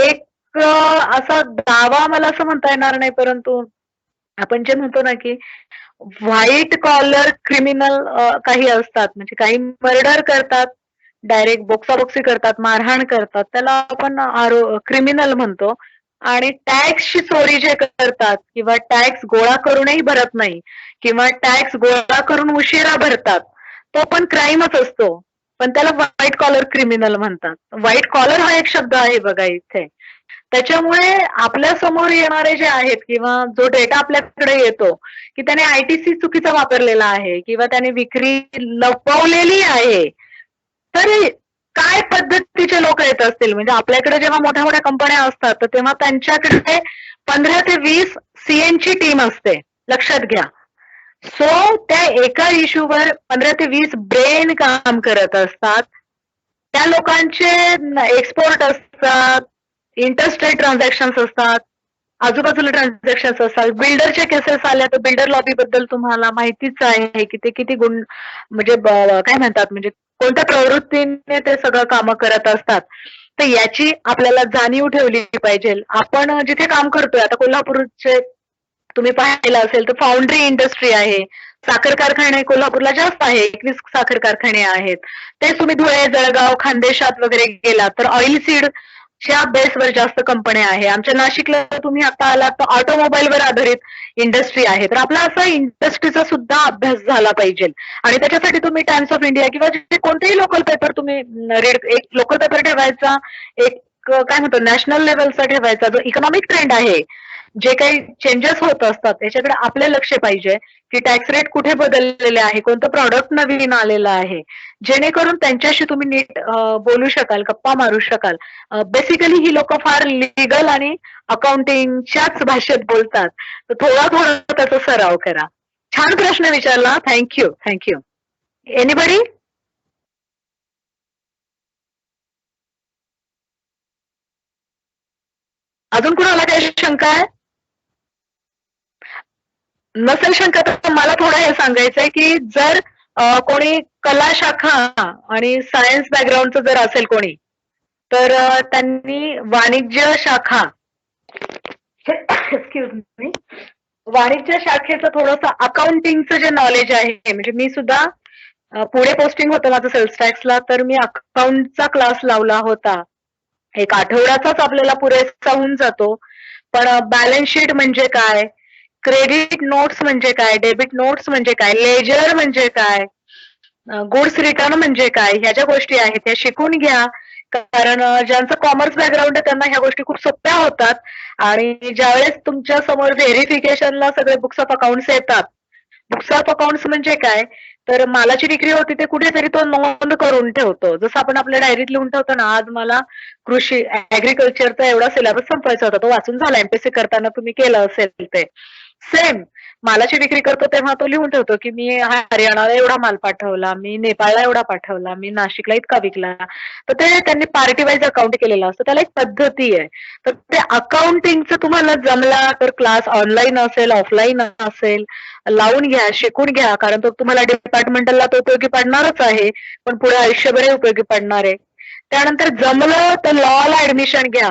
एक असा दावा मला असं म्हणता येणार नाही, परंतु आपण जे म्हणतो ना की व्हाईट कॉलर क्रिमिनल काही असतात, म्हणजे काही मर्डर करतात, डायरेक्ट बोक्साबोक्सी करतात, मारहाण करतात, त्याला आपण क्रिमिनल म्हणतो. आणि टॅक्सची चोरी जे करतात किंवा टॅक्स गोळा करूनही भरत नाही किंवा टॅक्स गोळा करून उशिरा भरतात, तो पण क्राईमच असतो, पण त्याला व्हाईट कॉलर क्रिमिनल म्हणतात. व्हाईट कॉलर हा एक शब्द आहे बघा इथे. त्याच्यामुळे आपल्या समोर येणारे जे आहेत किंवा जो डेटा आपल्याकडे येतो की त्याने ITC चुकीचा वापरलेला आहे किंवा त्याने विक्री लपवलेली आहे, तर काय पद्धतीचे लोक येत असतील. म्हणजे आपल्याकडे जेव्हा मोठ्या मोठ्या कंपन्या असतात तर तेव्हा त्यांच्याकडे 15 ते 20 CNची टीम असते, लक्षात घ्या. सो त्या एका इश्यूवर 15 ते 20 ब्रेन काम करत असतात. त्या लोकांचे एक्सपोर्ट असतात, इंटरस्टेट ट्रान्झॅक्शन्स असतात, आजूबाजूला ट्रान्झॅक्शन्स असतात. बिल्डरच्या केसेस आल्या तर बिल्डर लॉबी बद्दल तुम्हाला माहितीच आहे की ते किती म्हणजे काय म्हणतात, म्हणजे कोणत्या प्रवृत्तीने ते सगळं कामं करत असतात. तर याची आपल्याला जाणीव ठेवली पाहिजे. आपण जिथे काम करतोय, आता कोल्हापूरचे तुम्ही पाहिलं असेल तर फाउंड्री इंडस्ट्री आहे, साखर कारखाने कोल्हापूरला जास्त आहे, 21 साखर कारखाने आहेत. तेच तुम्ही धुळे, जळगाव, खानदेशात वगैरे गेलात तर ऑइल सीड च्या बेसवर जास्त कंपन्या आहे. आमच्या नाशिकला तुम्ही आता आलात तर ऑटोमोबाईलवर आधारित इंडस्ट्री आहे. तर आपला असा इंडस्ट्रीचा सुद्धा अभ्यास झाला पाहिजे आणि त्याच्यासाठी तुम्ही टाइम्स ऑफ इंडिया किंवा जे कोणतेही लोकल पेपर तुम्ही एक लोकल पेपर ठेवायचा, एक काय म्हणतो नॅशनल लेवलचा ठेवायचा. जो इकॉनॉमिक ट्रेंड आहे, जे काही चेंजेस होत असतात त्याच्याकडे आपले लक्ष पाहिजे की टॅक्स रेट कुठे बदललेले आहे, कोणतं प्रॉडक्ट नवीन आलेलं आहे, जेणेकरून त्यांच्याशी तुम्ही नीट बोलू शकाल, गप्पा मारू शकाल. बेसिकली ही लोक फार लिगल आणि अकाउंटिंगच्याच भाषेत बोलतात, तर थोडा त्याचा सराव करा. छान प्रश्न विचारला, थँक्यू. थँक्यू. एनीबडी? अजून कुणाला काही शंका आहे? नसेल शंका तर मला थोडं हे सांगायचंय की जर कोणी कला शाखा आणि सायन्स बॅकग्राऊंडचं जर असेल कोणी, तर त्यांनी वाणिज्य शाखा एक्सक्यूज मी, वाणिज्य शाखेचं थोडंसं अकाउंटिंगचं जे नॉलेज आहे, म्हणजे मी सुद्धा पुढे पोस्टिंग होतं माझं सेल्स टॅक्सला, तर मी अकाउंटचा क्लास लावला होता. एक आठवड्याचाच आपल्याला पुरेसा होऊन जातो. पण बॅलन्स शीट म्हणजे काय, क्रेडिट नोट्स म्हणजे काय, डेबिट नोट्स म्हणजे काय, लेजर म्हणजे काय, गुड्स रिटर्न म्हणजे काय, ह्या ज्या गोष्टी आहेत त्या शिकून घ्या. कारण ज्यांचं कॉमर्स बॅकग्राऊंड आहे त्यांना ह्या गोष्टी खूप सोप्या होतात. आणि ज्यावेळेस तुमच्या समोर व्हेरिफिकेशनला सगळे बुक्स ऑफ अकाउंट्स येतात. बुक्स ऑफ अकाउंट्स म्हणजे काय, तर मालाची विक्री होती ते कुठेतरी तो नोंद करून ठेवतो. जसं आपण आपल्या डायरीत लिहून ठेवतो ना, आज मला कृषी ऍग्रिकल्चरचा एवढा सिलेबस संपवायचा होता, तो वाचून झाला. एमपीएससी करताना तुम्ही केलं असेल ते सेम. मालाची विक्री करतो तेव्हा तो लिहून ठेवतो की मी हरियाणाला एवढा माल पाठवला, मी नेपाळला एवढा पाठवला, मी नाशिकला इतका विकला. तर ते त्यांनी पार्टी वाईज अकाउंट केलेलं असतं, त्याला एक पद्धती आहे. तर ते अकाउंटिंगचं तुम्हाला जमला तर क्लास ऑनलाईन असेल ऑफलाईन असेल लावून घ्या, शिकून घ्या. कारण तो तुम्हाला डिपार्टमेंटलला तो उपयोगी पडणारच आहे, पण पुढे आयुष्यभरही उपयोगी पडणार आहे. त्यानंतर जमलं तर लॉला ऍडमिशन घ्या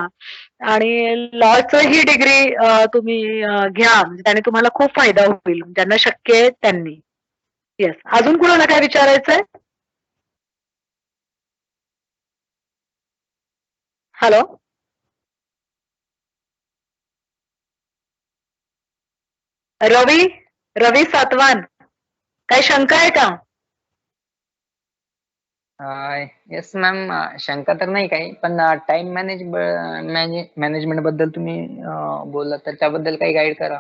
आणि लॉचं ही डिग्री तुम्ही घ्या, म्हणजे त्याने तुम्हाला खूप फायदा होईल ज्यांना शक्य आहे त्यांनी. येस, अजून कुणाला काय विचारायचंय? हॅलो, रवी रवी सातवान, काही शंका आहे का? येस मॅम, शंका तर नाही काही, पण टाइम मॅनेजमेंट बद्दल तुम्ही बोललात तर त्याबद्दल काही गाईड करा.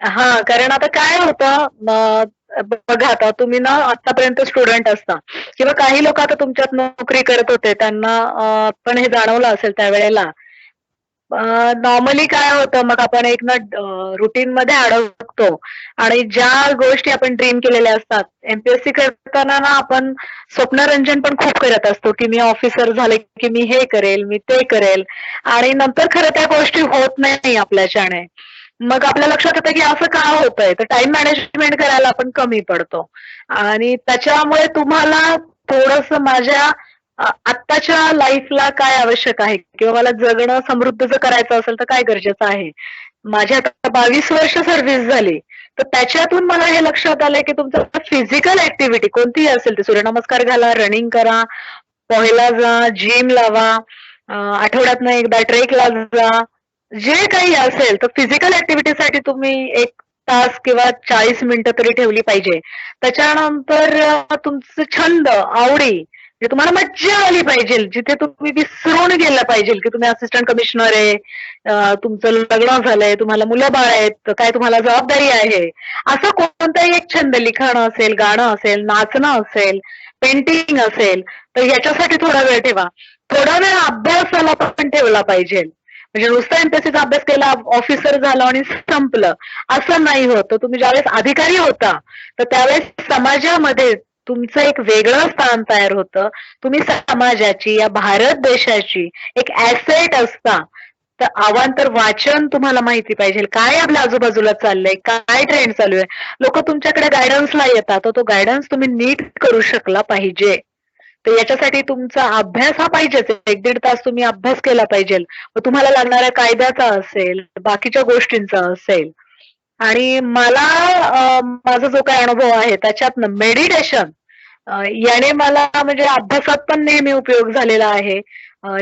हा, कारण आता काय होतं, बघा आता तुम्ही ना आतापर्यंत स्टुडंट असता किंवा काही लोक आता तुमच्यात नोकरी करत होते, त्यांना पण हे जाणवलं असेल त्यावेळेला. नॉर्मली काय होतं, मग आपण एक ना रुटीन मध्ये अडकतो आणि ज्या गोष्टी आपण ड्रीम केलेल्या असतात, एमपीएससी करताना ना आपण स्वप्नरंजन पण खूप करत असतो की मी ऑफिसर झाले की मी हे करेल, मी ते करेल, आणि नंतर खरं त्या गोष्टी होत नाही आपल्याच्याने. मग आपल्या लक्षात येतं की असं का होतंय, तर टाइम मॅनेजमेंट करायला आपण कमी पडतो. आणि त्याच्यामुळे तुम्हाला थोडस माझ्या आत्ताच्या लाईफला काय आवश्यक आहे किंवा मला जगणं समृद्ध जर करायचं असेल तर काय गरजेचं आहे. माझी आता 22 वर्ष सर्व्हिस झाली, तर त्याच्यातून मला हे लक्षात आलंय की तुमचं फिजिकल ऍक्टिव्हिटी कोणतीही असेल, ते सूर्यनमस्कार घाला, रनिंग करा, पोहायला जा, जिम लावा, आठवड्यातनं एकदा ट्रेकला जा, जे काही असेल तर फिजिकल ऍक्टिव्हिटीसाठी तुम्ही 1 तास किंवा 40 मिनिटं तरी ठेवली पाहिजे. त्याच्यानंतर तुमचे छंद, आवडी, म्हणजे तुम्हाला मज्जा आली पाहिजे, जिथे तुम्ही विसरून गेलं पाहिजे की तुम्ही असिस्टंट कमिशनर आहे, तुमचं लग्न झालंय, तुम्हाला मुलं बाळ आहेत, काय तुम्हाला जबाबदारी आहे. असं कोणताही एक छंद, लिखाण असेल, गाणं असेल, नाचणं असेल, पेंटिंग असेल, तर याच्यासाठी थोडा वेळ ठेवा. थोडा वेळ अभ्यासाला पण ठेवला पाहिजे. म्हणजे नुसता एमपीएससीचा अभ्यास केला, ऑफिसर झाला आणि संपलं असं नाही होत. तर तुम्ही ज्यावेळेस अधिकारी होता तर त्यावेळेस समाजामध्ये तुमचं एक वेगळं स्थान तयार होतं. तुम्ही समाजाची, या भारत देशाची एक ऍसेट असता. तर अवांतर वाचन तुम्हाला माहिती पाहिजे, काय आपल्या आजूबाजूला चाललंय, काय ट्रेंड चालू आहे. लोक तुमच्याकडे गायडन्सला येतात, तर तो गायडन्स तुम्ही नीट करू शकला पाहिजे. तर याच्यासाठी तुमचा अभ्यास हा पाहिजेच. 1-1.5 तास तुम्ही अभ्यास केला पाहिजे. मग तुम्हाला लागणाऱ्या कायद्याचा असेल, बाकीच्या गोष्टींचा असेल. आणि मला माझा जो काही अनुभव आहे त्याच्यातनं मेडिटेशन याने मला म्हणजे अभ्यासात पण नेहमी उपयोग झालेला आहे.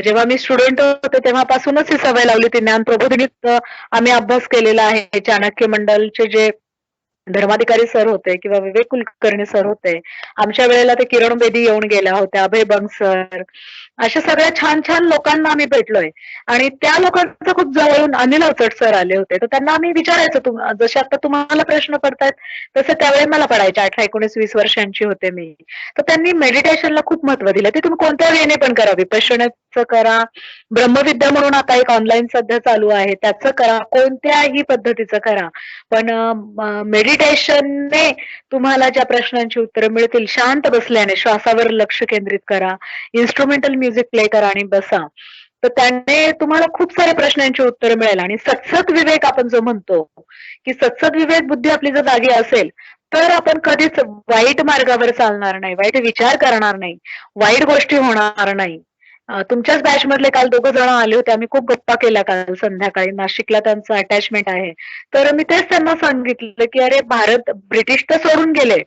जेव्हा मी स्टुडंट होते तेव्हापासूनच ही सवय लावली. ती ज्ञान प्रबोधिनीत आम्ही अभ्यास केलेला आहे. चाणक्य मंडलचे जे धर्माधिकारी सर होते किंवा विवेक कुलकर्णी सर होते, आमच्या वेळेला ते किरण बेदी येऊन गेल्या होत्या, अभय बंग सर, अशा सगळ्या छान छान लोकांना आम्ही भेटलोय. आणि त्या लोकांचं खूप जवळून अनिल अवचट सर आले होते, तर त्यांना आम्ही विचारायचो, जसे आता तुम्हाला प्रश्न पडतायत तसे त्यावेळी मला पडायचे. 18, 19, 20 वर्षांची होते मी. तर त्यांनी मेडिटेशनला खूप महत्व दिलं. ते तुम्ही कोणत्या वेने पण करा, विपश्यनाचं करा, ब्रह्मविद्या म्हणून आता एक ऑनलाईन सध्या चालू आहे त्याचं करा, कोणत्याही पद्धतीचं करा, पण मेडिटेशनने तुम्हाला ज्या प्रश्नांची उत्तरं मिळतील, शांत बसल्याने श्वासावर लक्ष केंद्रित करा, इन्स्ट्रुमेंटल म्युझिक प्ले करा आणि बसा, तर त्याने तुम्हाला खूप साऱ्या प्रश्नांची उत्तरं मिळेल. आणि सत्सद विवेक आपण जो म्हणतो की सत्सद विवेक बुद्धी आपली जर जागी असेल तर आपण कधीच वाईट मार्गावर चालणार नाही, वाईट विचार करणार नाही, वाईट गोष्टी होणार नाही. तुमच्याच बॅच मधले काल 2 जण आले होते, आम्ही खूप गप्पा केल्या काल संध्याकाळी. नाशिकला त्यांचं अटॅचमेंट आहे, तर मी तेच त्यांना सांगितलं की अरे भारत, ब्रिटिश तर सोडून गेले,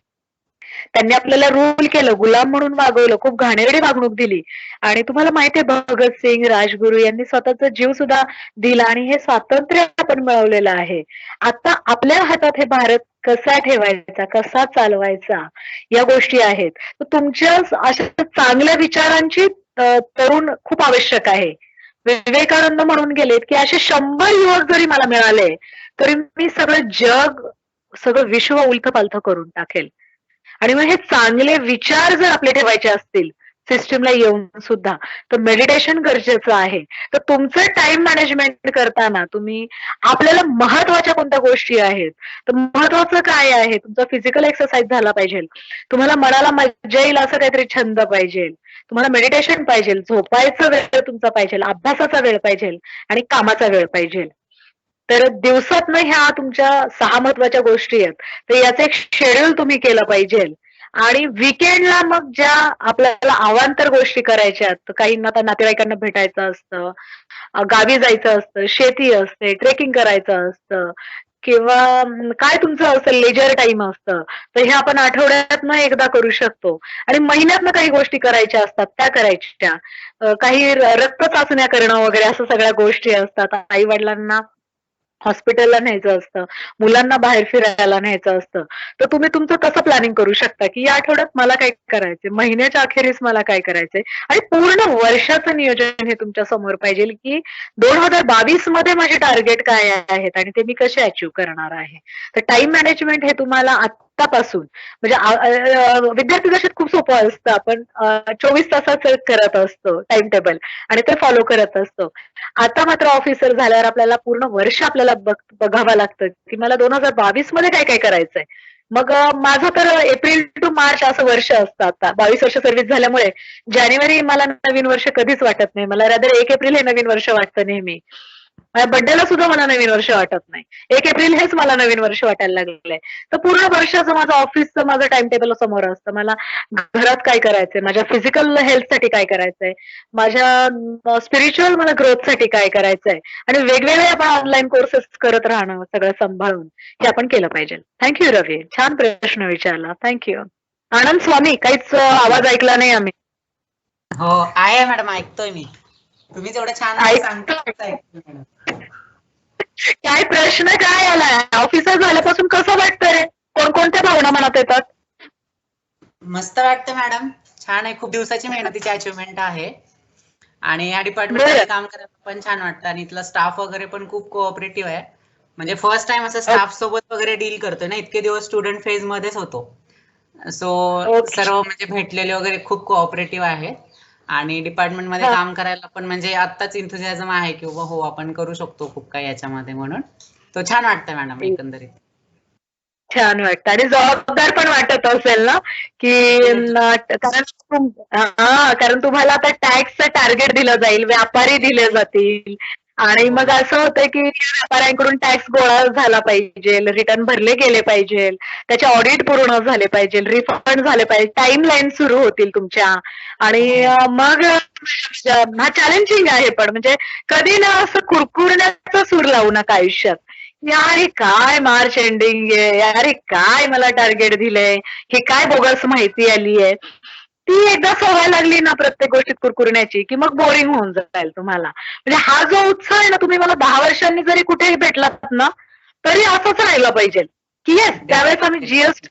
त्यांनी आपल्याला रूल केलं, गुलाम म्हणून वागवलं, खूप घाणेरडी वागणूक दिली. आणि तुम्हाला माहितीये भगतसिंग, राजगुरू यांनी स्वतःचा जीव सुद्धा दिला आणि हे स्वातंत्र्य आपण मिळवलेलं आहे. आता आपल्या हातात हे भारत कसा ठेवायचा, कसा चालवायचा या गोष्टी आहेत. तर तुमच्या अशा चांगल्या विचारांची तरुण खूप आवश्यक आहे. विवेकानंद म्हणून गेलेत की असे 100 युवक जरी मला मिळाले तरी मी सगळं जग, सगळं विश्व उलथपालथ करून टाकेल. आणि मग हे चांगले विचार जर आपले ठेवायचे असतील सिस्टीमला येऊन सुद्धा, तर मेडिटेशन गरजेचं आहे. तर तुमचं टाइम मॅनेजमेंट करताना तुम्ही आपल्याला महत्वाच्या कोणत्या गोष्टी आहेत, तर महत्वाचं काय आहे, तुमचा फिजिकल एक्सरसाइज झाला पाहिजे, तुम्हाला मनाला मज्जा येईल असं काहीतरी छंद पाहिजे, तुम्हाला मेडिटेशन पाहिजे, झोपायचा वेळ तुमचा पाहिजे, अभ्यासाचा वेळ पाहिजे आणि कामाचा वेळ पाहिजे. तर दिवसातनं ह्या तुमच्या 6 महत्वाच्या गोष्टी आहेत. तर याचं एक शेड्यूल तुम्ही केलं पाहिजे. आणि विकेंडला मग ज्या आपल्याला अवांतर गोष्टी करायच्या आहेत, काहींना तर नातेवाईकांना भेटायचं असतं, गावी जायचं असतं, शेती असते, ट्रेकिंग करायचं असतं किंवा काय तुमचं असेल लेजर टाइम असतं, तर हे आपण आठवड्यातनं एकदा करू शकतो. आणि महिन्यातनं काही गोष्टी करायच्या असतात त्या करायच्या. काही रक्त चाचण्या करणं वगैरे असं सगळ्या गोष्टी असतात. आई वडिलांना हॉस्पिटलला न्यायचं असतं, मुलांना बाहेर फिरायला न्यायचं असतं. तर तुम्ही तुमचं कसं प्लॅनिंग करू शकता की या आठवड्यात मला काय करायचंय, महिन्याच्या अखेरीस मला काय करायचंय आणि पूर्ण वर्षाचं नियोजन हे तुमच्या समोर पाहिजे की 2022 मध्ये माझे टार्गेट काय आहेत आणि ते मी कसे अचीव्ह करणार आहे. तर टाइम मॅनेजमेंट हे तुम्हाला आत्तापासून म्हणजे विद्यार्थी दशेत खूप सोपं असतं. आपण 24 तासाचं करत असतो टाइम टेबल आणि ते फॉलो करत असतो. आता मात्र ऑफिसर झाल्यावर आपल्याला पूर्ण वर्ष आपल्याला बघावं लागतं की मला 2022 मध्ये काय काय करायचंय. मग माझं तर एप्रिल टू मार्च असं वर्ष असतं. आता 22 वर्ष सर्व्हिस झाल्यामुळे जानेवारी मला नवीन वर्ष कधीच वाटत नाही. मला रादर 1 एप्रिल हे नवीन वर्ष वाटतं नेहमी. माझ्या बर्थडेला सुद्धा मला नवीन वर्ष वाटत नाही. 1 एप्रिल हेच मला नवीन वर्ष वाटायला लागलंय. तर पूर्ण वर्षाचं माझं ऑफिसचं माझं टाइम टेबल समोर असतं. मला घरात काय करायचंय, माझ्या फिजिकल हेल्थसाठी काय करायचंय, माझ्या स्पिरिच्युअल मला ग्रोथसाठी काय करायचंय आणि वेगवेगळे आपण ऑनलाईन कोर्सेस करत राहणं सगळं सांभाळून हे आपण केलं पाहिजे. थँक्यू रवी, छान प्रश्न विचारला. थँक्यू. आनंद स्वामी, काहीच आवाज ऐकला नाही आम्ही. हो आहे मॅडम, ऐकतोय मी. तुम्ही तेवढं छान सांगताय. काय प्रश्न काय आलाय, ऑफिसर झाल्यापासून कसं वाटतं रे, कोणकोणत्या भावना मनात येतात? मस्त वाटतं मॅडम, छान आहे. खूप दिवसाची मेहनतीची अचिव्हमेंट आहे आणि या डिपार्टमेंटमध्ये काम करायला पण छान वाटतं आणि इथला स्टाफ वगैरे पण खूप कोऑपरेटिव्ह आहे. म्हणजे फर्स्ट टाइम असं स्टाफ सोबत वगैरे डील करतोय ना, इतके दिवस स्टुडंट फेज मध्येच होतो. सो सर्व म्हणजे भेटलेले वगैरे खूप कोऑपरेटिव्ह आहे आणि डिपार्टमेंट मध्ये काम करायला पण म्हणजे आत्ताच इंथुझियाझम आहे की हो आपण करू शकतो खूप काही याच्यामध्ये, म्हणून तो छान वाटतं मॅडम एकंदरीत. छान वाटतं आणि जबाबदार पण वाटत असेल ना की कारण तुम्हाला आता टॅक्सचं टार्गेट दिलं जाईल, व्यापारी दिले जातील आणि मग असं होतं की व्यापाऱ्यांकडून टॅक्स गोळा झाला पाहिजे, रिटर्न भरले गेले पाहिजे, त्याचे ऑडिट पूर्ण झाले पाहिजे, रिफंड झाले पाहिजे, टाइम लाईन सुरू होतील तुमच्या आणि मग हा चॅलेंजिंग आहे. पण म्हणजे कधी ना असं कुरकुरण्याचा सूर लावू नका आयुष्यात. यारे काय मार्च एंडिंग आहे, यारे काय मला टार्गेट दिलंय, हे काय बोगस माहिती आली आहे. ती एकदा सवय लागली ना प्रत्येक गोष्टीत कुरकुरण्याची की मग बोरिंग होऊन जाईल तुम्हाला. म्हणजे हा जो उत्साह आहे ना, तुम्ही मला 10 वर्षांनी जरी कुठेही भेटलात ना तरी असंच राहिला पाहिजे की येस त्यावेळेस आम्ही जीएसटी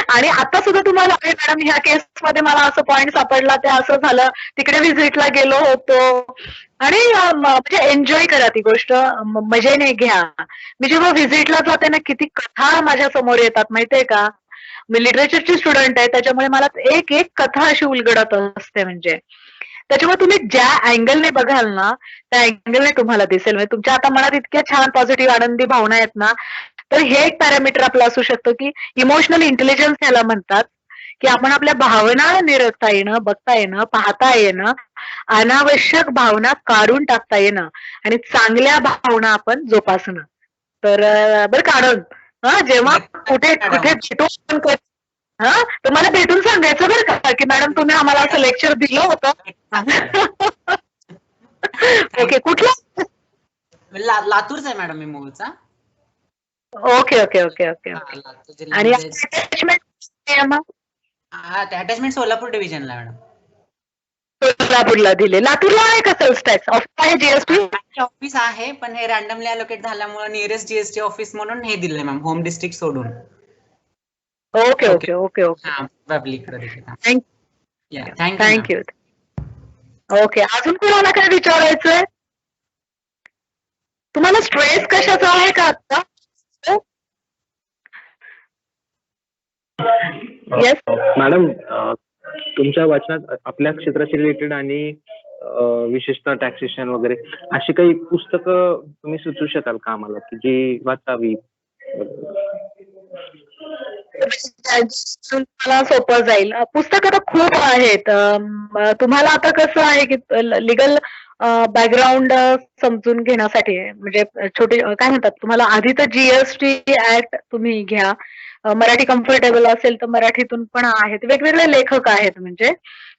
आणि आता सुद्धा तुम्हाला मॅडम ह्या केसमध्ये मला असं पॉइंट सापडला, ते असं झालं, तिकडे व्हिजिटला गेलो होतो आणि म्हणजे एन्जॉय करा ती गोष्ट, मजेने घ्या. मी जेव्हा व्हिजिटला जाते ना किती कथा माझ्या समोर येतात माहितीये का. मी लिटरेचरची स्टुडंट आहे त्याच्यामुळे मला एक एक कथा अशी उलगडत असते. म्हणजे त्याच्यामुळे तुम्ही ज्या अँगलने बघाल ना त्या अँगलने तुम्हाला दिसेल. म्हणजे तुमच्या आता मनात इतक्या छान पॉझिटिव्ह आनंदी भावना आहेत ना, तर हे एक पॅरामीटर आपलं असू शकतं की इमोशनल इंटेलिजन्स ह्याला म्हणतात की आपण आपल्या भावना निरखता येणं, बघता येणं, पाहता येणं, अनावश्यक भावना काढून टाकता येणं आणि चांगल्या भावना आपण जोपासणं. तर बरं काढून जेव्हा कुठे कुठे भेटू तर मला भेटून सांगायचं बरं का की मॅडम तुम्ही आम्हाला असं लेक्चर दिलं होतं. ओके, कुठलं? लातूरचा आहे मॅडम मी मूळचा. ओके ओके ओके ओके हा, ओके. लातूर आणि जिल्ह्यामध्ये अटॅचमेंट हा अटॅचमेंट सोलापूर डिव्हिजनला मॅडम. सोलापूरला दिले. लातूरला आहे का सेल्स टॅक्स ऑफिस आहे जीएसटी? ऑफिस आहे पण हे रॅन्डमली अलोकेट झाल्यामुळे नियरेस्ट जीएसटी ऑफिस म्हणून हे दिलंय मॅम, होम डिस्ट्रिक्ट सोडून. Okay okay okay okay. हा probably इकडे दिले. Thank you thank you ma'am. Thank you. Okay, अजून कोणाला काय विचारायचंय? तुम्हाला स्ट्रेस कशाचा आहे का आता? येस मॅडम, तुमच्या वाचनात आपल्या क्षेत्राशी रिलेटेड आणि विशेषतः टॅक्सेशन वगैरे अशी काही पुस्तकं तुम्ही सुचवू शकाल का आम्हाला की जी वाचावी? मला सोपं जाईल. पुस्तकं तर खूप आहेत. तुम्हाला आता कसं आहे की लिगल बॅकग्राऊंड समजून घेण्यासाठी म्हणजे छोटे काय म्हणतात तुम्हाला आधी तर जीएसटी ऍक्ट तुम्ही घ्या. मराठी कम्फर्टेबल असेल तर मराठीतून पण आहेत, वेगवेगळे लेखक आहेत म्हणजे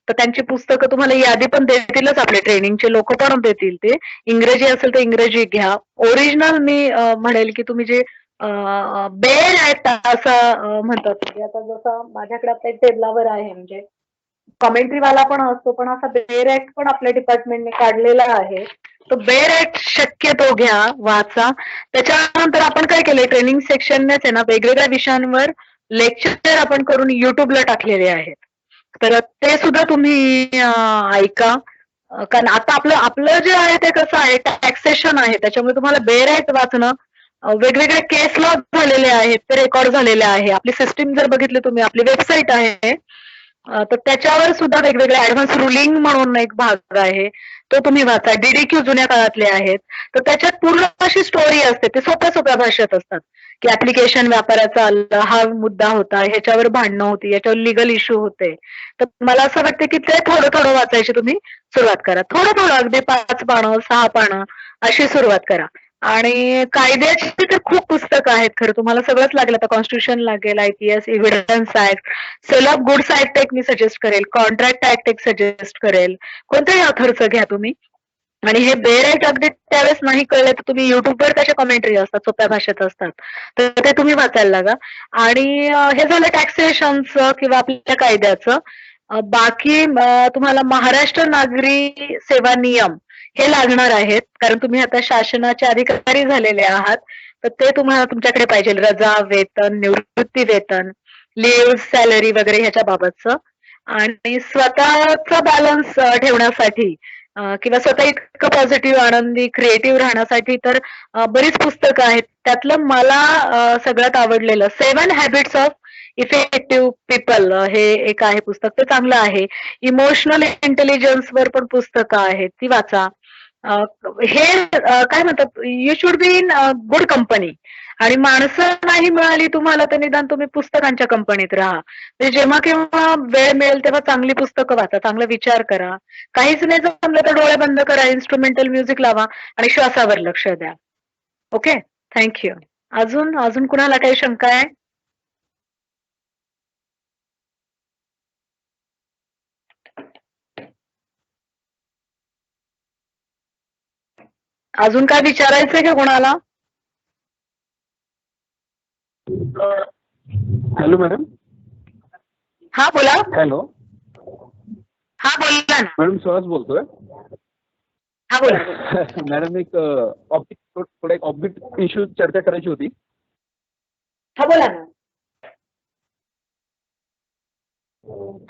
तर त्यांची पुस्तकं तुम्हाला यादी पण देतीलच, आपले ट्रेनिंगचे लोक पण देतील ते. इंग्रजी असेल तर इंग्रजी घ्या. ओरिजिनल मी म्हणेल की तुम्ही जे बेअर ऍक्ट असं म्हणतात, म्हणजे आता जसं माझ्याकडे आता एक टेबलावर आहे म्हणजे कॉमेंट्री वाला पण असतो, पण असा बेअर ऍक्ट पण आपल्या डिपार्टमेंटने काढलेला आहे. तो बेअर ऍक्ट शक्यतो घ्या, वाचा. त्याच्यानंतर आपण काय केलंय ट्रेनिंग सेक्शननेच आहे ना वेगवेगळ्या विषयांवर लेक्चर आपण करून युट्यूबला टाकलेले आहेत, तर ते सुद्धा तुम्ही ऐका. कारण आता आपलं आपलं जे आहे ते कसं आहे टॅक्सेशन आहे, त्याच्यामुळे तुम्हाला बेअर ऍक्ट वाचणं, वेगवेगळे केस लॉ झालेले आहेत ते रेकॉर्ड झालेले आहे. आपली सिस्टीम जर बघितली तुम्ही, आपली वेबसाईट आहे तर त्याच्यावर सुद्धा वेगवेगळे ऍडव्हान्स रुलिंग म्हणून एक भाग आहे, तो तुम्ही वाचा. डीडीक्यू जुन्या काळातले आहेत, तर त्याच्यात पूर्ण अशी स्टोरी असते, ते सोप्या सोप्या भाषेत असतात की ऍप्लिकेशन व्यापाराचा आलं, हा मुद्दा होता, ह्याच्यावर भांडणं होती, याच्यावर लिगल इश्यू होते. तर मला असं वाटतं की ते थोडं थोडं वाचायची तुम्ही सुरुवात करा. थोडं थोडं अगदी 5 पानं 6 पानं अशी सुरुवात करा. आणि कायद्याची तर खूप पुस्तकं आहेत खरं, तुम्हाला सगळंच लागेल. आता कॉन्स्टिट्यूशन लागेल, IPS, evidence act, sale of goods act एक मी सजेस्ट करेल, कॉन्ट्रॅक्ट ऍक्ट एक सजेस्ट करेल. कोणत्याही ऑथरचं घ्या तुम्ही. आणि हे बेअर ऍक्ट अगदी त्यावेळेस नाही कळले तर तुम्ही युट्यूबवर त्याच्या कमेंट्री असतात, सोप्या भाषेत असतात, तर ते तुम्ही वाचायला लागा. आणि हे झालं टॅक्सेशनचं किंवा आपल्या कायद्याचं. बाकी तुम्हाला महाराष्ट्र नागरी सेवा नियम हे लागणार आहेत, कारण तुम्ही आता शासनाचे अधिकारी झालेले आहात, तर ते तुम्हाला तुमच्याकडे पाहिजे. रजा, वेतन, निवृत्ती वेतन, लिव्ह, सॅलरी वगैरे ह्याच्या बाबतचं. आणि स्वतःचा बॅलन्स ठेवण्यासाठी किंवा स्वतः इतकं पॉझिटिव्ह, आनंदी, क्रिएटिव्ह राहण्यासाठी तर बरीच पुस्तकं आहेत. त्यातलं मला सगळ्यात आवडलेलं 7 हॅबिट्स ऑफ इफेक्टिव्ह पीपल हे एक आहे पुस्तक, ते चांगलं आहे. इमोशनल इंटेलिजन्स वर पण पुस्तकं आहेत, ती वाचा. हे काय म्हणतात, you should be in good company. आणि माणसं नाही मिळाली तुम्हाला तर निदान तुम्ही पुस्तकांच्या कंपनीत राहा. म्हणजे जेव्हा केव्हा वेळ मिळेल तेव्हा चांगली पुस्तकं वाचा, चांगला विचार करा. काहीच नाही जमलं तर डोळे बंद करा, इन्स्ट्रुमेंटल म्युझिक लावा आणि श्वासावर लक्ष द्या. Okay, thank you. अजून अजून कुणाला काही शंका आहे? अजून काय विचारायचंय का कोणाला? Hello madam. हा बोला. हॅलो हा बोला ना. मॅडम, सुहास बोलतोय. हा बोला. मॅडम, एक थोडा एक ऑब्जेक्ट इश्यू चर्चा करायची होती. हा बोला ना.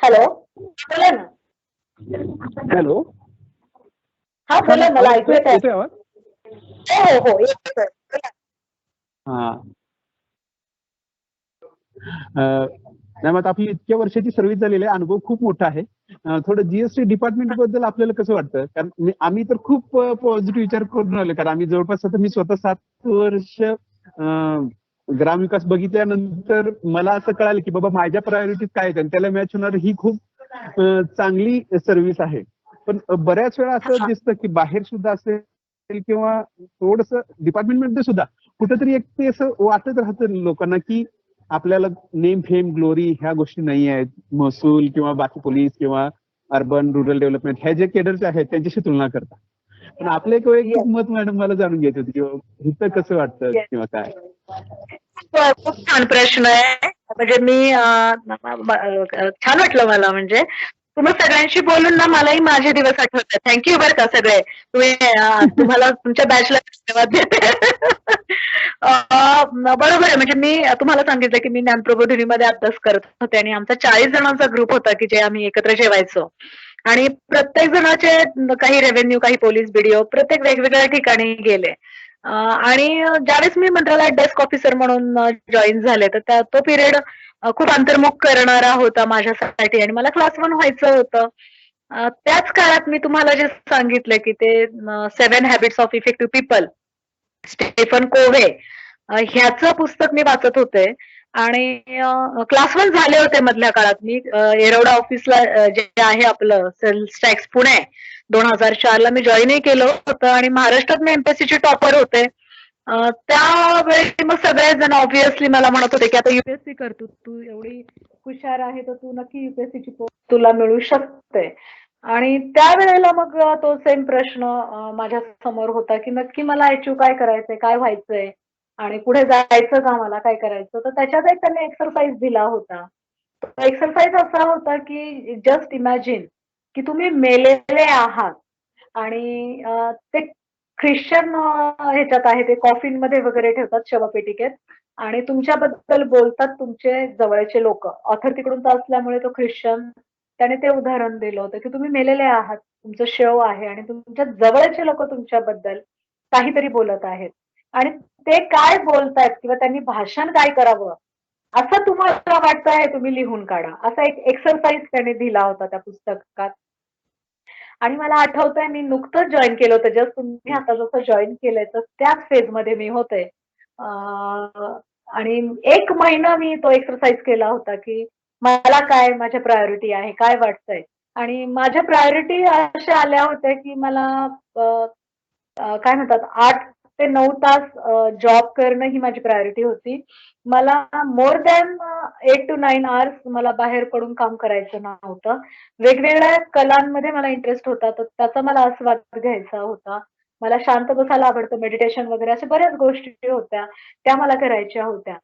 हॅलो, बोला ना. हॅलो. हा बोला, मला ऐकू येत आहे. येतोय आवाज? हो हो येतोय. हा मॅम, आता आपली इतक्या वर्षाची सर्व्हिस झालेली आहे, अनुभव खूप मोठा आहे. थोडं जीएसटी डिपार्टमेंट बद्दल आपल्याला कसं वाटतं? कारण आम्ही तर खूप पॉझिटिव्ह विचार करून राहिलो, कारण आम्ही जवळपास आता मी स्वतः 7 वर्ष ग्रामविकास बघितल्यानंतर मला असं कळालं की बाबा माझ्या प्रायोरिटीज काय आहेत आणि त्याला मॅच होणार ही खूप चांगली सर्व्हिस आहे. पण बऱ्याच वेळा असं दिसतं की बाहेर सुद्धा असेल किंवा थोडस डिपार्टमेंटमध्ये सुद्धा कुठेतरी एक ते असं वाटत राहतं लोकांना की आपल्याला नेम, फेम, ग्लोरी ह्या गोष्टी नाही आहेत. महसूल किंवा बाकी पोलीस किंवा अर्बन रुरल डेव्हलपमेंट ह्या जे केडर्स आहेत त्यांच्याशी तुलना करतात. पण आपलं एक वैयक्तिक मत मॅडम मला जाणून घ्यायचं होतं किंवा इथं कसं वाटतं किंवा काय? खूप छान प्रश्न आहे. म्हणजे मी छान वाटलं मला. म्हणजे तुम्ही सगळ्यांशी बोलून ना मलाही माझे दिवस आठवतात. थँक्यू बरं का सगळे. तुम्हाला तुमच्या बॅचला धन्यवाद देते. बरोबर आहे. म्हणजे मी तुम्हाला सांगितलं की मी ज्ञानप्रबोधिनीमध्ये अभ्यास करत होते आणि आमचा 40 जणांचा ग्रुप होता की जे आम्ही एकत्र जेवायचो. आणि प्रत्येक जणाचे काही रेव्हेन्यू, काही पोलीस, बीडीओ प्रत्येक वेगवेगळ्या ठिकाणी गेले. आणि ज्यावेळेस मी मंत्रालयात डेस्क ऑफिसर म्हणून जॉईन झाले तर तो पिरियड खूप अंतर्मुख करणारा होता माझ्यासाठी आणि मला क्लास 1 व्हायचं होतं. त्याच काळात मी तुम्हाला जे सांगितलं की ते 7 habits of effective people Stephen Covey ह्याचं पुस्तक मी वाचत होते आणि क्लास 1 झाले होते मधल्या काळात. मी येरवडा ऑफिसला जे आहे आपलं सेल्स टॅक्स पुणे 2004 ला मी जॉईनही केलं होतं आणि महाराष्ट्रात मी एमपीएससीची टॉपर होते. त्यावेळी मग सगळेजण ऑब्व्हियसली मला म्हणत होते की आता युपीएससी कर, तू एवढी हुशार आहे तर तू नक्की युपीएससीची पोस्ट तुला मिळू शकते. आणि त्यावेळेला मग तो सेम प्रश्न माझ्या समोर होता की नक्की मला अचीव्ह काय करायचंय, काय व्हायचंय आणि पुढे जायचं का, मला काय करायचं. तर त्याच्यात एक त्यांनी एक्सरसाइज दिला होता. एक्सरसाइज असा होता की जस्ट इमॅजिन की तुम्ही मेलेले आहात आणि ते ख्रिश्चन ह्याच्यात आहे, ते कॉफिन मध्ये वगैरे ठेवतात शवपेटिकेत आणि तुमच्याबद्दल बोलतात तुमचे जवळचे लोक. ऑथर तिकडूनचा असल्यामुळे तो ख्रिश्चन त्याने ते उदाहरण दिलं होतं की तुम्ही मेलेले आहात, तुमचं शव आहे आणि तुमच्या जवळचे लोक तुमच्याबद्दल काहीतरी बोलत आहेत आणि ते काय बोलतायत किंवा त्यांनी भाषण काय करावं असं तुम्हाला वाटतंय तुम्ही लिहून काढा. असा एक एक्सरसाइज त्याने दिला होता त्या पुस्तकात. आणि मला आठवतंय मी नुकतंच जॉईन केलं होतं. जस्ट तुम्ही आता जसं जॉईन केलंय तर त्याच फेजमध्ये मी होते. आणि 1 महिना मी तो एक्सरसाइज केला होता की मला काय माझ्या प्रायोरिटी आहे, काय वाटतंय. आणि माझ्या प्रायोरिटी अशा आल्या होत्या की मला काय म्हणतात 8 ते 9 तास जॉब करणं ही माझी प्रायोरिटी होती. मला मोर दॅन 8 to 9 आवर्स मला बाहेर पडून काम करायचं नव्हतं. वेगवेगळ्या कलांमध्ये मला इंटरेस्ट होता, तर त्याचा मला आस्वाद घ्यायचा होता. मला शांत बसायला आवडतं, मेडिटेशन वगैरे अशा बऱ्याच गोष्टी होत्या, त्या मला करायच्या होत्या.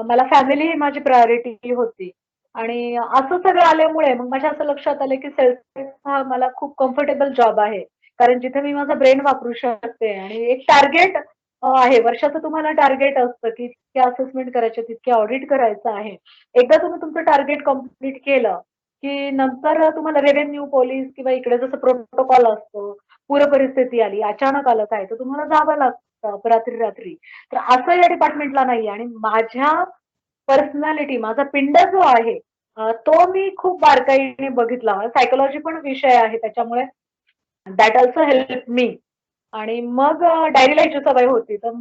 मला फॅमिली ही माझी प्रायोरिटी होती. आणि असं सगळं आल्यामुळे मग माझ्या असं लक्षात आलं की सेल्स हा मला खूप कम्फर्टेबल जॉब आहे. कारण जिथे मी माझा ब्रेन वापरू शकते आणि एक टार्गेट आहे. वर्षाचं तुम्हाला टार्गेट असतं की इतके असेसमेंट करायचे, तितके ऑडिट करायचं आहे. एकदा तुम्ही तुमचं टार्गेट कंप्लीट केलं की नंतर तुम्हाला रेव्हेन्यू, पोलीस किंवा इकडे जसं प्रोटोकॉल असतो, पूर परिस्थिती आली, अचानक आलं काय, तर तुम्हाला जावं लागतं रात्री. तर असं या डिपार्टमेंटला नाहीये आणि माझ्या पर्सनॅलिटी, माझा पिंड जो आहे तो मी खूप बारकाईने बघितला. सायकोलॉजी पण विषय आहे त्याच्यामुळे दॅट ऑल्सो हेल्प मी. आणि मग डायरी लाईफची सवय होती. तर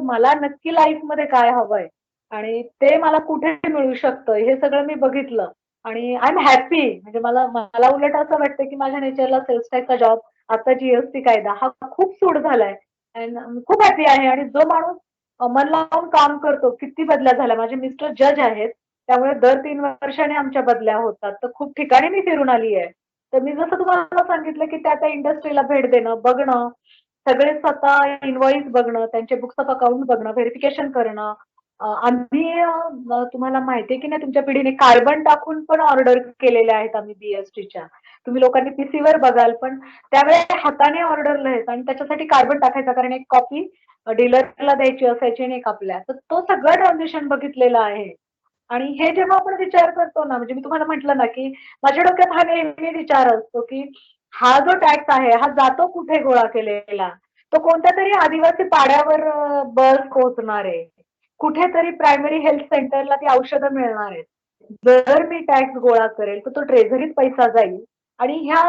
मला नक्की लाईफमध्ये काय हवंय आणि ते मला कुठे मिळू शकतं हे सगळं मी बघितलं आणि आय एम हॅपी. म्हणजे मला मला उलट असं वाटतं की माझ्या नेचरला सेल्स टॅक्सचा जॉब, आता जीएसटी कायदा हा खूप सूट झालाय अँड खूप हॅपी आहे. आणि जो माणूस मन लावून काम करतो, किती बदल्या झाल्या. माझे मिस्टर जज आहेत, त्यामुळे दर 3 वर्षांनी आमच्या बदल्या होतात. तर खूप ठिकाणी मी फिरून आली आहे. तर मी जसं तुम्हाला सांगितलं की त्या इंडस्ट्रीला भेट देणं, बघणं, सगळे स्वतः इनव्हॉइस बघणं, त्यांचे बुक्स ऑफ अकाउंट बघणं, व्हेरिफिकेशन करणं. आम्ही तुम्हाला माहितीये की नाही तुमच्या पिढीने कार्बन टाकून पण ऑर्डर केलेल्या आहेत आम्ही बीएसटीच्या. तुम्ही लोकांनी पीसीवर बघाल पण त्यावेळेस हाताने ऑर्डर लिहायचं आणि त्याच्यासाठी कार्बन टाकायचा कारण एक कॉपी डीलरला द्यायची असायची आणि एक आपल्या. तर तो सगळं ट्रान्झिशन बघितलेलं आहे. आणि हे जेव्हा आपण विचार करतो ना, म्हणजे मी तुम्हाला म्हटलं ना की माझ्या डोक्यात हा नेहमी विचार असतो की हा जो टॅक्स आहे हा जातो कुठे गोळा केलेला. तो कोणत्या तरी आदिवासी पाड्यावर बस पोहोचणार आहे. कुठेतरी प्रायमरी हेल्थ सेंटरला ती औषधं मिळणार आहेत. जर मी टॅक्स गोळा करेल तर तो ट्रेझरीत पैसा जाईल आणि ह्या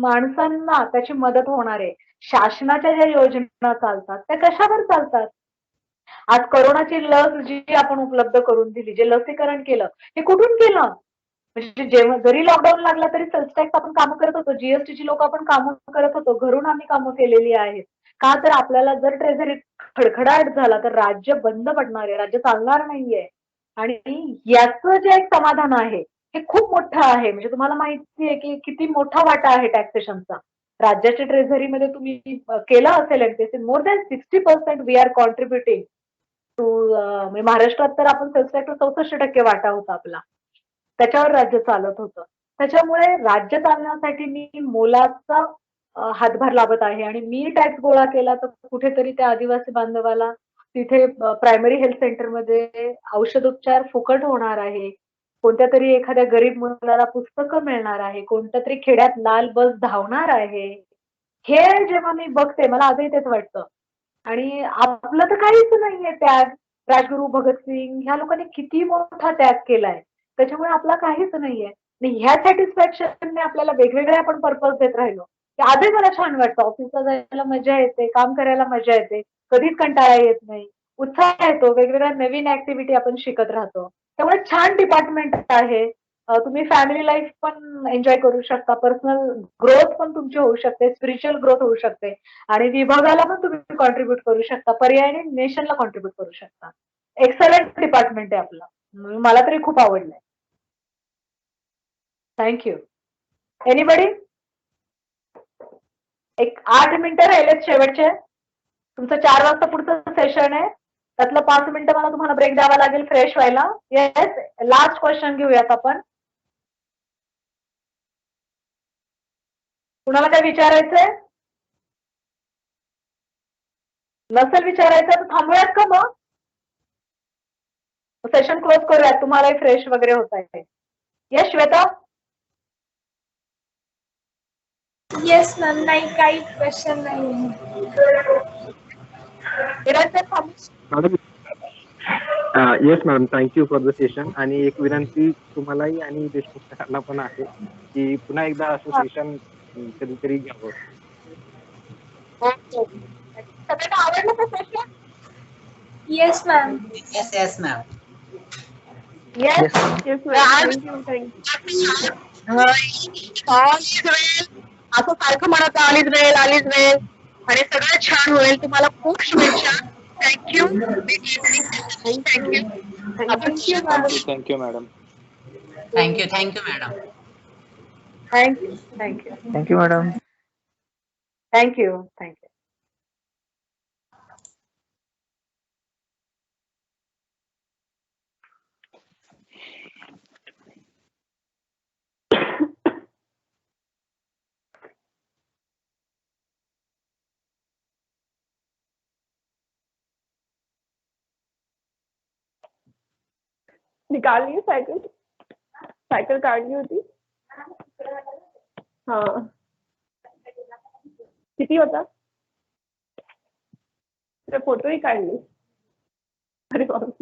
माणसांना त्याची मदत होणार आहे. शासनाच्या ज्या योजना चालतात त्या कशावर चालतात. आज कोरोनाची लस जी आपण उपलब्ध करून दिली, जे लसीकरण केलं, हे कुठून केलं. म्हणजे जेव्हा जरी लॉकडाऊन लागला तरी सेल्स टॅक्स आपण कामं करत होतो, जीएसटीची लोक आपण कामं करत होतो, घरून आम्ही कामं केलेली आहेत. का तर आपल्याला जर ट्रेझरीत खडखडाट झाला तर राज्य बंद पडणार आहे, राज्य चालणार नाहीये. आणि याचं जे एक समाधान आहे हे खूप मोठं आहे. म्हणजे तुम्हाला माहिती आहे की किती मोठा वाटा आहे टॅक्सेशनचा. राज्याच्या ट्रेझरीमध्ये तुम्ही केलं असेल MPSC, more than 60% we are contributing to महाराष्ट्रात तर आपण सेल्स टॅक्स 64% वाटा होता आपला. त्याच्यावर राज्य चालत होतं. त्याच्यामुळे राज्य चालण्यासाठी मी मोलाचा हातभार लावत आहे आणि मी टॅक्स गोळा केला तर कुठेतरी त्या आदिवासी बांधवाला तिथे प्रायमरी हेल्थ सेंटरमध्ये औषधोपचार फुकट होणार आहे. कोणत्या तरी एखाद्या गरीब मुलाला पुस्तकं मिळणार आहे. कोणत्या तरी खेड्यात लाल बस धावणार आहे. हे जेव्हा मी बघते मला आजही तेच वाटतं. आणि आपलं तर काहीच नाहीये त्याग. राजगुरू भगतसिंग ह्या लोकांनी किती मोठा त्याग केलाय. त्याच्यामुळे आपला काहीच नाहीये. आणि ह्या सॅटिस्फॅक्शनने आपल्याला वेगवेगळे आपण पर्पज देत राहिलो. की आजही मला छान वाटतं. ऑफिसला जायला मजा येते, काम करायला मजा येते, कधीच कंटाळा येत नाही, उत्साह येतो, वेगवेगळ्या नवीन ऍक्टिव्हिटी आपण शिकत राहतो. त्यामुळे छान डिपार्टमेंट आहे. तुम्ही फॅमिली लाईफ पण एन्जॉय करू शकता, पर्सनल ग्रोथ पण तुमची होऊ शकते, स्पिरिच्युअल ग्रोथ होऊ शकते आणि विभागाला पण तुम्ही कॉन्ट्रीब्युट करू शकता, पर्यायाने नेशनला कॉन्ट्रीब्युट करू शकता. एक्सलंट डिपार्टमेंट आहे आपलं. मला तरी खूप आवडलंय. थँक्यू. एनीबडी? एक 8 मिनिटं राहिलेत शेवटचे. तुमचं 4 वाजता पुढचं सेशन आहे. त्यातलं 5 मिनिटं मला तुम्हाला ब्रेक द्यावा लागेल फ्रेश व्हायला. येस, लास्ट क्वेश्चन घेऊयात आपण. कुणाला काय विचारायचंय? नसेल विचारायचं तर थांबूयात का मग? सेशन क्लोज करूयात, तुम्हालाही फ्रेश वगैरे होत आहे. येस श्वेता? Yes ma'am. नाही, काही क्वेश्चन नाही. Madam yes madam, thank you for the session. आणि एक विनंती तुम्हालाही आणि देशमुख सरांना पण आहे की पुन्हा एकदा असं सेशन कधीतरी घ्यावं. सगळ्यांना आवडलं का session? Yes ma'am. Yes yes ma'am. Yes. असं सारखं म्हणत आलीच वेळ आणि सगळं छान होईल. तुम्हाला खूप शुभेच्छा. Thank you. Thank you madam. Thank you madam. Thank you madam. Thank you. निकालली सायकल काढली होती. हा, किती होता? फोटोही काढली. अरे बाबा.